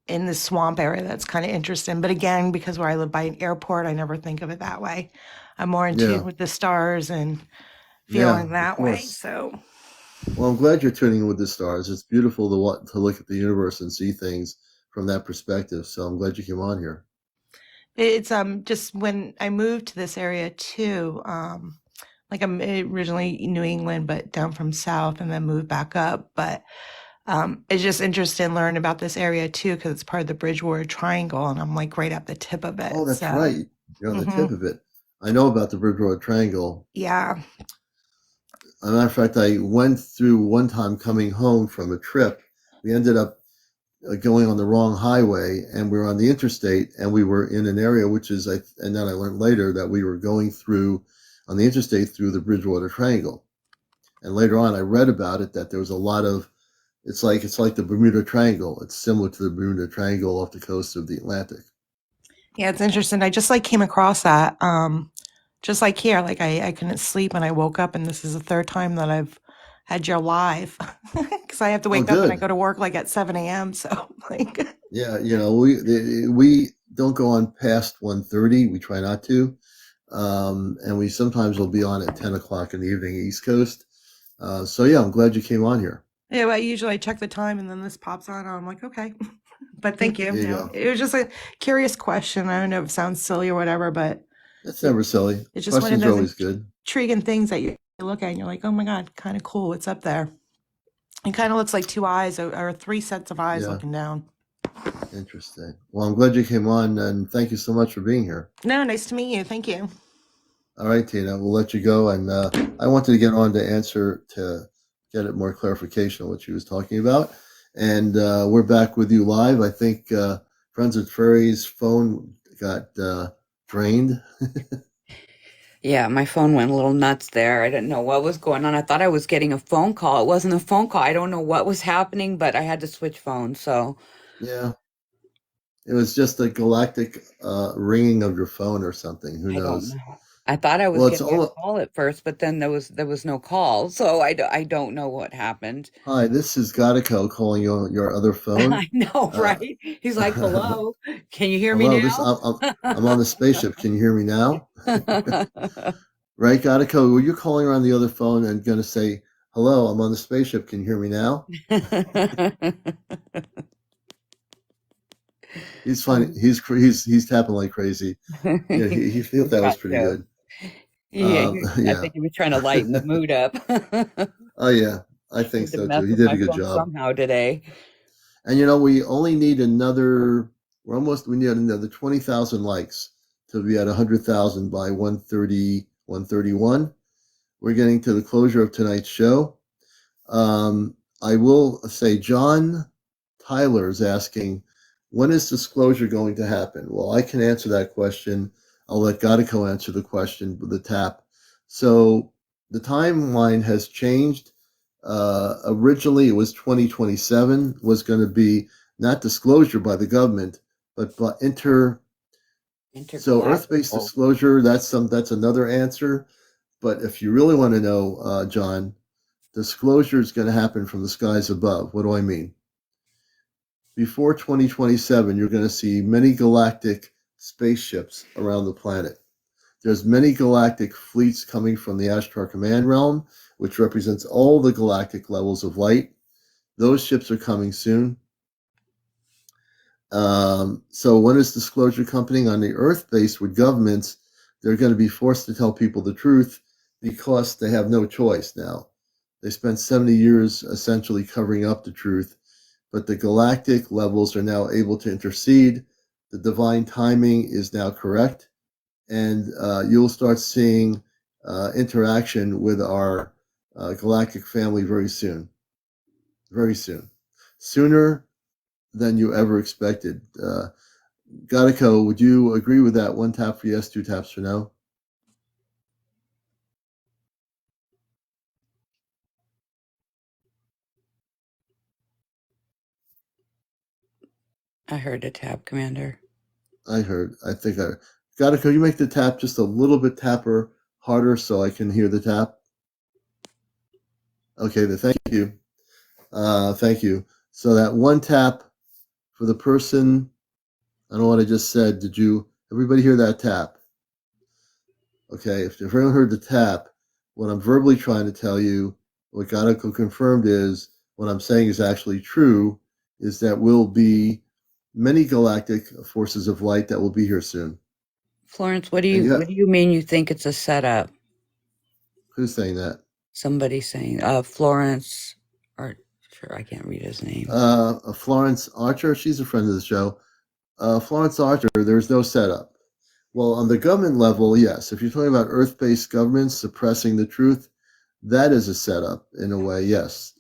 S5: in the swamp area. That's kind of interesting. But again, because where I live by an airport, I never think of it that way. I'm more in tune with the stars and feeling that way. So,
S1: well, I'm glad you're tuning in with the stars. It's beautiful to look at the universe and see things from that perspective. So I'm glad you came on here.
S5: It's just when I moved to this area too, like I'm originally in New England, but down from south, and then moved back up. But it's just interesting learning about this area too, because it's part of the Bridgewater Triangle, and I'm like right at the tip of it.
S1: Oh, that's right. You're on the tip of it. I know about the Bridgewater Triangle.
S5: Yeah.
S1: As a matter of fact, I went through one time coming home from a trip. We ended up going on the wrong highway, and we were on the interstate, and we were in an area and then I learned later that we were going through on the interstate through the Bridgewater Triangle. And later on, I read about it that there was a lot of it's like the Bermuda Triangle. It's similar to the Bermuda Triangle off the coast of the Atlantic.
S5: Yeah, it's interesting. I just came across that. Just like here, I couldn't sleep and I woke up, and this is the 3rd time that I've had your live because I have to
S1: Oh,
S5: wake up and I
S1: good.
S5: go to work like at 7 a.m. So like,
S1: Yeah, we don't go on past 1:30. We try not to, and we sometimes will be on at 10 o'clock in the evening, East Coast. So yeah, I'm glad you came on here.
S5: yeah, I usually check the time and then this pops on. And I'm like, okay, but thank you.
S1: There you
S5: No,
S1: go.
S5: it was just a curious question. I don't know if it sounds silly or whatever, but
S1: That's never silly.
S5: it's just one of
S1: Questions are
S5: those
S1: always good.
S5: intriguing things that you look at and you're like, oh my God, kind of cool. It's up there. It kind of looks like two eyes or three sets of eyes
S1: Yeah,
S5: looking down.
S1: interesting. Well, I'm glad you came on, and thank you so much for being here.
S5: No, nice to meet you. Thank you.
S1: All right, Tina, we'll let you go. And I wanted to get on to get it more clarification on what she was talking about. And we're back with you live. I think Friends with Furries phone got drained.
S2: Yeah, my phone went a little nuts there. I didn't know what was going on. I thought I was getting a phone call. It wasn't a phone call. I don't know what was happening, but I had to switch phones. So
S1: Yeah, it was just a galactic ringing of your phone or something. Who
S2: I don't
S1: knows?
S2: know. I thought I was
S1: Well, it's
S2: getting a
S1: all.
S2: call at first, but then there was no call. So I don't know what happened.
S1: Hi, this is Gatico calling you on your other phone.
S2: I know,
S1: Uh,
S2: right? He's like, "Hello, can you hear me
S1: hello, this
S2: now?"
S1: I'm on the spaceship. Can you hear me now? Right, Gatico, were you calling her on the other phone and going to say, hello, I'm on the spaceship. Can you hear me now? He's funny. He's tapping like crazy. Yeah, he thought that was
S2: Got
S1: pretty
S2: to.
S1: good.
S2: Yeah, I
S1: Yeah.
S2: think he was trying to lighten the mood up.
S1: Oh, yeah. I think
S2: Had to
S1: so too.
S2: mess
S1: He
S2: with
S1: did a
S2: my
S1: good
S2: phone
S1: job.
S2: somehow today.
S1: And we only need we need another 20,000 likes to be at 100,000 by 1:30, 1:31. We're getting to the closure of tonight's show. I will say John Tyler is asking, when is disclosure going to happen? Well, I can answer that question. I'll let Godico answer the question with the tap. So the timeline has changed. Originally, it was 2027 was going to be not disclosure by the government, but by so Earth-based
S2: Intergalactical.
S1: disclosure. That's another answer. But if you really want to know, John, disclosure is going to happen from the skies above. What do I mean? Before 2027, you're going to see many galactic spaceships around the planet. There's many galactic fleets coming from the Ashtar Command Realm, which represents all the galactic levels of light. Those ships are coming soon. So when is disclosure coming on the Earth base with governments? They're going to be forced to tell people the truth because they have no choice now. They spent 70 years essentially covering up the truth, but the galactic levels are now able to intercede. The divine timing is now correct, and you'll start seeing interaction with our galactic family very soon. Very soon. Sooner than you ever expected. Gatico, would you agree with that? One tap for yes, two taps for no?
S2: I heard a tap, Commander.
S1: I think I. Gatico, you make the tap just a little bit tapper harder so I can hear the tap. Okay, thank you. Thank you. So that one tap for the person, I don't know what I just said. Did everybody hear that tap? Okay, if everyone heard the tap, what I'm verbally trying to tell you, what Gadico confirmed is, what I'm saying is actually true, is that will be many galactic forces of light that will be here soon.
S2: Florence, what do
S1: And
S2: you mean you think it's a setup?
S1: Who's saying that?
S2: Somebody saying, Florence, or sure, I can't read his name.
S1: Florence Archer, she's a friend of the show. Florence Archer, there's no setup. Well, on the government level, yes. If you're talking about Earth-based governments suppressing the truth, that is a setup in a way, yes.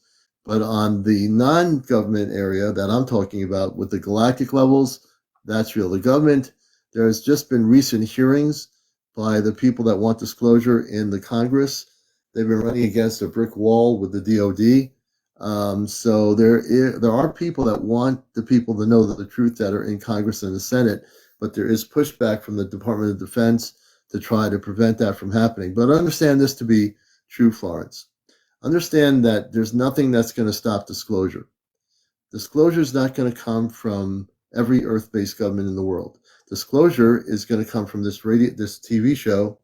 S1: But on the non-government area that I'm talking about with the galactic levels, that's real. The government, there's just been recent hearings by the people that want disclosure in the Congress. They've been running against a brick wall with the DOD. So there are people that want the people to know the truth that are in Congress and the Senate, but there is pushback from the Department of Defense to try to prevent that from happening. But understand this to be true, Florence. understand that there's nothing that's going to stop disclosure. Disclosure is not going to come from every Earth-based government in the world. Disclosure is going to come from this TV show,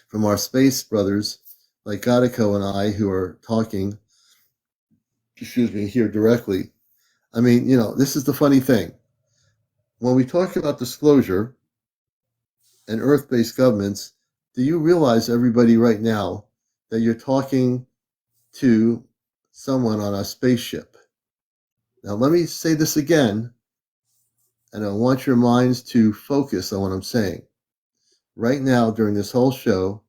S1: from our space brothers like Gekko and I, who are talking, here directly. I mean, this is the funny thing. When we talk about disclosure and Earth-based governments, do you realize, everybody, right now, that you're talking to someone on a spaceship? Now, let me say this again, and I want your minds to focus on what I'm saying. Right now, during this whole show,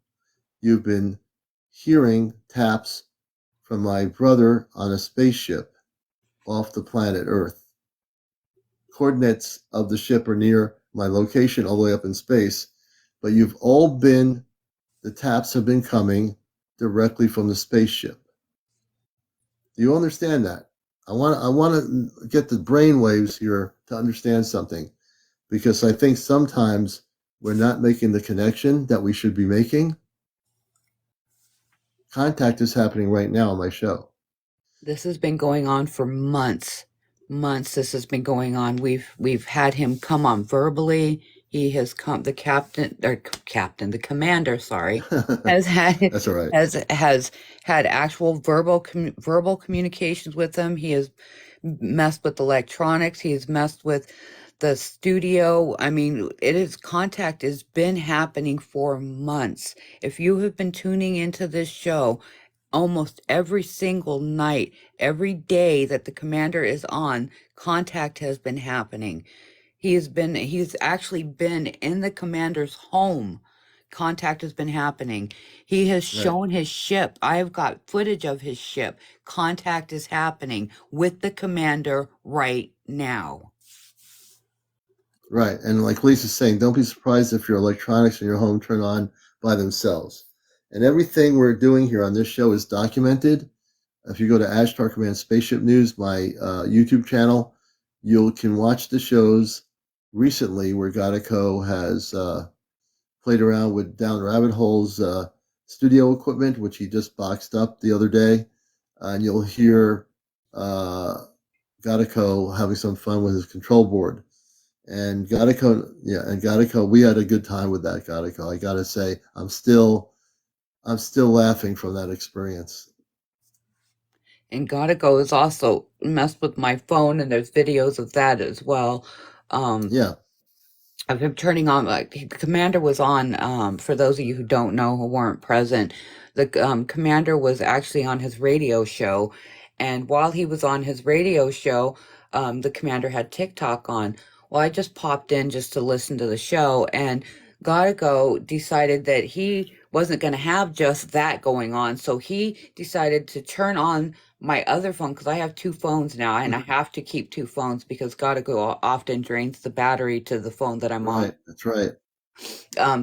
S1: you've been hearing taps from my brother on a spaceship off the planet Earth. Coordinates of the ship are near my location all the way up in space, but the taps have been coming directly from the spaceship. Do you understand that? I want to get the brain waves here to understand something, because I think sometimes we're not making the connection that we should be making. Contact is happening right now on my show.
S2: This has been going on for months. This has been going on. We've had him come on verbally. He has come. The commander. Sorry, has had
S1: That's all right.
S2: has had actual verbal communications with him. He has messed with electronics. He has messed with the studio. I mean, contact has been happening for months. If you have been tuning into this show, almost every single night, every day that the commander is on, contact has been happening. He's actually been in the commander's home. Contact has been happening. He has shown his ship. I've got footage of his ship. Contact is happening with the commander right now.
S1: Right. And like Lisa's saying, don't be surprised if your electronics in your home turn on by themselves. And everything we're doing here on this show is documented. If you go to Ashtar Command Spaceship News, my YouTube channel, you can watch the shows recently where Gekko has played around with Down Rabbit Hole's studio equipment, which he just boxed up the other day. And you'll hear Gekko having some fun with his control board. And Gekko, we had a good time with that, Gekko. I gotta say, I'm still laughing from that experience.
S2: And Gekko has also messed with my phone, and there's videos of that as well.
S1: Yeah.
S2: Of him turning on, like, the commander was on, for those of you who don't know, who weren't present, the commander was actually on his radio show. And while he was on his radio show, the commander had TikTok on. Well, I just popped in just to listen to the show, and Gekko decided that he wasn't going to have just that going on. So he decided to turn on my other phone, because I have two phones now, and I have to keep two phones because Gekko often drains the battery to the phone that I'm on.
S1: Right, that's right.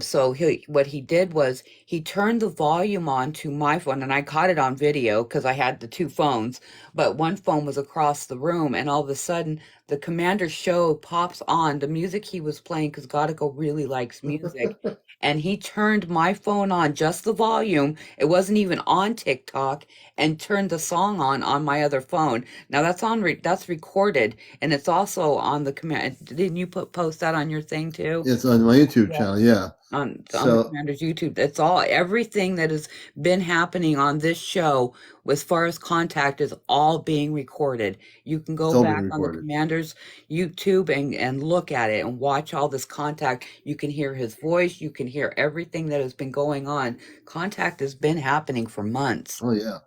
S2: So what he did was he turned the volume on to my phone, and I caught it on video because I had the two phones, but one phone was across the room, and all of a sudden the commander's show pops on, the music he was playing, because Gekko really likes music. And he turned my phone on, just the volume. It wasn't even on TikTok, and turned the song on my other phone. Now that's recorded, and it's also on the command. Didn't you post that on your thing too?
S1: It's on my YouTube channel, yeah.
S2: On the commander's YouTube. It's everything that has been happening on this show, as far as contact, is all being recorded. You can go back on the commander's YouTube and look at it and watch all this contact. You can hear his voice. You can hear everything that has been going on. Contact has been happening for months.
S1: Oh, yeah.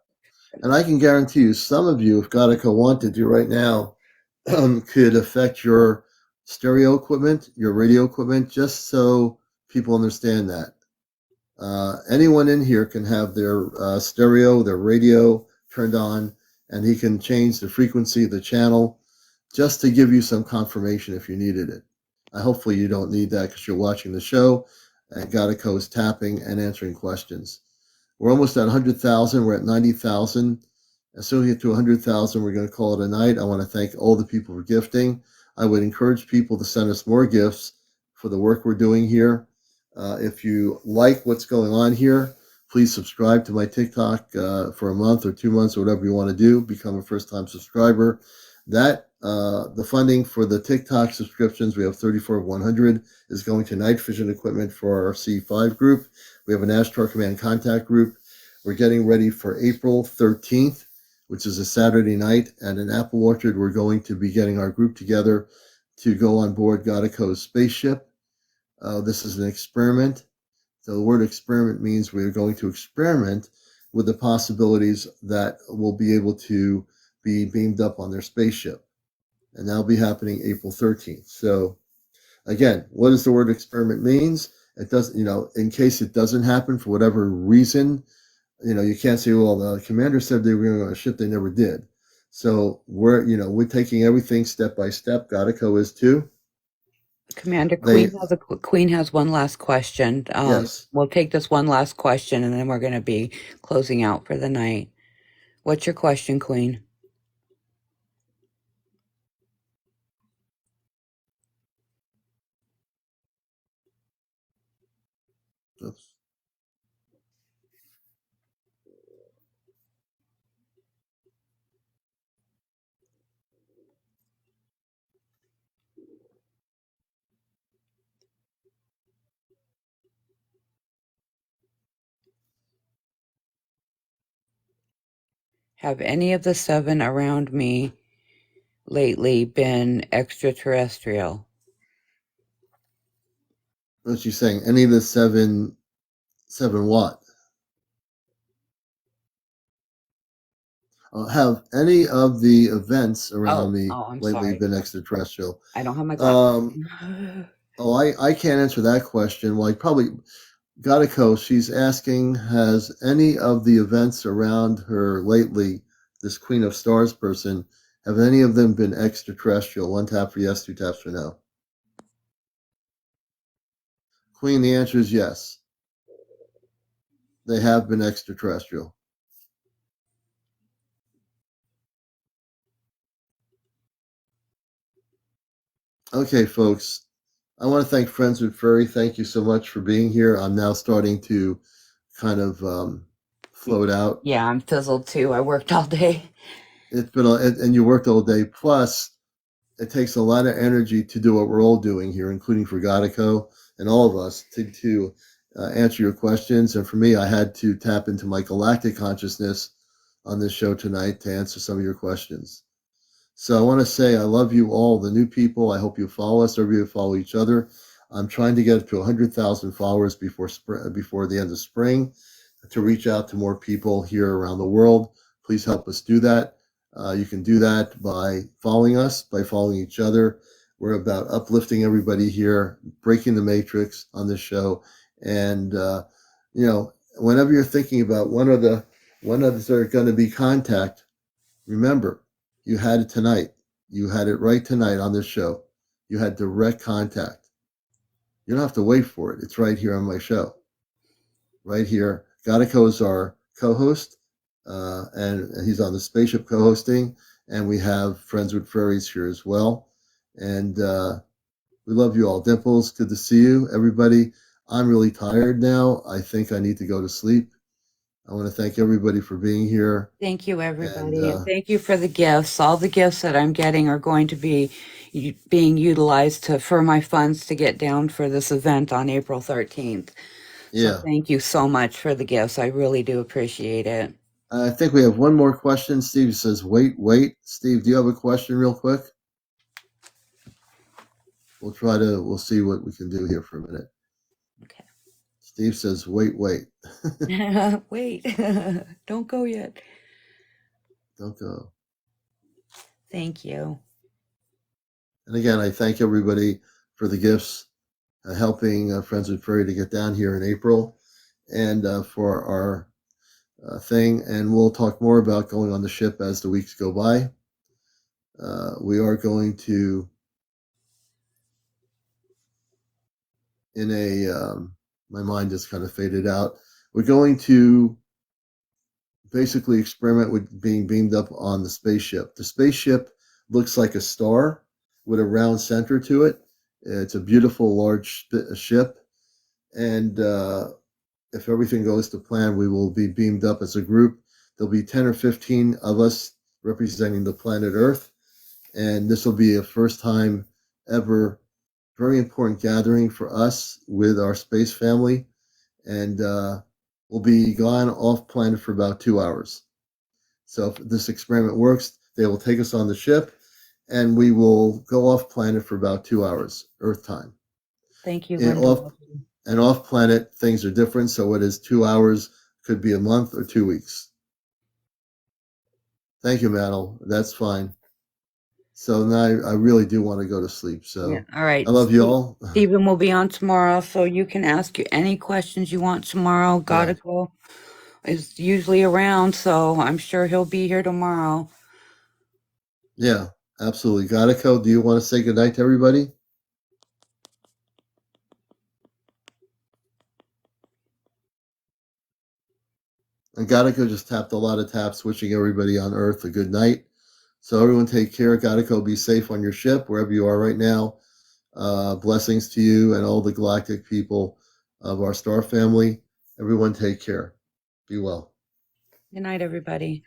S1: And I can guarantee you, some of you, if Gekko wanted to right now, could affect your stereo equipment, your radio equipment, just so people understand that. Anyone in here can have their stereo, their radio turned on, and he can change the frequency of the channel just to give you some confirmation if you needed it. Hopefully you don't need that because you're watching the show, and Gekko is tapping and answering questions. We're almost at 100,000. We're at 90,000. As soon as we get to 100,000, we're going to call it a night. I want to thank all the people for gifting. I would encourage people to send us more gifts for the work we're doing here. If you like what's going on here, Please subscribe to my TikTok for a month or 2 months or whatever you want to do. Become a first-time subscriber. The funding for the TikTok subscriptions, we have 34 of 100, is going to night vision equipment for our C5 group. We have an Astro Command contact group. We're getting ready for April 13th, which is a Saturday night at an apple orchard. We're going to be getting our group together to go on board Gekko's spaceship. This is an experiment. The word experiment means we are going to experiment with the possibilities that we'll be able to be beamed up on their spaceship. And that'll be happening April 13th. So again, what does the word experiment means? It doesn't, in case it doesn't happen for whatever reason, you can't say, well, the commander said they were going on a ship, they never did. So we're taking everything step by step. Gekko is too.
S2: Commander, Queen has one last question.
S1: Yes.
S2: We'll take this one last question, and then we're going to be closing out for the night. What's your question, Queen?
S1: Oops.
S2: Have any of the 7 around me lately been extraterrestrial?
S1: What's she saying? Any of the seven what? Have any of the events around me
S2: I'm
S1: lately
S2: sorry.
S1: been extraterrestrial?
S2: I don't have my glasses.
S1: I can't answer that question. Well, probably Gekko, she's asking, has any of the events around her lately, this Queen of Stars person, have any of them been extraterrestrial? 1 tap for yes, 2 taps for no. Queen, the answer is yes. They have been extraterrestrial. Okay, folks. I want to thank Friends with Furry. Thank you so much for being here. I'm now starting to kind of float out.
S2: Yeah, I'm fizzled too. I worked all day.
S1: It's been and you worked all day. Plus, it takes a lot of energy to do what we're all doing here, including for Gekko and all of us to answer your questions. And for me, I had to tap into my galactic consciousness on this show tonight to answer some of your questions. So I want to say I love you all, the new people. I hope you follow us, or you follow each other. I'm trying to get to 100,000 followers before the end of spring to reach out to more people here around the world. Please help us do that. You can do that by following us, by following each other. We're about uplifting everybody here, breaking the matrix on this show. And, whenever you're thinking about when are there going to be contact, remember, you had it tonight. You had it right tonight on this show. You had direct contact. You don't have to wait for it. It's right here on my show. Right here. Gekko is our co-host, and he's on the spaceship co-hosting. And we have Friends with Furries here as well. And we love you all. Dimples, good to see you. Everybody, I'm really tired now. I think I need to go to sleep. I want to thank everybody for being here.
S2: Thank you, everybody. And thank you for the gifts. All the gifts that I'm getting are going to be being utilized for my funds to get down for this event on April 13th.
S1: Yeah.
S2: So thank you so much for the gifts. I really do appreciate it.
S1: I think we have one more question. Steve says, wait. Steve, do you have a question real quick? We'll see what we can do here for a minute.
S2: Okay.
S1: Steve says, wait.
S2: Wait. Don't go yet.
S1: Don't go.
S2: Thank you.
S1: And again, I thank everybody for the gifts, helping Friends with Furry to get down here in April, and for our thing. And we'll talk more about going on the ship as the weeks go by. We are going to, my mind just kind of faded out. We're going to basically experiment with being beamed up on the spaceship. The spaceship looks like a star with a round center to it. It's a beautiful large ship, and if everything goes to plan, we will be beamed up as a group. There'll be 10 or 15 of us representing the planet Earth. And this will be a first time ever very important gathering for us with our space family. And we'll be gone off planet for about 2 hours. So if this experiment works, they will take us on the ship and we will go off planet for about 2 hours, Earth time.
S2: Thank you,
S1: And
S2: Linda.
S1: off planet, things are different. So it is 2 hours, could be a month or 2 weeks. Thank you, Manal. That's fine. So now I really do want to go to sleep. So
S2: Yeah. All right.
S1: I love you all.
S2: Stephen will be on tomorrow, so you can ask you any questions you want tomorrow. Gotta go is usually around, so I'm sure he'll be here tomorrow.
S1: Yeah, absolutely. Gotiko, do you want to say goodnight to everybody? And Gotiko just tapped a lot of taps, wishing everybody on Earth a good night. So everyone take care. Gotiko, be safe on your ship, wherever you are right now. Blessings to you and all the galactic people of our star family. Everyone take care. Be well.
S2: Good night, everybody.